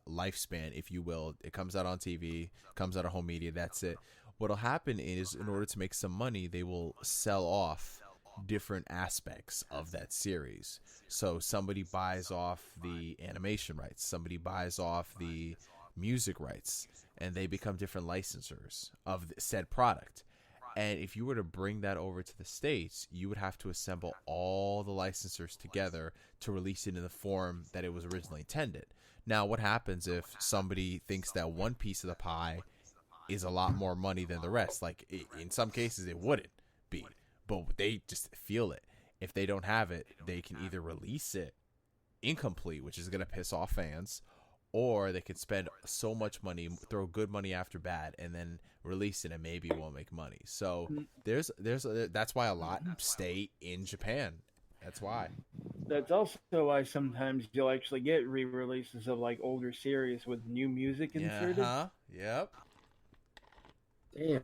lifespan, if you will? It comes out on TV, comes out of home media. That's it. What'll happen is, in order to make some money, they will sell off different aspects of that series. So somebody buys off the animation rights, somebody buys off the music rights, and they become different licensors of said product. And if you were to bring that over to the States, you would have to assemble all the licensors together to release it in the form that it was originally intended. Now, what happens if somebody thinks that one piece of the pie is a lot more money than the rest? Like, in some cases, it wouldn't be, but they just feel it. If they don't have it, they can either release it incomplete, which is going to piss off fans, or they could spend so much money, throw good money after bad, and then release it and maybe it won't make money. So that's why a lot stay in Japan. That's why. That's also why sometimes you'll actually get re-releases of like older series with new music inserted. Yep. Damn.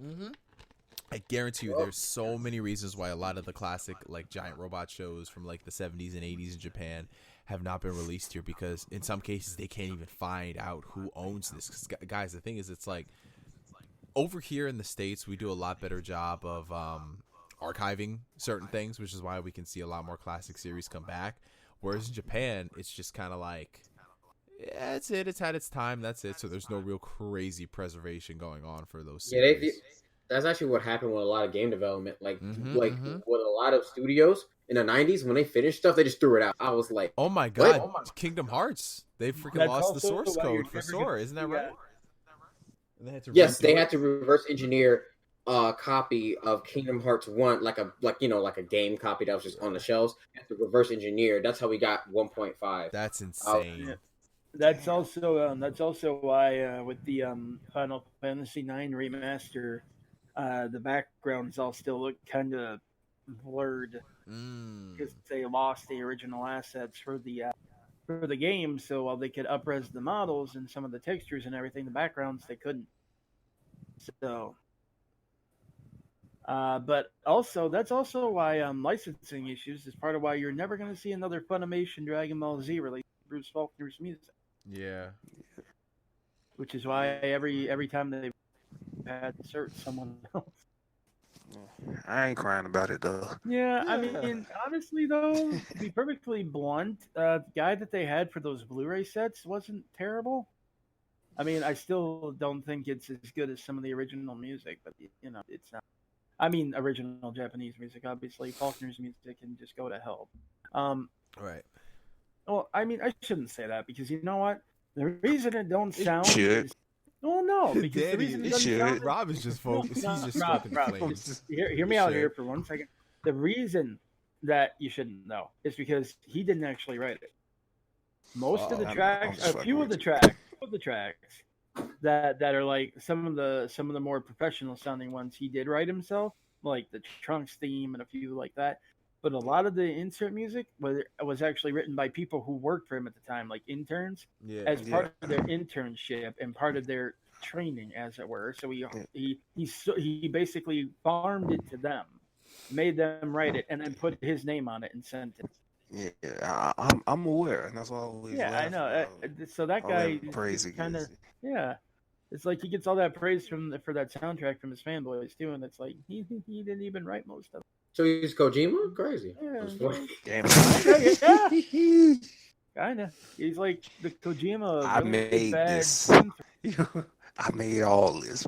Mm-hmm. I guarantee you there's so many reasons why a lot of the classic like giant robot shows from like the 70s and 80s in Japan have not been released here, because in some cases they can't even find out who owns this. 'Cause guys, the thing is, it's like over here in the States we do a lot better job of archiving certain things, which is why we can see a lot more classic series come back. Whereas in Japan, it's just kind of like, yeah, it's it. It's had its time. That's it. So there's no real crazy preservation going on for those series. That's actually what happened with a lot of game development. Like Mhm, with mhm. a lot of studios in the 90s, when they finished stuff, they just threw it out. I was like, Oh my god, What? Kingdom Hearts. They freaking That's lost the also source why you're code for never Sora, gonna isn't that see right? And they had to yes, redo they it? had to reverse engineer a copy of Kingdom Hearts 1, like a game copy that was just on the shelves. They had to reverse engineer. That's how we got 1.5. That's insane. That's also why with the Final Fantasy IX remaster, the backgrounds all still look kind of blurred because they lost the original assets for the game. So while they could upres the models and some of the textures and everything, the backgrounds they couldn't. So, but also that's also why licensing issues is part of why you're never going to see another Funimation Dragon Ball Z release Bruce Faulkner's music. Yeah. Which is why every time they had to search someone else. I ain't crying about it though. Yeah, I mean, honestly though, to be perfectly blunt, the guy that they had for those Blu-ray sets wasn't terrible. I mean, I still don't think it's as good as some of the original music, but it's not. I mean, original Japanese music, obviously. Faulkner's music can just go to hell. Right. Well, I mean, I shouldn't say that because you know what? The reason it don't sound should. is well, no, because the Danny, reason it it doesn't should. sound Rob is just focused. No, He's just Rob, stoking Rob, flames. hear me out here for 1 second. The reason that you shouldn't know is because he didn't actually write it. Most of the I'm tracks, just a few fucking of the tracks that are like some of the more professional sounding ones he did write himself, like the Trunks theme and a few like that. But a lot of the insert music was actually written by people who worked for him at the time, like interns, Yeah. as part of their internship and part of their training, as it were. So he basically farmed it to them, made them write it, and then put his name on it and sent it. Yeah, I'm aware, and that's why I always Yeah, I laugh know. about So that all guy that praise he kind of gets. yeah. It's like he gets all that praise for that soundtrack from his fanboys too, and it's like he didn't even write most of it. So he's Kojima? Crazy. Yeah, Damn. yeah. Kinda. He's like the Kojima of I really made bad this. theme. I made all this.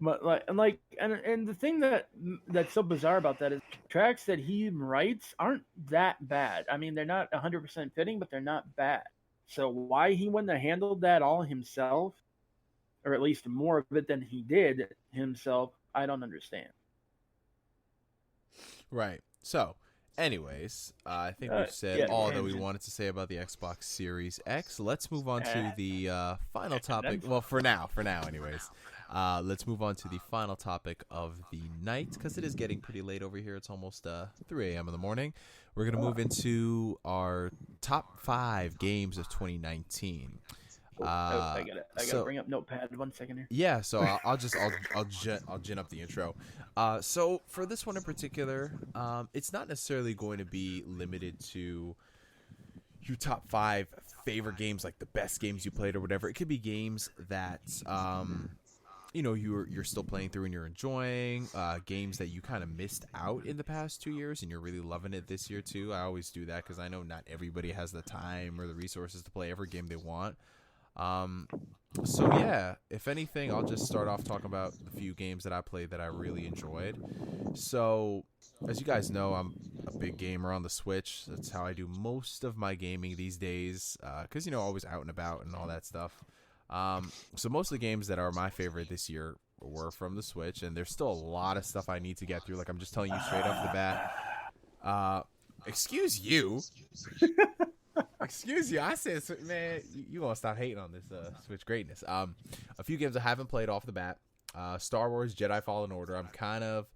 But and the thing that's so bizarre about that is tracks that he writes aren't that bad. I mean, they're not 100% fitting, but they're not bad. So why he wouldn't have handled that all himself, or at least more of it than he did himself, I don't understand. Right. So, anyways, I think we've said all that we wanted to say about the Xbox Series X. Let's move on to the final topic. Well, for now, anyways. Let's move on to the final topic of the night, because it is getting pretty late over here. It's almost 3 a.m. in the morning. We're going to move into our top 5 games of 2019. I gotta bring up Notepad 1 second here. Yeah, so I'll gin up the intro. So for this one in particular, it's not necessarily going to be limited to your top 5 favorite games, like the best games you played or whatever. It could be games that you're still playing through and you're enjoying, games that you kind of missed out in the past 2 years and you're really loving it this year too. I always do that because I know not everybody has the time or the resources to play every game they want. So yeah, if anything, I'll just start off talking about a few games that I played that I really enjoyed. So, as you guys know, I'm a big gamer on the Switch. That's how I do most of my gaming these days, because, always out and about and all that stuff. So most of the games that are my favorite this year were from the Switch, and there's still a lot of stuff I need to get through. Like, I'm just telling you straight off the bat. Excuse you. Excuse you. I said, man, you gonna stop hating on this Switch greatness. A few games I haven't played off the bat. Star Wars Jedi Fallen Order. I'm kind of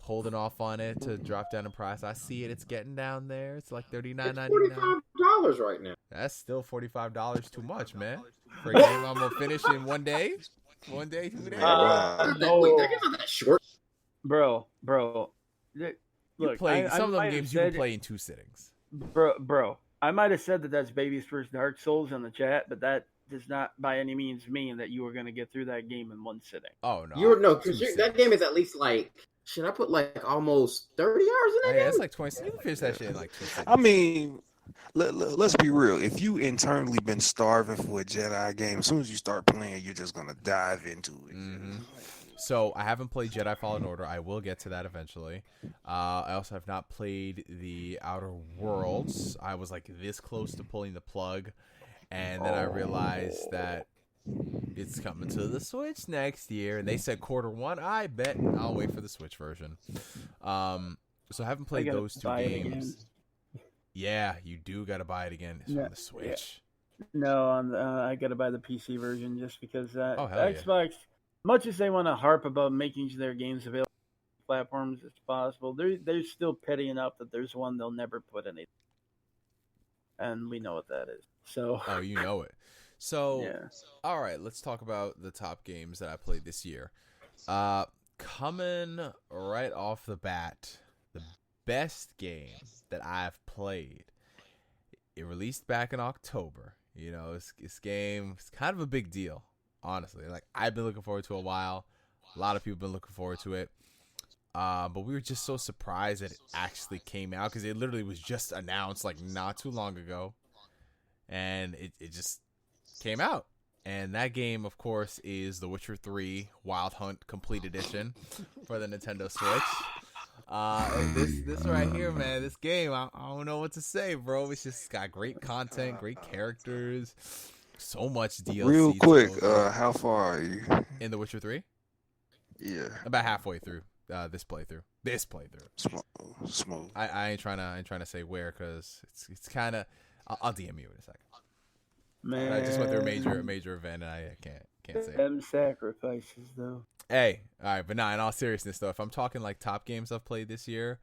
holding off on it to drop down in price. I see it. It's getting down there. It's like $39.99. $45 right now. That's still $45 too much, man. For a game I'm gonna finish in 1 day. 1 day, 2 days. No. Wait, that game's not that short. Bro. You play some of them games you can play in 2 sittings. Bro. I might have said that that's baby's first Dark Souls in the chat, but that does not by any means mean that you were going to get through that game in 1 sitting. Oh no, because that game is at least like. Should I put like almost 30 hours in that game? Yeah, it's like 20. You can finish that shit in like 2 seconds. I mean, let's be real. If you internally been starving for a Jedi game, as soon as you start playing, you're just gonna dive into it. Mm-hmm. So I haven't played Jedi Fallen Order. I will get to that eventually. I also have not played the Outer Worlds. I was like this close to pulling the plug, and then I realized that it's coming to the Switch next year, and they said Q1. I bet I'll wait for the Switch version. So I haven't played those 2 games. Yeah, you do got to buy it again. It's on the Switch. Yeah. No, I got to buy the PC version just because Xbox. Yeah. Much as they want to harp about making their games available on platforms as possible, they're still petty enough that there's one they'll never put in it. And we know what that is. So. Oh, you know it. So, yeah. All right, let's talk about the top games that I played this year. Coming right off the bat, the best game that I've played. It released back in October. This game is kind of a big deal. Honestly, like I've been looking forward to it a while. A lot of people have been looking forward to it. But we were just so surprised that it actually came out because it literally was just announced like not too long ago. And it just came out. And that game, of course, is The Witcher 3 Wild Hunt Complete Edition for the Nintendo Switch. This right here, man, this game, I don't know what to say, bro. It's just got great content, great characters. So much DLC. Real quick, how far are you? In The Witcher 3? Yeah. About halfway through this playthrough. Smooth. I ain't trying to say where because it's kind of. I'll DM you in a second. Man, I just went through a major event and I can't say. Them sacrifices though. Hey, all right, but in all seriousness though, if I'm talking like top games I've played this year,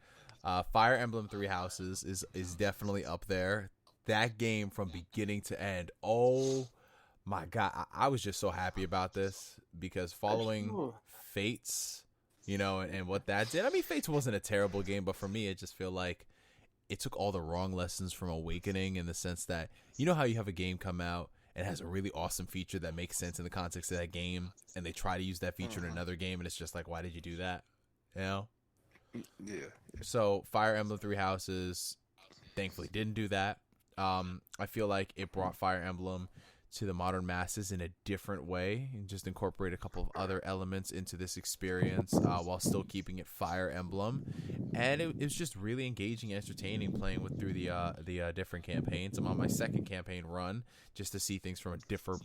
Fire Emblem 3 Houses is definitely up there. That game from beginning to end, oh my god, I was just so happy about this because following Fates, and what that did. I mean, Fates wasn't a terrible game, but for me, it just feel like it took all the wrong lessons from Awakening in the sense that, how you have a game come out and has a really awesome feature that makes sense in the context of that game, and they try to use that feature in another game, and it's just like, why did you do that? Yeah. So Fire Emblem 3 Houses, thankfully, didn't do that. I feel like it brought Fire Emblem to the modern masses in a different way and just incorporate a couple of other elements into this experience while still keeping it Fire Emblem. And it was just really engaging and entertaining playing through the different campaigns. I'm on my second campaign run just to see things from a different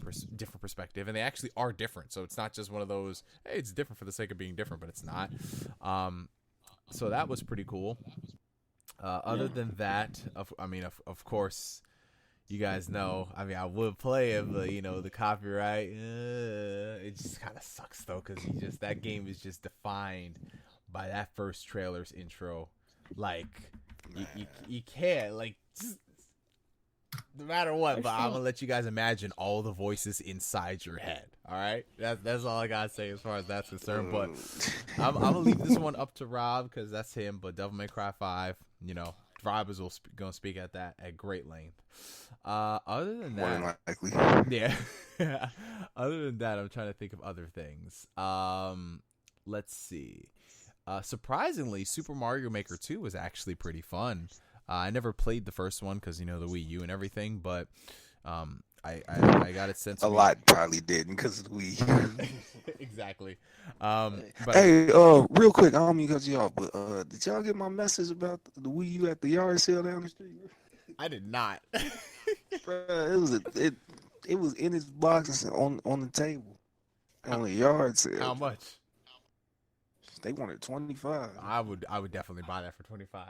perspective, and they actually are different. So it's not just one of those, hey, it's different for the sake of being different, but it's not. So that was pretty cool. Other than that, of course, you guys know, I mean, I would play it, but, you know, the copyright, it just kind of sucks, though, because that game is just defined by that first trailer's intro. Like, you can't, like, just, no matter what, but I'm going to let you guys imagine all the voices inside your head, all right? That's all I got to say as far as that's concerned, but I'm going to leave this one up to Rob, because that's him, but Devil May Cry 5, you know, Rob is going to speak at that at great length. Other than that, more likely. Yeah. Other than that, I'm trying to think of other things. Let's see. Surprisingly, Super Mario Maker 2 was actually pretty fun. I never played the first one because, you know, the Wii U and everything, but I got it sent to a me. lot probably didn't because of the Wii. Exactly. But Hey, real quick, I don't mean to cut you off, but did y'all get my message about the Wii U at the yard sale down the street? I did not. Bruh, it was in its box on the table on the yard sale. How much? They wanted 25. I would definitely buy that for 25.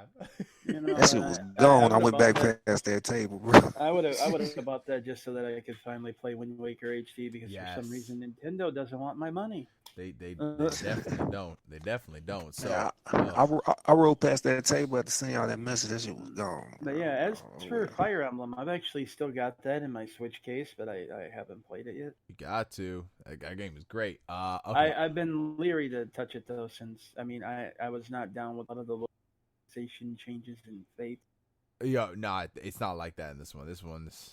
You know, That shit was gone. I went back that. past that table, bro. I would have bought that just so that I could finally play Wind Waker HD because for some reason Nintendo doesn't want my money. They definitely don't. They definitely don't. So Yeah, I rolled past that table after seeing all that message. That shit was gone. But yeah, as for Fire Emblem, I've actually still got that in my Switch case, but I haven't played it yet. you got to. That game is great. Okay. I've been leery to touch it though, since I was not down with a lot of the localization changes in Fate. Yo, nah, it's not like that in this one. This one's,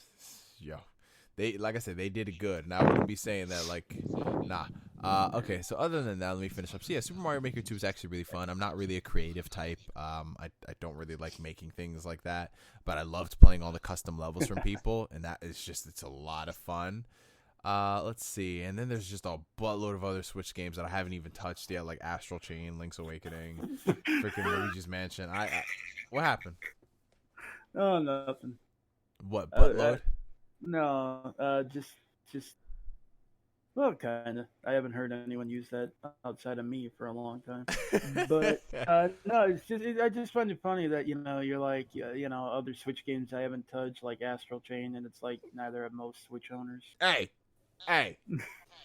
yo, they, like I said, they did it good, and I wouldn't be saying that like, nah. Okay, so other than that, let me finish up. So yeah, Super Mario Maker 2 is actually really fun. I'm not really a creative type. I don't really like making things like that, but I loved playing all the custom levels from people, and that is just, it's a lot of fun. Let's see, and then there's just a buttload of other Switch games that I haven't even touched yet, like Astral Chain, Link's Awakening, freaking Luigi's Mansion. What happened? Oh, nothing. What, buttload? No, just well, kind of. I haven't heard anyone use that outside of me for a long time. But no, I just find it funny that you're like other Switch games I haven't touched, like Astral Chain, and it's like neither of most Switch owners. Hey.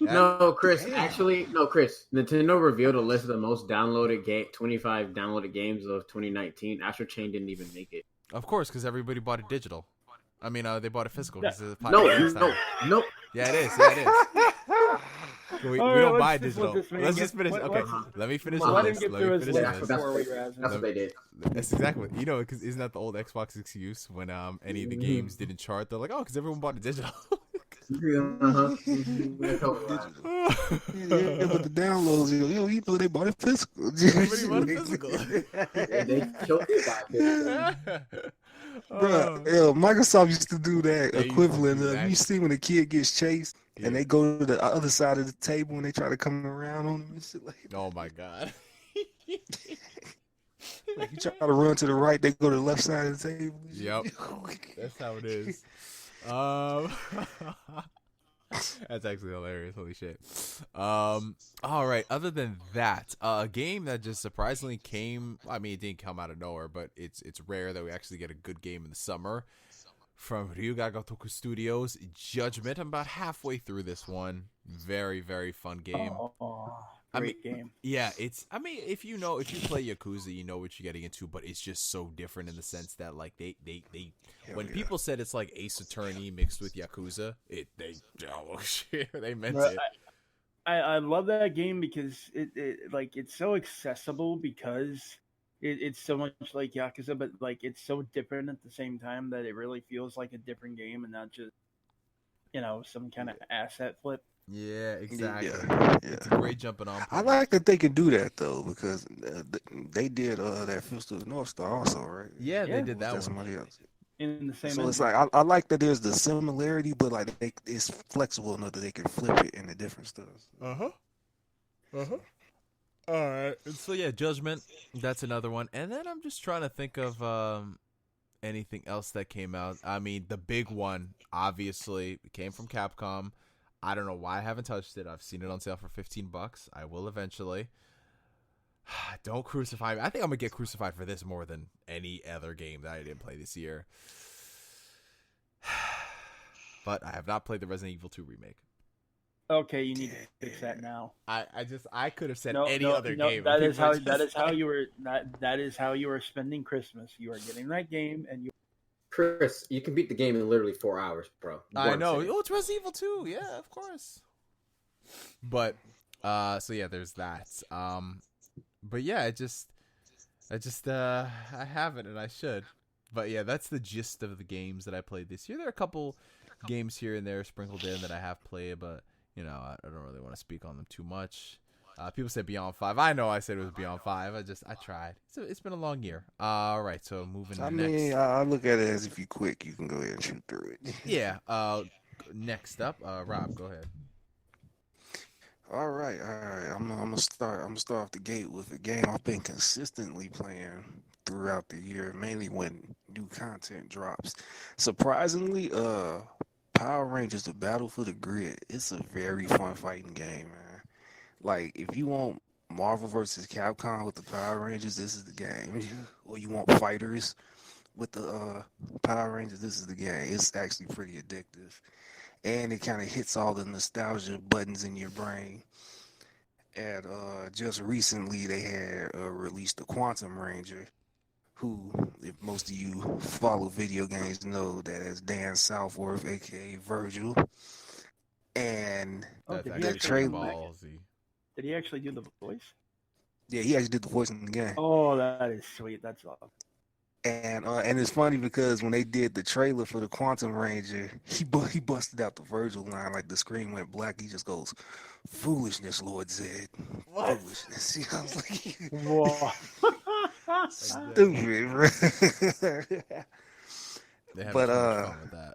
No, Chris. Chris. Nintendo revealed a list of the most downloaded 25 downloaded games of 2019. Astral Chain didn't even make it. Of course, because everybody bought it digital. I mean, they bought it physical. No. Yeah, it is. We don't buy digital. Let's just finish. Okay, let me finish Let him this. get Let through me his finish list this. before we razz him. That's what they did. That's exactly. Because isn't that the old Xbox excuse when any of the games didn't chart? They're like, oh, because everyone bought it digital. Uh-huh. Yeah, but the downloads, you know they bought it physical. Everybody bought it physical. They choked it by it. Bro, Microsoft used to do that They used to equivalent do of, that. you see when a kid gets chased Yeah. and they go to the other side of the table and they try to come around on him and shit like that. Oh my god. Like you try to run to the right, they go to the left side of the table. Yep. That's how it is. That's actually hilarious. Holy shit. All right. Other than that, a game that just surprisingly came. I mean, it didn't come out of nowhere, but it's rare that we actually get a good game in the summer from Ryuga Gotoku Studios. Judgment. I'm about halfway through this one. Very, very fun game. Great game. Yeah, if you play Yakuza, you know what you're getting into, but it's just so different in the sense that like they people said it's like Ace Attorney mixed with Yakuza, they meant it. I love that game because it's so accessible because it's so much like Yakuza, but like it's so different at the same time that it really feels like a different game and not just some kind of asset flip. Yeah, exactly. Yeah. It's a great jumping on point. I like that they can do that though because they did that Fist of the North Star also, right? Yeah, they did that That's one. somebody else. in the same. So it's engine. like I like that there's the similarity, but like it's flexible enough that they can flip it into different stuff. All right. So yeah, Judgment. That's another one. And then I'm just trying to think of anything else that came out. I mean, the big one obviously came from Capcom. I don't know why I haven't touched it. I've seen it on sale for $15. I will eventually. Don't crucify me. I think I'm gonna get crucified for this more than any other game that I didn't play this year. But I have not played the Resident Evil 2 remake. Okay, you need to fix that now. I could have said No, any no, other no. game. That and is how people that just is how like- you were that is how you were spending Christmas. You are getting that game, and you. Chris, you can beat the game in literally 4 hours, bro. I One know. sitting. Oh, it's Resident Evil 2. Yeah, of course. But so yeah, there's that. But yeah, I haven't and I should. But yeah, that's the gist of the games that I played this year. There are a couple games here and there sprinkled in that I have played, but you know, I don't really want to speak on them too much. People say Beyond 5. I know I said it was Beyond 5. I tried. It's been a long year. All right, so moving I next. mean, I look at it as if you quick, you can go ahead and shoot through it. Yeah. Next up, Rob, go ahead. All right. I'm gonna start off the gate with a game I've been consistently playing throughout the year, mainly when new content drops. Surprisingly, Power Rangers: The Battle for the Grid. It's a very fun fighting game, man. Like if you want Marvel versus Capcom with the Power Rangers, this is the game. Or you want fighters with the Power Rangers, this is the game. It's actually pretty addictive. And it kind of hits all the nostalgia buttons in your brain. And just recently, they had released the Quantum Ranger, who, if most of you follow video games, know that as Dan Southworth, aka Virgil. And That's did he actually actually pretty do that? ballsy. Did he actually do the voice? yeah, he actually did the voice in the game. Oh, that is sweet. That's awesome. And it's funny because when they did the trailer for the Quantum Ranger, he busted out the Virgil line, like the screen went black. He just goes, "Foolishness, Lord Zed, What? foolishness." You know, I was like, Whoa. stupid, bro. They have But, too much fun with that.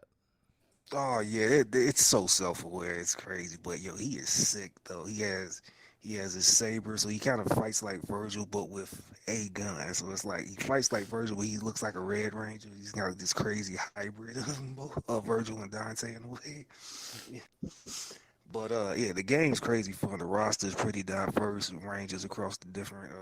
Oh yeah, it's so self-aware. It's crazy, but yo, he is sick though. He has his saber, so he kind of fights like Virgil, but with a gun. So it's like he fights like Virgil, but he looks like a Red Ranger. He's got this crazy hybrid of Virgil and Dante in a way. Yeah. But yeah, the game's crazy fun. The roster's pretty diverse, Rangers across the different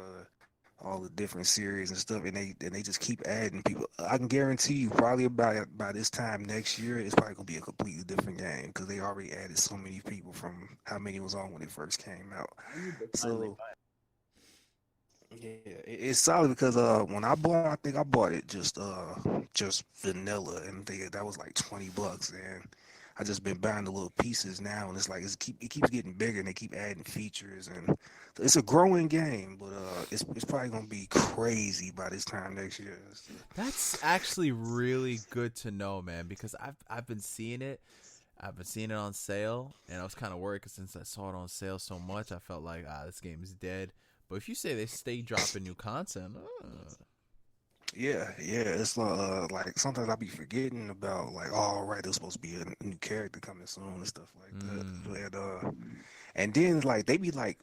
all the different series and stuff, and they just keep adding people. I can guarantee you, probably by this time next year, it's probably gonna be a completely different game because they already added so many people from how many was on when it first came out. So yeah, it's solid because when I bought, I think I bought it just vanilla, and that was like $20, and I just been buying the little pieces now, and it's like it keeps getting bigger, and they keep adding features, and it's a growing game, but it's probably gonna be crazy by this time next year. That's actually really good to know, man, because I've been seeing it. I've been seeing it on sale, and I was kind of worried because since I saw it on sale so much, I felt like this game is dead. But if you say they stay dropping new content, Yeah, it's like sometimes I be forgetting about like, oh right, there's supposed to be a new character coming soon and stuff like that. And then like they be like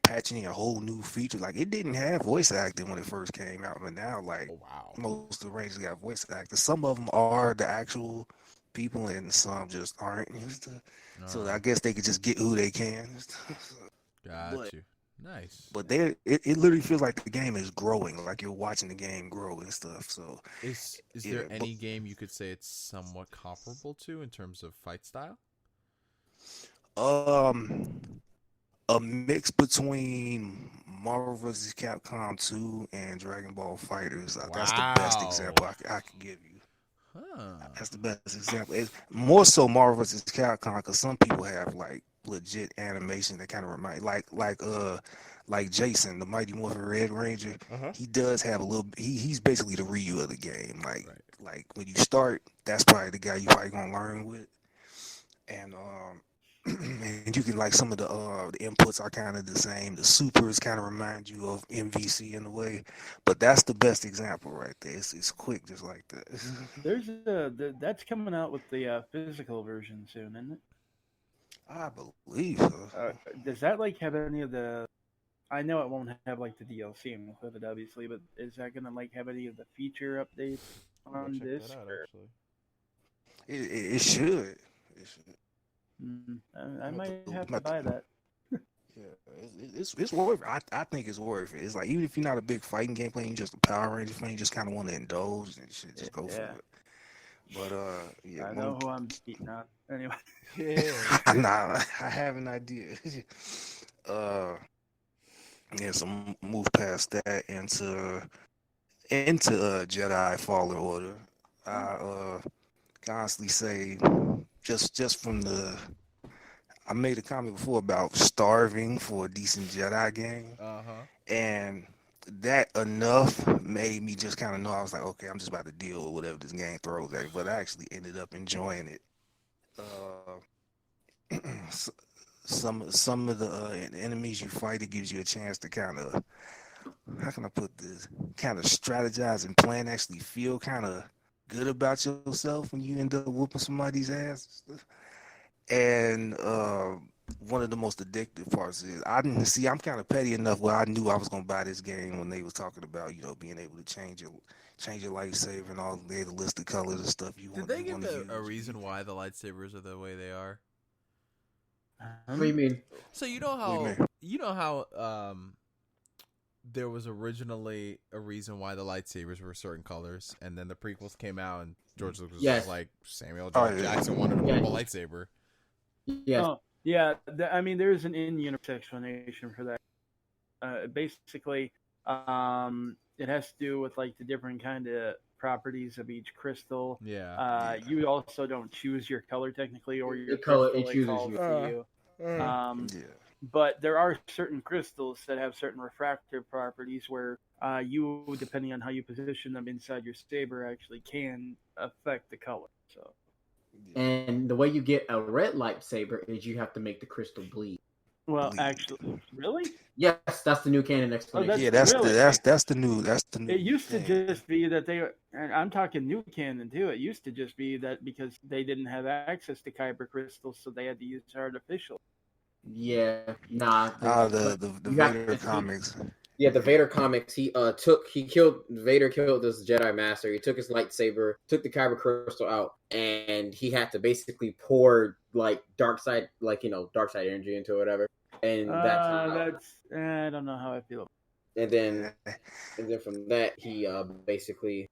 patching in a whole new feature. Like it didn't have voice acting when it first came out, but now like oh wow, most of the Rangers got voice actors. Some of them are the actual people, and some just aren't. So I guess they could just get who they can. got you. Nice. But it literally feels like the game is growing, like you're watching the game grow and stuff. So Is there any game you could say it's somewhat comparable to in terms of fight style? a mix between Marvel vs. Capcom 2 and Dragon Ball Fighters. That's the best Wow. example I can give you. Huh. That's the best example. It's more so Marvel vs. Capcom because some people have like legit animation that kind of remind like Jason, the Mighty Morphin Red Ranger. He does have a little. He's basically the Ryu of the game. Like when you start, that's probably the guy you probably gonna learn with. And and you can like some of the inputs are kind of the same. The supers kind of remind you of MVC in a way, but that's the best example right there. It's quick just like that. There's that's coming out with the physical version soon, isn't it? I believe so. Does that like have any of the? I know it won't have like the DLC included, obviously, but is that gonna like have any of the feature updates on check this? that out, Or... actually. It should. It should. I might have to Not buy that. Yeah, it's worth it. I think it's worth it. It's like even if you're not a big fighting game player, you're just a Power Ranger fan, you just kind of want to indulge and shit, just go for Yeah. it. But yeah, I know who I'm beating on. Anyway. Yeah. nah, I have an idea. Yeah, so move past that into Jedi Fallen Order. I can honestly say just from the I made a comment before about starving for a decent Jedi game, and that enough made me just kind of know I was like, okay, I'm just about to deal with whatever this game throws at me. But I actually ended up enjoying it. Some of the enemies you fight, it gives you a chance to kind of, how can I put this, kind of strategize and plan, actually feel kind of good about yourself when you end up whooping somebody's ass. And one of the most addictive parts is I didn't see. I'm kind of petty enough where I knew I was gonna buy this game when they was talking about being able to change your lightsaber and all. They had a list of colors and stuff you Did want. they You want give to use. a reason why the lightsabers are the way they are? What do you mean? So you know What how do you there was originally a reason why the lightsabers were certain colors, and then the prequels came out, and George Lucas was like, Samuel Jackson wanted a purple lightsaber. Yes. Oh, yeah. I mean, there's an in-universe explanation for that. Basically, it has to do with like the different kind of properties of each crystal. Yeah. You also don't choose your color technically, or your color, crystal it chooses calls you. for you. But there are certain crystals that have certain refractive properties where you, depending on how you position them inside your saber, actually can affect the color. So. And the way you get a red lightsaber is you have to make the crystal bleed. Well, actually, really? Yes, that's the new canon explanation. That's the new. It used to just be that and I'm talking new canon too. It used to just be that because they didn't have access to kyber crystals, so they had to use artificial. Yeah, nah. The Vader comics. Yeah, the Vader comics. Vader killed this Jedi Master. He took his lightsaber, took the kyber crystal out, and he had to basically pour like dark side energy into it, whatever. And that's I don't know how I feel. And then from that he basically.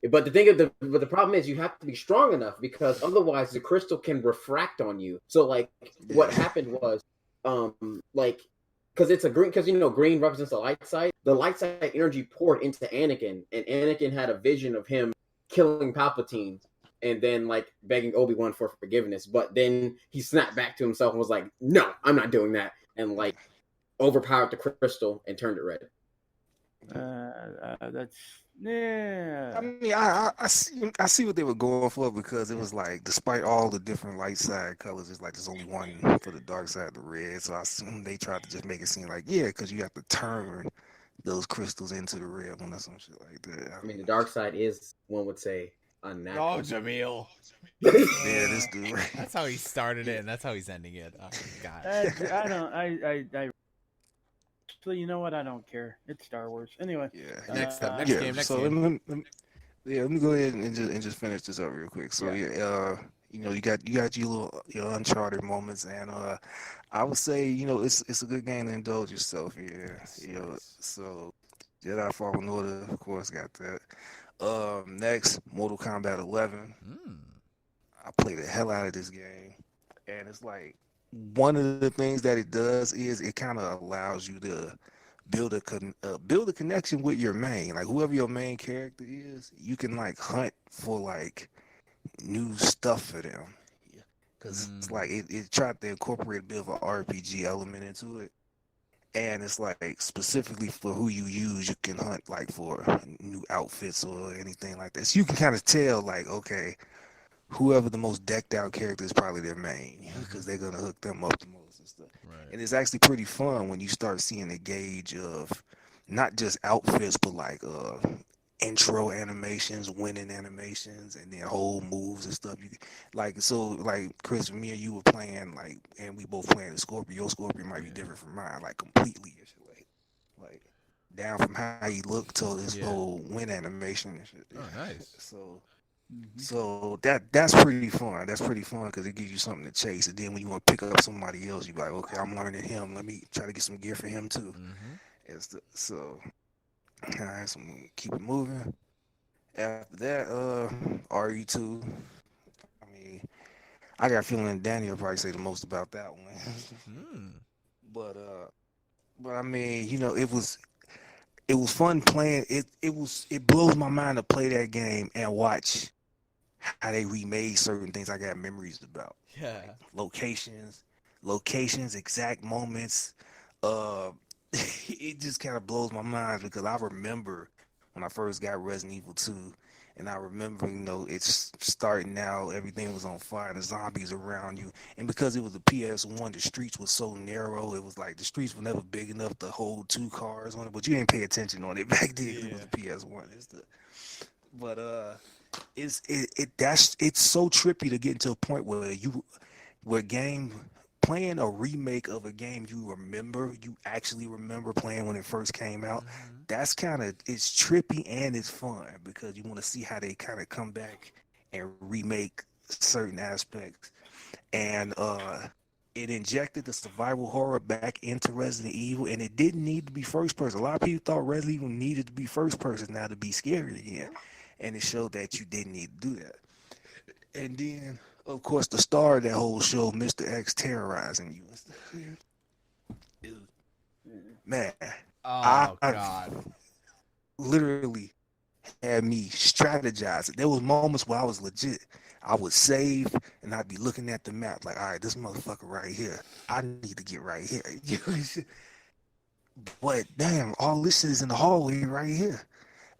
But the problem is you have to be strong enough because otherwise the crystal can refract on you. So like what happened was, because it's a green, because green represents the light side. The light side energy poured into Anakin, and Anakin had a vision of him killing Palpatine, and then like begging Obi-Wan for forgiveness. But then he snapped back to himself and was like, "No, I'm not doing that," and like overpowered the crystal and turned it red. That's yeah. I mean, I see what they were going for because it was like, despite all the different light side colors, it's like there's only one for the dark side, the red. So I assume they tried to just make it seem like, because you have to turn those crystals into the red one or some shit like that. I mean, the dark side is, one would say, unnatural. Oh, Jamil. Yeah, this dude. That's how he started it, and that's how he's ending it. Oh, God. I don't. Actually, you know what? I don't care. It's Star Wars. Anyway. Yeah. Next game. Let me go ahead and just finish this up real quick. So you got your Uncharted moments, and I would say it's a good game to indulge yourself. So Jedi Fallen Order, of course, got that. Next, Mortal Kombat 11. I played the hell out of this game, and it's like, one of the things that it does is it kind of allows you to build a connection with your main, like whoever your main character is. You can like hunt for like new stuff for them, because it's like it tried to incorporate a bit of an RPG element into it, and it's like specifically for who you use. You can hunt like for new outfits or anything like that. So you can kind of tell like, okay, whoever the most decked out character is probably their main, because they're gonna hook them up the most and stuff. Right. And it's actually pretty fun when you start seeing the gauge of not just outfits, but like intro animations, winning animations, and then whole moves and stuff. You like so like Chris, me and you were playing like, and we both playing the Scorpion. Your Scorpion might be different from mine, like completely. Like down from how he looked to his whole win animation and shit. Oh, nice. So that's pretty fun. That's pretty fun because it gives you something to chase. And then when you want to pick up somebody else, you be like, okay, I'm learning him. Let me try to get some gear for him too. So, all right, so I'm gonna keep it moving. After that, RE2. I mean, I got a feeling Danny will probably say the most about that one. But I mean, you know, it was fun playing. It blows my mind to play that game and watch how they remade certain things I got memories about. Yeah. Locations, exact moments. It just kind of blows my mind because I remember when I first got Resident Evil 2, and I remember, you know, it's starting out, everything was on fire, the zombies around you, and because it was a PS1, the streets was so narrow, it was like the streets were never big enough to hold 2 cars on it, but you didn't pay attention on it back then because it was a PS1. It's so trippy to get into a point where playing a remake of a game you actually remember playing when it first came out. That's it's trippy and it's fun because you want to see how they kind of come back and remake certain aspects. And it injected the survival horror back into Resident Evil, and it didn't need to be first person. A lot of people thought Resident Evil needed to be first person now to be scary again, and it showed that you didn't need to do that. And then, of course, the star of that whole show, Mr. X terrorizing you. Man, God. Literally had me strategizing. There was moments where I was legit. I would save and I'd be looking at the map like, all right, this motherfucker right here. I need to get right here. But damn, all this shit is in the hallway right here.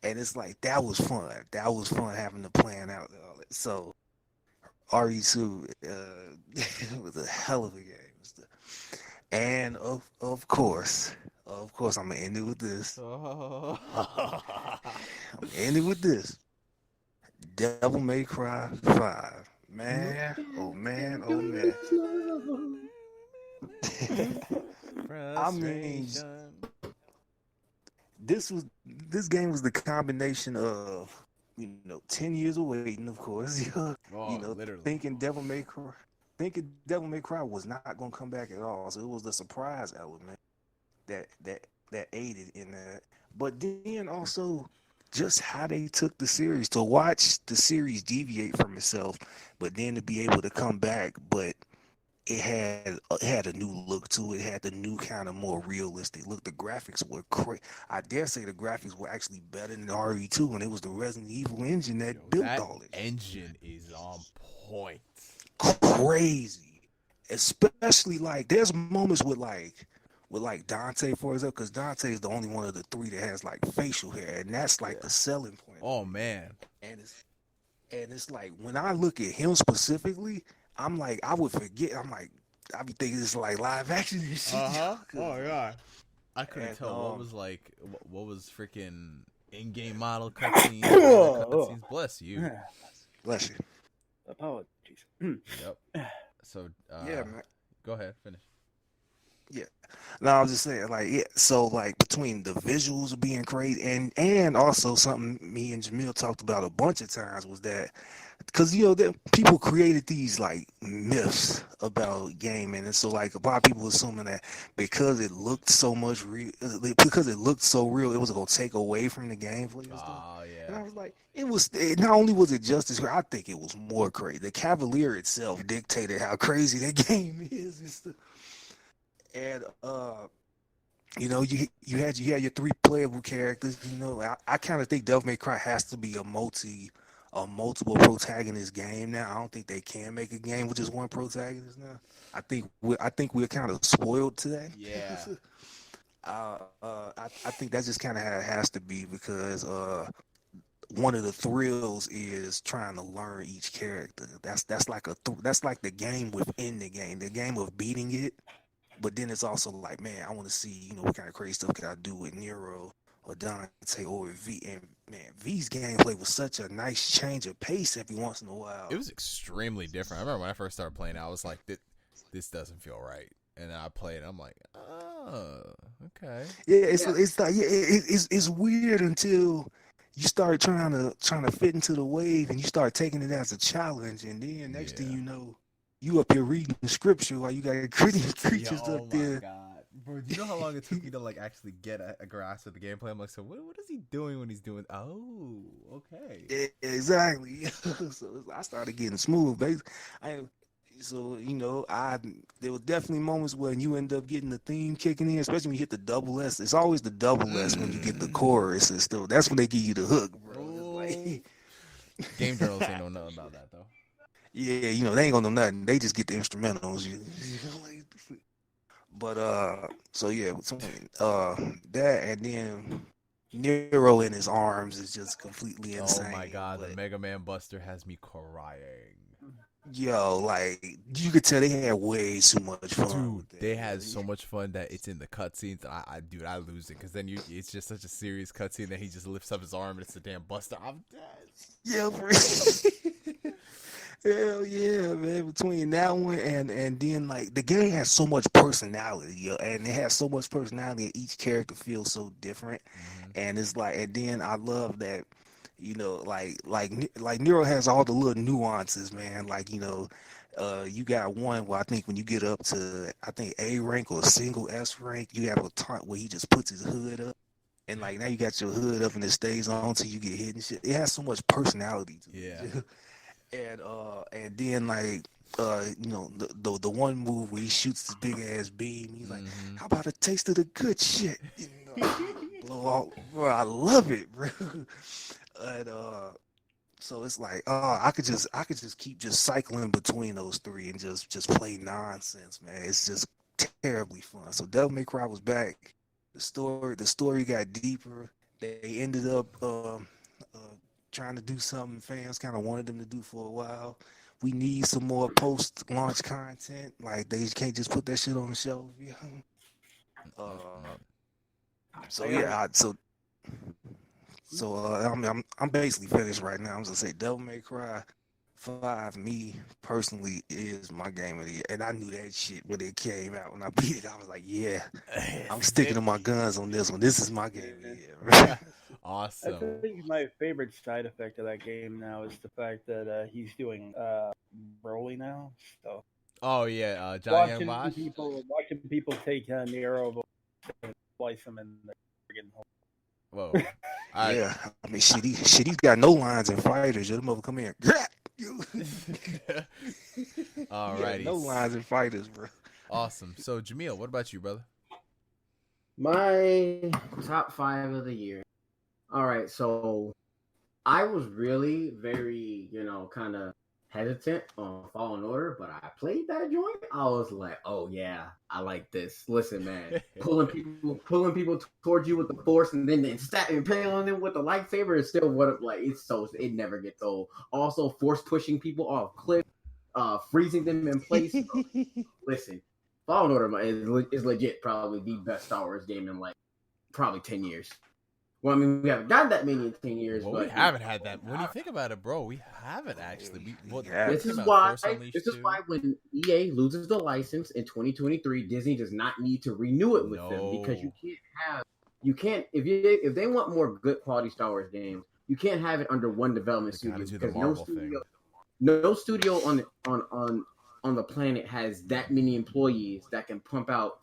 And it's like, that was fun. That was fun having to plan out all that. So RE2 was a hell of a game. And of course, I'm gonna end it with this. I'm gonna end it with this. Devil May Cry 5. Man, oh man, oh man. I mean, this game was the combination of, 10 years of waiting, of course. Literally. Thinking Devil May Cry was not gonna come back at all. So it was the surprise element that aided in that. But then also just how they took the series, to watch the series deviate from itself, but then to be able to come back, but it had a new look to it. It had the new kind of more realistic look. The graphics were crazy. I dare say the graphics were actually better than RE2, and it was the Resident Evil engine that built all it. Engine is on point. Crazy. Especially like there's moments with Dante, for example, because Dante is the only one of the 3 that has like facial hair, and that's like the selling point. Oh man. And it's like when I look at him specifically, I'm like, I would forget. I be thinking it's like live action and shit. Oh my god. I couldn't tell what was freaking in-game model cutscenes. Cutscenes. Bless you. Bless you. Apologies. Yep. So yeah, man. Go ahead, finish. Yeah. No, I was just saying, so between the visuals being crazy and also something me and Jamil talked about a bunch of times was that, because people created these like myths about gaming, and so like a lot of people assuming that because it looked so real, it was gonna take away from the gameplay and stuff. Oh yeah. And I was like, not only was it just I think it was more crazy. The Cavalier itself dictated how crazy that game is and stuff. And you had your 3 playable characters. I kind of think Devil May Cry has to be a multiple protagonist game now. I don't think they can make a game with just one protagonist now. I think we're kind of spoiled today. Yeah. I think that's just kind of how it has to be because one of the thrills is trying to learn each character. That's like that's like the game within the game of beating it. But then it's also like, man, I want to see, what kind of crazy stuff could I do with Nero or Dante or with V. And man, V's gameplay was such a nice change of pace every once in a while. It was extremely different. I remember when I first started playing, I was like, this doesn't feel right. And then I played, and I'm like, oh, okay. Yeah, it's like it's weird until you start trying to fit into the wave and you start taking it as a challenge, and then next thing you know, you up here reading the scripture while you got creatures up there. God. Bro, do you know how long it took me to like actually get a grasp of the gameplay? I'm like, so what is he doing when he's doing? Oh, okay. Yeah, exactly. So I started getting smooth, baby. So there were definitely moments when you end up getting the theme kicking in, especially when you hit the double S. It's always the double S when you get the chorus and stuff. That's when they give you the hook, bro. Like, game journalists ain't know nothing about that though. Yeah, they ain't gonna know nothing. They just get the instrumentals. But so yeah, that and then Nero in his arms is just completely insane. Oh my god, the Mega Man Buster has me crying. Yo, like you could tell they had way too much fun. Dude, they had so much fun that it's in the cutscenes. I lose it because then it's just such a serious cutscene that he just lifts up his arm and it's the damn Buster. I'm dead. Yeah, hell yeah, man. Between that one and then like the game has so much personality, yo, and it has so much personality, and each character feels so different. And it's like, and then I love that, like Nero has all the little nuances, man. Like you got one where I think when you get up to A rank or single S rank, you have a taunt where he just puts his hood up. And like now you got your hood up and it stays on till you get hit and shit. It has so much personality to it. And then like the one move where he shoots this big ass beam, he's like, how about a taste of the good shit? Blow off, bro. I love it, bro. And so it's like, I could just keep just cycling between those three and just play nonsense, man. It's just terribly fun. So Devil May Cry was back. The story got deeper. They ended up trying to do something fans kind of wanted them to do for a while. We need some more post-launch content. Like they can't just put that shit on the shelf. I'm basically finished right now. I'm gonna say Devil May Cry 5, me personally, is my game of the year. And I knew that shit when it came out. When I beat it, I was like, yeah, I'm sticking to my guns on this one. This is my game of the year. Awesome. I think my favorite side effect of that game now is the fact that he's doing Broly now. So oh yeah, Johnny and watching people take Nero and slice him in the friggin' hole. Whoa. Yeah, I mean, he's got no lines in fighters. Your mother come in. Alrighty. No lines in fighters, bro. Awesome. So Jamil, what about you, brother? My top 5 of the year. All right, so I was really very, kind of hesitant on Fallen Order, but I played that joint. I was like, oh yeah, I like this. Listen, man, pulling people towards you with the force, and then impaling them with the lightsaber is still it never gets old. Also, force pushing people off cliff, freezing them in place. Listen, Fallen Order is legit probably the best Star Wars game in probably 10 years. Well, I mean, we haven't got that many in 10 years. Well, but we haven't had that. When you think about it, bro, we haven't actually. This is why when EA loses the license in 2023, Disney does not need to renew it with them, because if they want more good quality Star Wars games, you can't have it under one development studio, because no studio on the planet has that many employees that can pump out,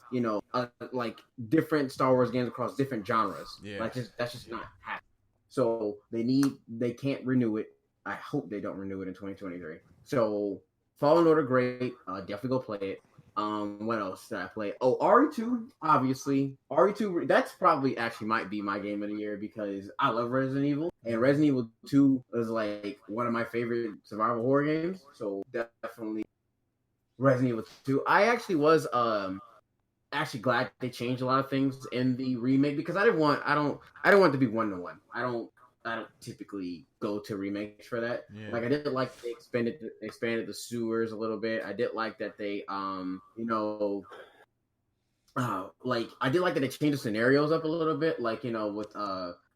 different Star Wars games across different genres. Yeah. That's just not happening. So they can't renew it. I hope they don't renew it in 2023. So Fallen Order, great. Definitely go play it. What else did I play? Oh, RE2, obviously. RE2, that's probably actually might be my game of the year, because I love Resident Evil. And Resident Evil 2 is one of my favorite survival horror games. So definitely Resident Evil 2. I actually was actually glad they changed a lot of things in the remake, because I didn't want it to be 1-to-1. I don't typically go to remakes for that. Yeah. Like I did like they expanded the sewers a little bit. I did like that they like I did like that they changed the scenarios up a little bit, like with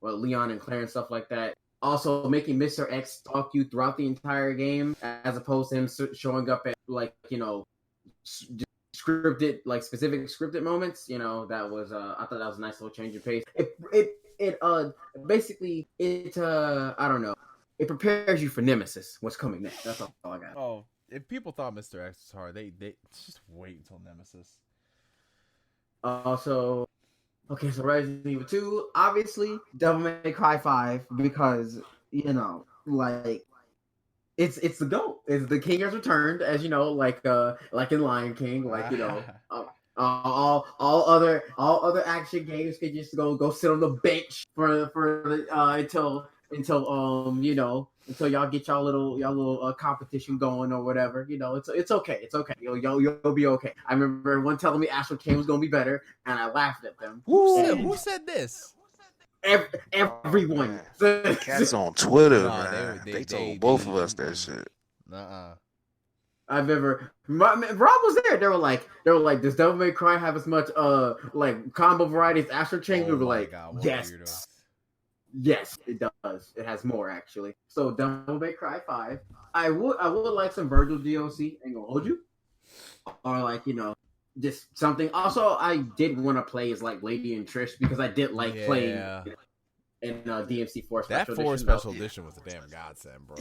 Leon and Claire and stuff like that. Also, making Mr. X stalk you throughout the entire game, as opposed to him showing up at like scripted, like specific scripted moments. That was I thought that was a nice little change of pace. It basically I don't know. It prepares you for Nemesis. What's coming next? That's all I got. Oh, if people thought Mr. X was hard, they just wait until Nemesis. Also, okay, so Resident Evil 2, obviously, Devil May Cry 5, because, like, it's the GOAT. It's the king has returned, as you know, like in Lion King, like, all other action games could just go sit on the bench until y'all get y'all little competition going or whatever. It's okay. It's okay. You'll be okay. I remember everyone telling me Astral Chain was gonna be better, and I laughed at them. Who said this? Everyone. Cats on Twitter, No, man. they They told both of us that shit. Rob was there. They were like, does Devil May Cry have as much like combo variety as Astral Chain? We were like, God, yes. Weirdo. Yes, it does. It has more actually. So Devil May Cry 5. I would like some Virgil DLC. Ain't gonna hold you. Or like, just something. Also, I did want to play as like Lady and Trish because I did like playing in DMC 4 Special Edition. That 4 Special Edition was a damn godsend, bro.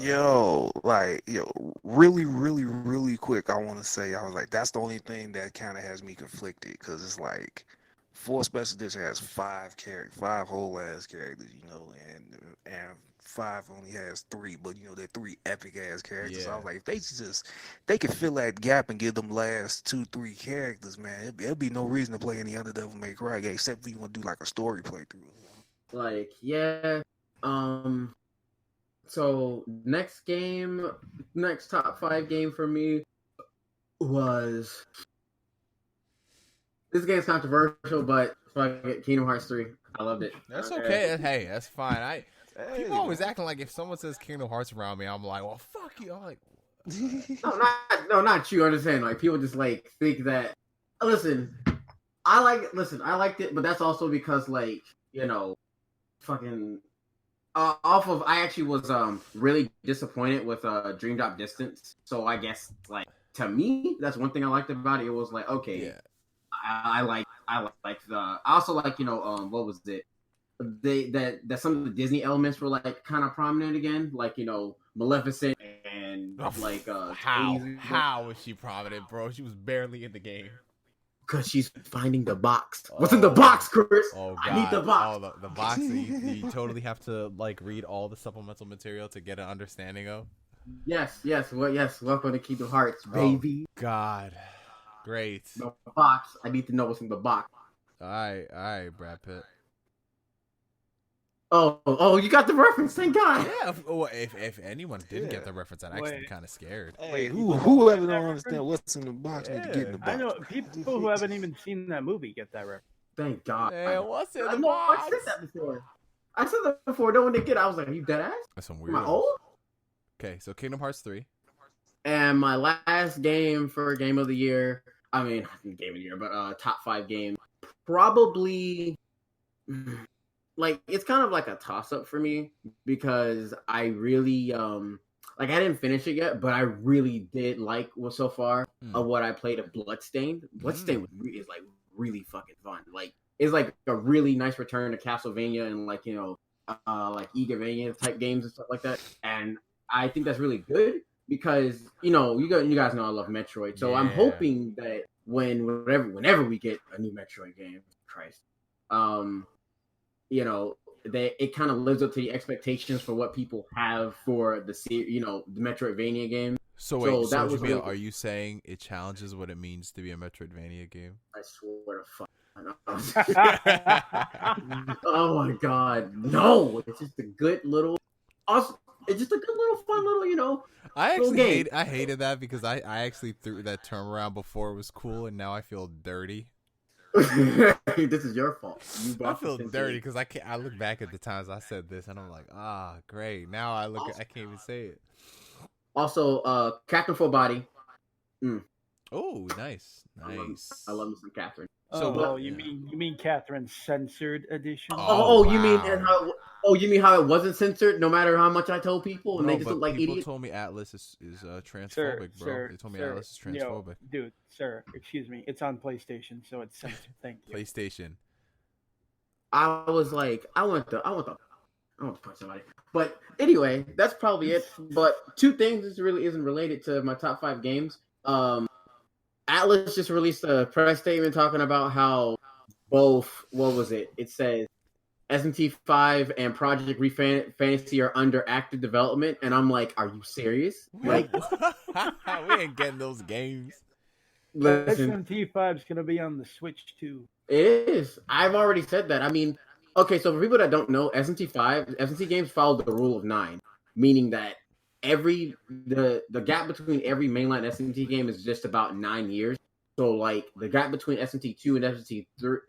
Really, really, really quick, I want to say, I was like, that's the only thing that kind of has me conflicted, because it's like, 4 Special Edition has 5 whole ass characters, and 5 only has 3, but they're 3 epic ass characters. So I was like, if they could fill that gap and give them last 2-3 characters, man, it'd be no reason to play any other Devil May Cry game except if you want to do like a story playthrough. Like, yeah. So next top 5 game for me was, this game's controversial, but Kingdom Hearts 3. I loved it. That's okay. Hey, that's fine. People always acting like if someone says Kingdom Hearts around me, I'm like, well, fuck you. I'm like, not you. Understand? Like, people just like think that. Listen, I liked it, but that's also because like fucking off of. I actually was really disappointed with Dream Drop Distance. So I guess like to me, that's one thing I liked about it. It was like, okay, yeah. I also like what was it? That some of the Disney elements were like kind of prominent again, like Maleficent and like how is she prominent, bro? She was barely in the game. Because she's finding the box. What's in the box, Chris? Oh God! I need the box. Oh, the box that you totally have to like read all the supplemental material to get an understanding of. Yes. Welcome to Kingdom Hearts, baby. Oh, God, great. The box. I need to know what's in the box. All right, Brad Pitt. Oh, you got the reference. Thank God. Yeah. If anyone didn't get the reference, I'd actually be kind of scared. Hey, whoever don't understand what's in the box need to get in the box. I know people who haven't even seen that movie get that reference. Thank God. Hey, what's in the box? box? I said that before. Don't want to get. I was like, are you dead ass? That's some weird. Am I old? Okay, so Kingdom Hearts 3. And my last game for Game of the Year. I mean, Game of the Year, but top 5 game. Probably. Like, it's kind of like a toss-up for me because I really, I didn't finish it yet, but I really did like so far of what I played of Bloodstained. Bloodstained is, like, really fucking fun. Like, it's, like, a really nice return to Castlevania and, like, like Igavania type games and stuff like that. And I think that's really good because, you guys know I love Metroid. So I'm hoping that whenever we get a new Metroid game, Christ, it kind of lives up to the expectations for what people have for the Metroidvania game. So wait, are you saying it challenges what it means to be a Metroidvania game? I swear to fuck. Oh my God, no! It's just a good little. It's just a good little fun little, I hated that because I actually threw that term around before it was cool, and now I feel dirty. This is your fault. You I brought feel this dirty because I can't. I look back at the times I said this, and I'm like, great. Now I look. I can't even say it. Also, Captain Full Body. Oh, nice. I love me some Catherine. So, you mean Catherine's censored edition? You mean how it wasn't censored? No matter how much I told people, and they just look like people idiots. told me Atlas is transphobic, bro. They told me Atlas is transphobic. Dude, sir, excuse me. It's on PlayStation, so it's censored. Thank you. PlayStation. I was like, I want to punch somebody. But anyway, that's probably it. But two things this really isn't related to my top 5 games. Atlas just released a press statement talking about how both, what was it? It says SMT5 and Project Fantasy are under active development, and I'm like, are you serious? Like, we ain't getting those games. Listen, SMT5 is gonna be on the Switch too. It is. I've already said that. I mean, okay, so for people that don't know, SMT games follow the rule of 9, meaning that the gap between every mainline SMT game is just about 9 years. So like the gap between SMT2 and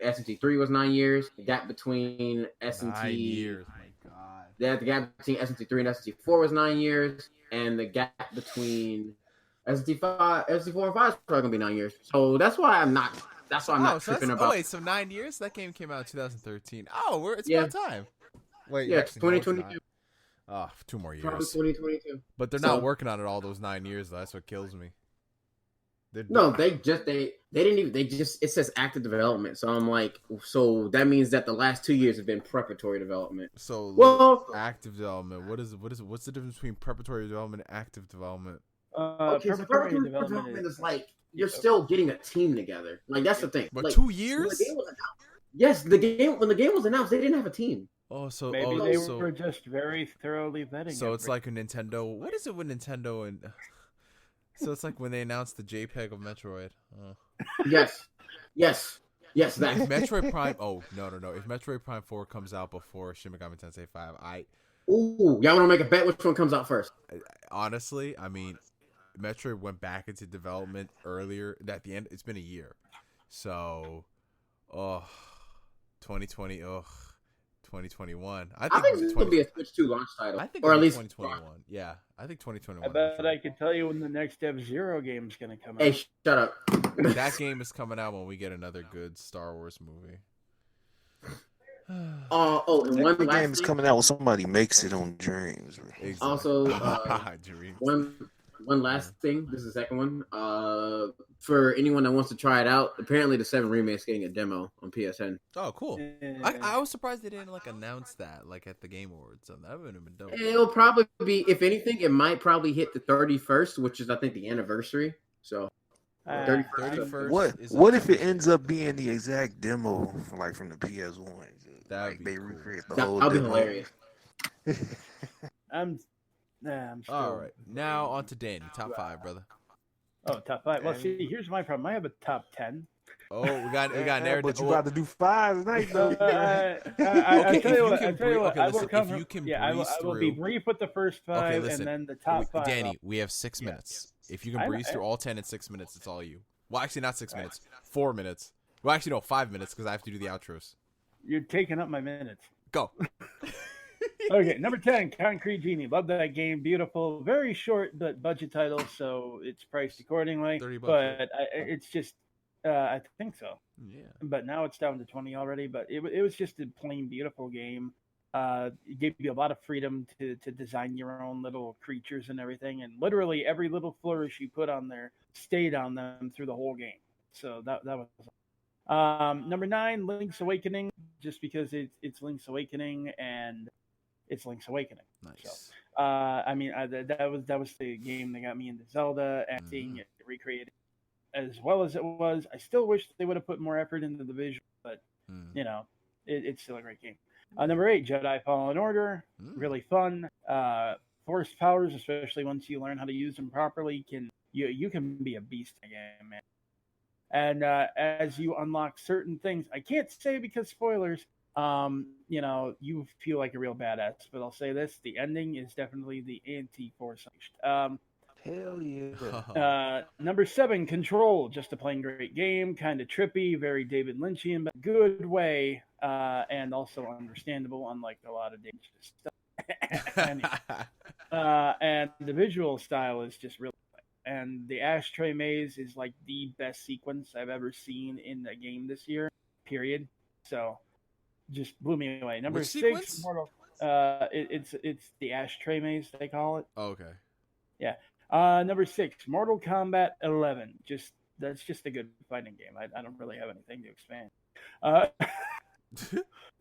SMT3 was 9 years. The gap between SMT 9 years. My God. The gap between SMT3 and SMT4 was 9 years, and the gap between SMT4 and 5 is probably gonna be 9 years. So that's why I'm not. That's why I'm not tripping about. Oh wait, so 9 years? That game came out in 2013. Oh, it's about time. Wait, yeah, actually, 2022. Oh, 2 more years. Probably 2022. But they're not working on it all those 9 years, though. That's what kills me. No, they didn't even. It says active development. So I'm like, so that means that the last 2 years have been preparatory development. So active development. What's the difference between preparatory development and active development? Preparatory development is like you're still getting a team together. Like that's the thing. But like, 2 years? When the game was announced, they didn't have a team. Maybe they were just very thoroughly vetting. So it's like a Nintendo. What is it with Nintendo and? So it's like when they announced the JPEG of Metroid. Yes. That. If Metroid Prime. Oh no! If Metroid Prime 4 comes out before Shin Megami Tensei 5, y'all want to make a bet which one comes out first? Honestly, I mean, Metroid went back into development earlier. At the end, it's been a year. So, 2020. 2021. I think this will be a Switch 2 launch title. I think or at least 2021. Yeah, I think 2021. I bet I can tell you when the next F-Zero game is going to come out. Hey, shut up. That game is coming out when we get another good Star Wars movie. And one last game is coming out when somebody makes it on Dreams. Exactly. Also, one last thing. This is the second one. For anyone that wants to try it out, apparently the 7 Remake's getting a demo on PSN. Oh, cool. I was surprised they didn't announce that at the Game Awards. So that would have been dope. It'll probably be, if anything, it might probably hit the 31st, which is I think the anniversary. So 31st. What if it ends up being the exact demo from the PS1? They cool. recreate the whole demo. That'd be hilarious. I'm still... All right. Now on to Danny. Top 5, brother. Oh, top 5. Well, see, here's my problem. I have a top 10. Oh, we got narrative. But you got to do 5 tonight, though. I tell you what. I will be through. brief with the first 5, and then the top 5. Danny, we have 6 minutes. If you can breeze through all 10 in 6 minutes, it's all you. Well, actually, not 6 minutes. 4 minutes. Well, actually, no, 5 minutes because I have to do the outros. You're taking up my minutes. Go. Okay, number 10, Concrete Genie. Love that game. Beautiful. Very short, but budget title, so it's priced accordingly. $30. But it's just, I think so. Yeah. But now it's down to 20 already. But it was just a plain, beautiful game. It gave you a lot of freedom to design your own little creatures and everything. And literally every little flourish you put on there stayed on them through the whole game. So that was number 9, Link's Awakening, just because it's Link's Awakening and it's Link's Awakening. Nice. So, that was the game that got me into Zelda, and seeing it recreated as well as it was. I still wish they would have put more effort into the visual, but it's still a great game. Number 8, Jedi Fallen Order, really fun. Force powers, especially once you learn how to use them properly, you can be a beast in the game, man. And as you unlock certain things, I can't say because spoilers, you feel like a real badass. But I'll say this: the ending is definitely the anti-Force. Hell yeah. Number 7, Control. Just a plain great game, kind of trippy, very David Lynchian, but good way, and also understandable, unlike a lot of dangerous stuff. And the visual style is just really. And the ashtray maze is like the best sequence I've ever seen in a game this year. Period. So, just blew me away. Number Which 6, sequence? Mortal. It's the ashtray maze they call it. Oh, okay. Yeah. Number 6, Mortal Kombat 11. That's just a good fighting game. I don't really have anything to expand.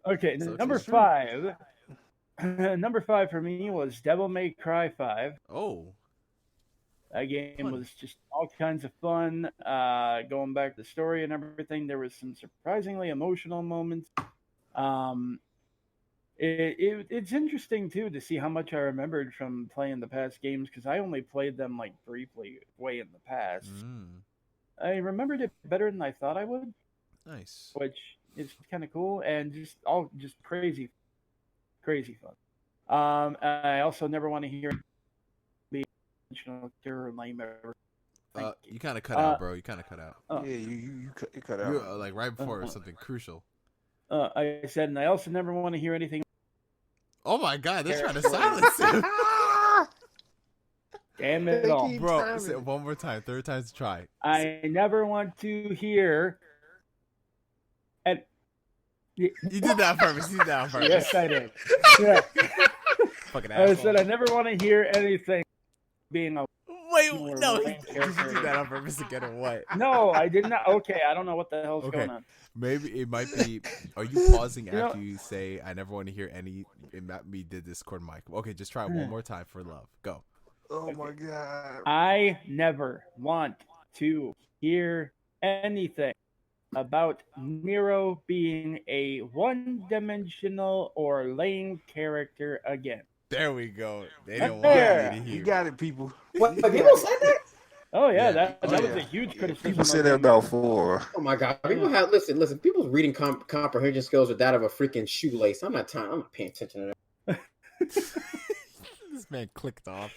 Okay, So number true. 5. Number 5 for me was Devil May Cry 5. Oh. That game Fun. was just all kinds of fun. Going back to the story and everything, there was some surprisingly emotional moments. It's interesting too to see how much I remembered from playing the past games, because I only played them like briefly way in the past. I remembered it better than I thought I would, Nice. which is kind of cool and just crazy fun. I also never want to hear be or lame ever. You kind of cut out, bro. You kind of cut out. Yeah, you cut out. You like right before something crucial. I said, and I also never want to hear anything. Oh my God, they're trying to silence him. Damn it all. Bro, say it one more time. Third time's a try. I never want to hear. And You did that on purpose. You did that on purpose. yes, I did. Yeah. Fucking I asshole. said I never want to hear anything being a. Wait, You were no. the Did main you character. do that on purpose again or what? No, I did not. Okay, I don't know what the hell's Okay. going on. Maybe it might be. Are you pausing after you say, I never want to hear any. Me did this cord mic. Okay, just try it one more time for love. Go. Oh my God. I never want to hear anything about Nero being a one-dimensional or lame character again. There we go. They don't There. want me to hear. You got it, people. What? People said that? Oh yeah, Yeah, that oh, was yeah. a huge criticism. People of said the that game. about 4. Oh my God! People have listen. People's reading comprehension skills are that of a freaking shoelace. I'm not paying attention to that. This man clicked off.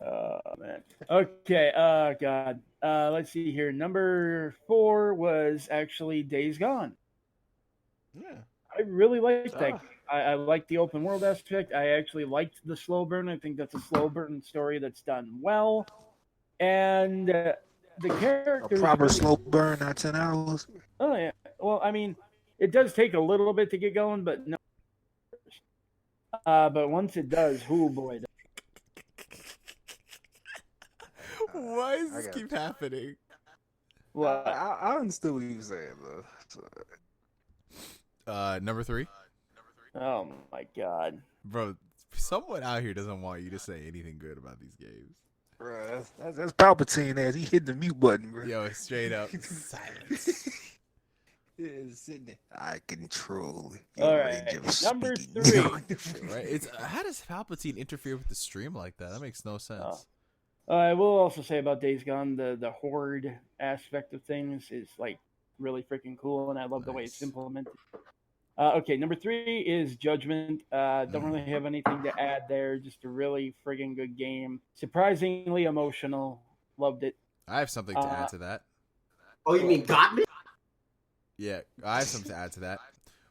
Oh man. Okay. God. Let's see here. Number 4 was actually Days Gone. Yeah. I really liked that. Ah. I liked the open world aspect. I actually liked the slow burn. I think that's a slow burn story that's done well. And the A characters. proper slow burn, not 10 hours. Oh yeah. Well, I mean, it does take a little bit to get going, but no. But once it does, oh boy. Why does I this got keep happening? What? I understood what you were saying, though. So, Number 3. Oh my God. Bro, someone out here doesn't want you to say anything good about these games. bro, that's Palpatine as he hit the mute button, bro. Yo, straight up silence. Yeah, sitting there. I control. All your right, range of number speaking. 3. Right? It's how does Palpatine interfere with the stream like that? That makes no sense. I will also say about Days Gone, the horde aspect of things is like really freaking cool, and I love the way it's Nice. implemented. Okay, number 3 is Judgment. Don't really have anything to add there. Just a really friggin' good game. Surprisingly emotional. Loved it. I have something to add to that. Oh, you mean got me? Yeah, I have something to add to that.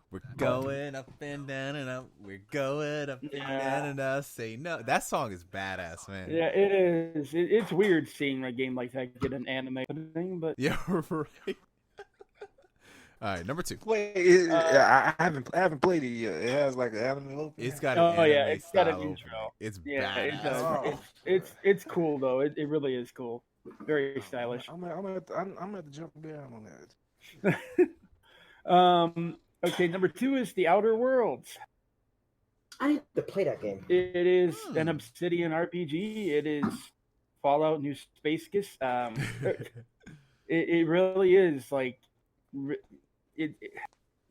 We're going up and down and up. We're going up and down and up. Say no. That song is badass, man. Yeah, it is. It's weird seeing a game like that get an anime thing, but Yeah, right. All right, number 2. Wait, I haven't played it yet. It has like an anime opening. It's got Oh, an yeah, anime it's got an style intro. opening. It's yeah, it badass. does. Oh. It's cool though. It really is cool. Very stylish. I'm gonna jump down on that. Okay, number 2 is The Outer Worlds. I need to play that game. It is an Obsidian RPG. It is Fallout New Space Kiss. It really is like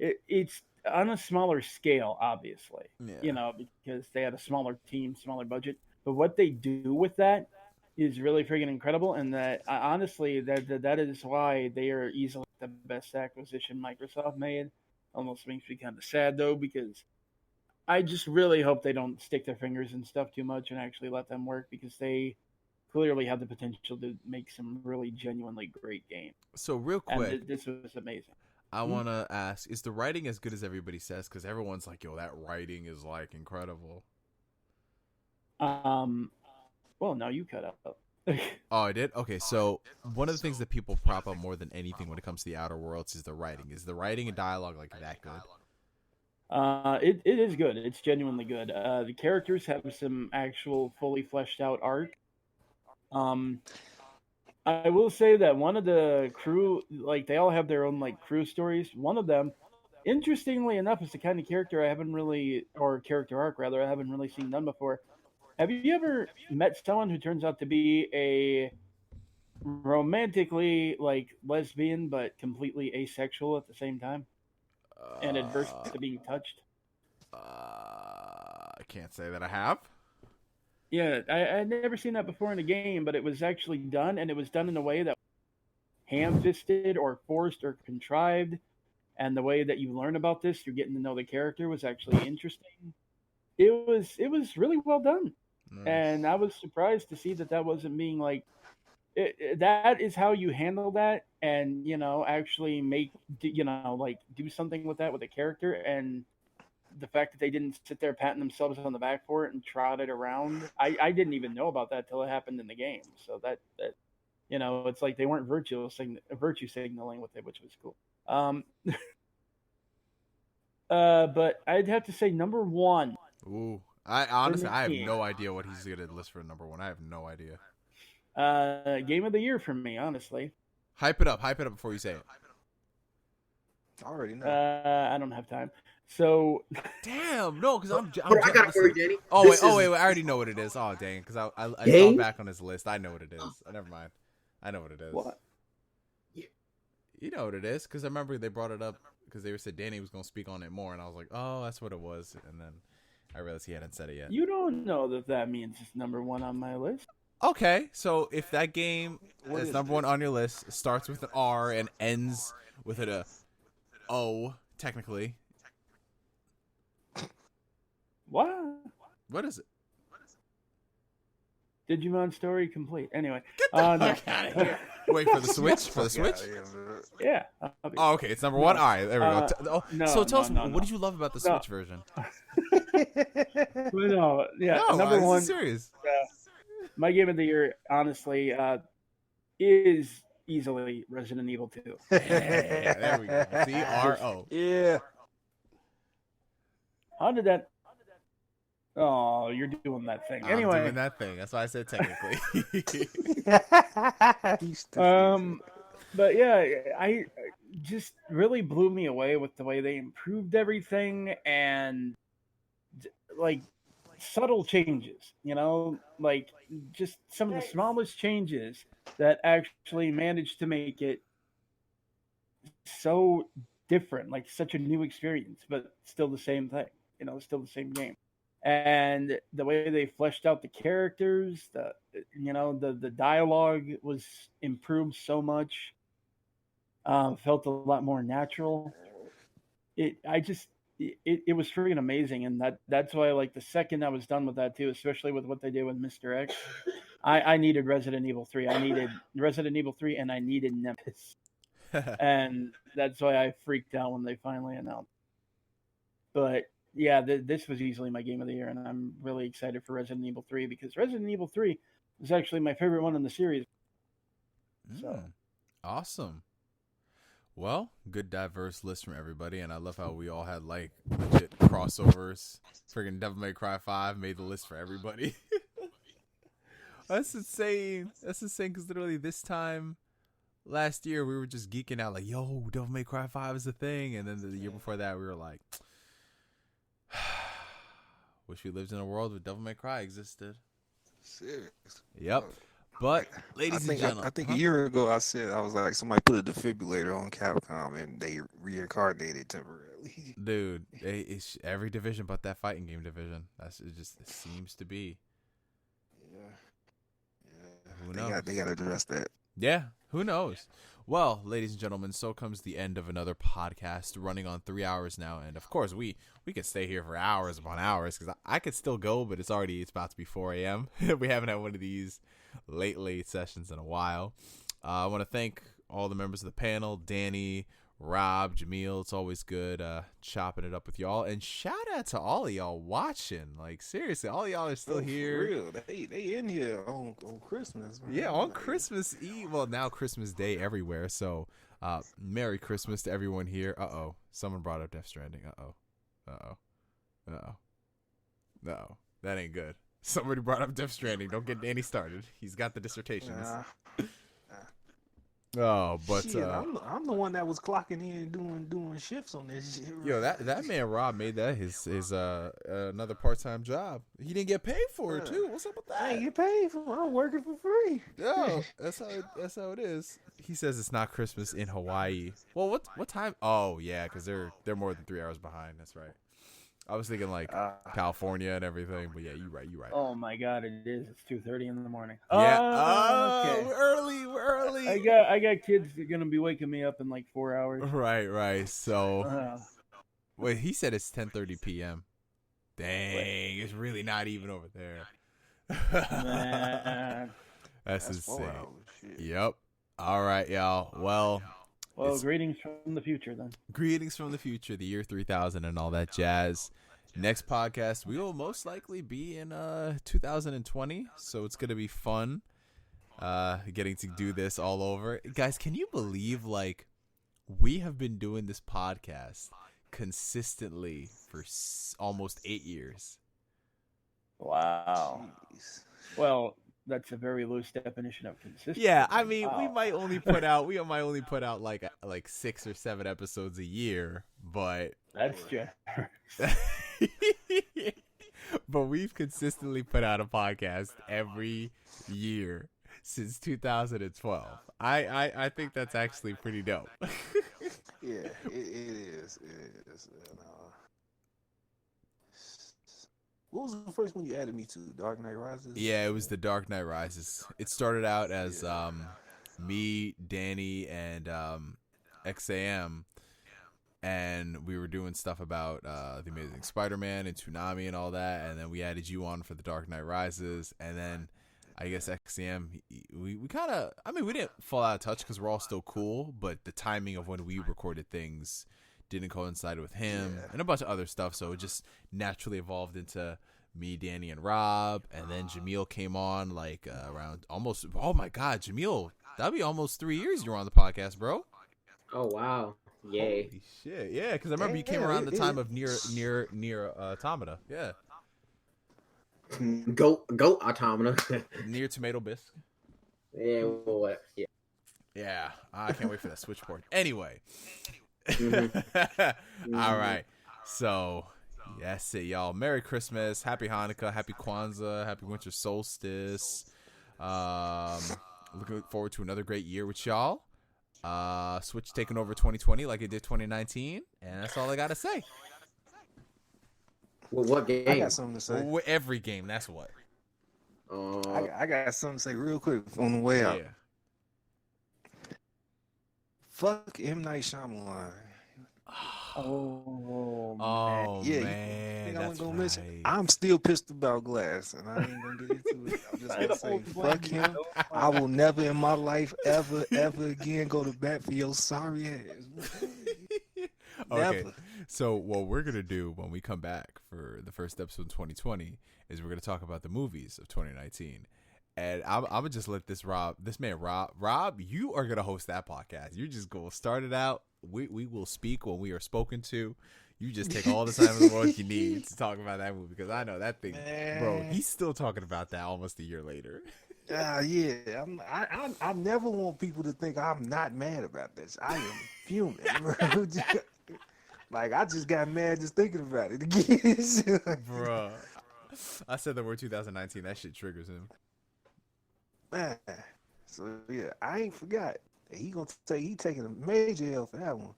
it's on a smaller scale, obviously. Yeah. You know, because they had a smaller team, smaller budget. But what they do with that is really freaking incredible, and that honestly, that is why they are easily the best acquisition Microsoft made. Almost makes me kind of sad though, because I just really hope they don't stick their fingers in stuff too much and actually let them work, because they clearly have the potential to make some really genuinely great games. So real And quick, this was amazing. I want to ask: is the writing as good as everybody says? Because everyone's like, "Yo, that writing is like incredible." Well, now you cut out. Oh, I did? Okay, so one of the things that people prop up more than anything when it comes to the Outer Worlds is the writing. Is the writing and dialogue like that good? It is good. It's genuinely good. The characters have some actual fully fleshed out arc. I will say that one of the crew, like they all have their own like crew stories. One of them, interestingly enough, is the kind of character I haven't really, or character arc rather, I haven't really seen done before. Have you ever met someone who turns out to be a romantically like lesbian but completely asexual at the same time and adverse to being touched? I can't say that I have. Yeah, I'd never seen that before in a game, but it was actually done, and it was done in a way that ham-fisted or forced or contrived, and the way that you learn about this, you're getting to know the character, was actually interesting. It was really well done, and I was surprised to see that wasn't being like that is how you handle that, and actually make like do something with that with a character. And the fact that they didn't sit there patting themselves on the back for it and trot it around, I didn't even know about that till it happened in the game. So that it's like they weren't virtue signaling with it, which was cool. But I'd have to say number one. Ooh, I honestly I have me. no idea what he's gonna list for number one. I have no idea. Game of the year for me, honestly. Hype it up before you say it. I already know. I don't have time. So Damn, no, because I'm Bro, I got it for you, Danny. Oh This wait, is- I already know what it is. Oh dang, because I saw Game? back on his list. I know what it is. Never mind. I know what it is. what? You know what it is, because I remember they brought it up because they said Danny was gonna speak on it more, and I was like, oh, that's what it was, and then I realized he hadn't said it yet. You don't know that means it's number one on my list. Okay, so if that game What is is number it? one on your list, starts with an R and ends with a O, technically, What? what is it? Digimon story complete. Anyway. Get the no. fuck out of here! Wait for the Switch. For the Switch. Yeah. Oh, okay, it's number one. All right, there we go. no, So tell us, no, what no. did you love about the No. Switch version? No, yeah. No, number this one. is serious. My game of the year, honestly, is easily Resident Evil 2. Yeah, there we go. CRO. Yeah. How did that? Oh, you're doing that thing. I'm Anyway, doing that thing. That's why I said technically. but yeah, I just really blew me away with the way they improved everything and like subtle changes, like just some of the smallest changes that actually managed to make it so different, like such a new experience, but still the same thing, still the same game. And the way they fleshed out the characters, the dialogue was improved so much. Felt a lot more natural. It was freaking amazing, and that's why, like, the second I was done with that too, especially with what they did with Mr. X, I needed Resident Evil 3. I needed Resident Evil 3, and I needed Nemesis, and that's why I freaked out when they finally announced. But yeah, this was easily my game of the year, and I'm really excited for Resident Evil 3 because Resident Evil 3 was actually my favorite one in the series. So Awesome. Well, good diverse list from everybody, and I love how we all had like legit crossovers. Friggin' Devil May Cry 5 made the list for everybody. That's insane. That's insane because literally this time last year we were just geeking out like, yo, Devil May Cry 5 is a thing, and then the year before that we were like, wish we lived in a world where Devil May Cry existed. Serious. Yep. But, ladies and gentlemen, I think a year ago I said, I was like, somebody put a defibrillator on Capcom and they reincarnated temporarily. dude, it's every division but that fighting game division. It seems to be. Yeah. Who knows? They got to address that. Yeah, who knows? Well, ladies and gentlemen, so comes the end of another podcast running on 3 hours now. And of course, we could stay here for hours upon hours because I could still go, but it's about to be 4 a.m. We haven't had one of these late sessions in a while. I want to thank all the members of the panel, Danny, Rob, Jamil. It's always good chopping it up with y'all. And shout out to all of y'all watching. Like, seriously, all of y'all are still here. For real. They in here on Christmas. Man. Yeah, on Christmas Eve. Well, now Christmas Day everywhere. So, Merry Christmas to everyone here. Uh-oh. Someone brought up Death Stranding. No, that ain't good. Somebody brought up Death Stranding. Don't get Danny started. He's got the dissertations. Oh, but shit, I'm the one that was clocking in doing shifts on this shit. Yo, that man Rob made that his another part-time job. He didn't get paid for it too. What's up with that? I ain't get paid for it. I'm working for free. Yo, that's how it is. He says it's not Christmas in Hawaii. Well, what time? Oh yeah, because they're more than 3 hours behind. That's right. I was thinking like California and everything, but yeah, you right. Oh my God, it is. It's 2:30 in the morning. Yeah. Okay. We're early. I got kids that are gonna be waking me up in like 4 hours. Right. So, wait, he said it's 10:30 p.m. Dang, it's really not even over there. Man. That's insane. Yep. All right, y'all. Well, greetings from the future then. Greetings from the future, the year 3000 and all that jazz. Next podcast, we will most likely be in 2020, so it's going to be fun getting to do this all over. Guys, can you believe, like, we have been doing this podcast consistently for almost 8 years? Wow. Jeez. Well, that's a very loose definition of consistency. Yeah, I mean, wow. we might only put out like 6 or 7 episodes a year, but That's generous. but we've consistently put out a podcast every year since 2012. I think that's actually pretty dope. Yeah, it is. What was the first one you added me to? Dark Knight Rises? Yeah, it was The Dark Knight Rises. It started out as me, Danny, and XAM, and we were doing stuff about The Amazing Spider-Man and Toonami and all that, and then we added you on for The Dark Knight Rises, and then I guess XAM, we kind of, I mean, we didn't fall out of touch because we're all still cool, but the timing of when we recorded things didn't coincide with him and a bunch of other stuff, so it just naturally evolved into me, Danny, and Rob, and then Jamil came on like around almost, oh my God, Jamil, that'd be almost 3 years you were on the podcast, bro. Oh wow. Yay. Holy shit, yeah, because I remember you came around the time of near Automata, yeah. Goat Automata. Near Tomato Bisque. Yeah, well, what? Yeah. Yeah, I can't wait for that switchboard. Anyway. Mm-hmm. All right. So, that's it, y'all. Merry Christmas. Happy Hanukkah. Happy Kwanzaa. Happy Winter Solstice. Looking forward to another great year with y'all. Switch taking over 2020 like it did 2019. And that's all I got to say. Well, what game? I got something to say. Every game, that's what. I got something to say real quick on the way out. Yeah. Fuck M. Night Shyamalan. Oh, Yeah, man. I That's gonna right. mention. I'm still pissed about Glass, and I ain't gonna get into it. I'm just gonna say, fuck him. I will never in my life ever again go to bat for your sorry ass. Okay, Never. so what we're going to do when we come back for the first episode in 2020 is we're going to talk about the movies of 2019. And I'm going to just let this man, Rob, you are going to host that podcast. You just go start it out. We will speak when we are spoken to. You just take all the time in the world you need to talk about that movie, because I know that thing, bro, he's still talking about that almost a year later. Yeah. I never want people to think I'm not mad about this. I am fuming. Like, I just got mad just thinking about it again. Bruh. I said the word 2019. That shit triggers him. Man. So, yeah, I ain't forgot. He taking a major L for that one.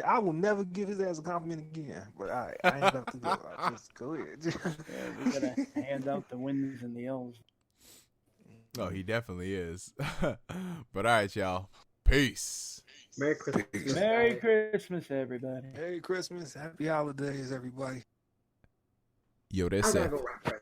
I will never give his ass a compliment again. But I ain't about to do it. Just go ahead. yeah, we gotta hand out the wins and the L's. Oh, he definitely is. But all right, y'all. Peace. Merry Christmas. Merry guys. Christmas, everybody. Merry Christmas, happy holidays, everybody. Yo, they I said gotta go rap.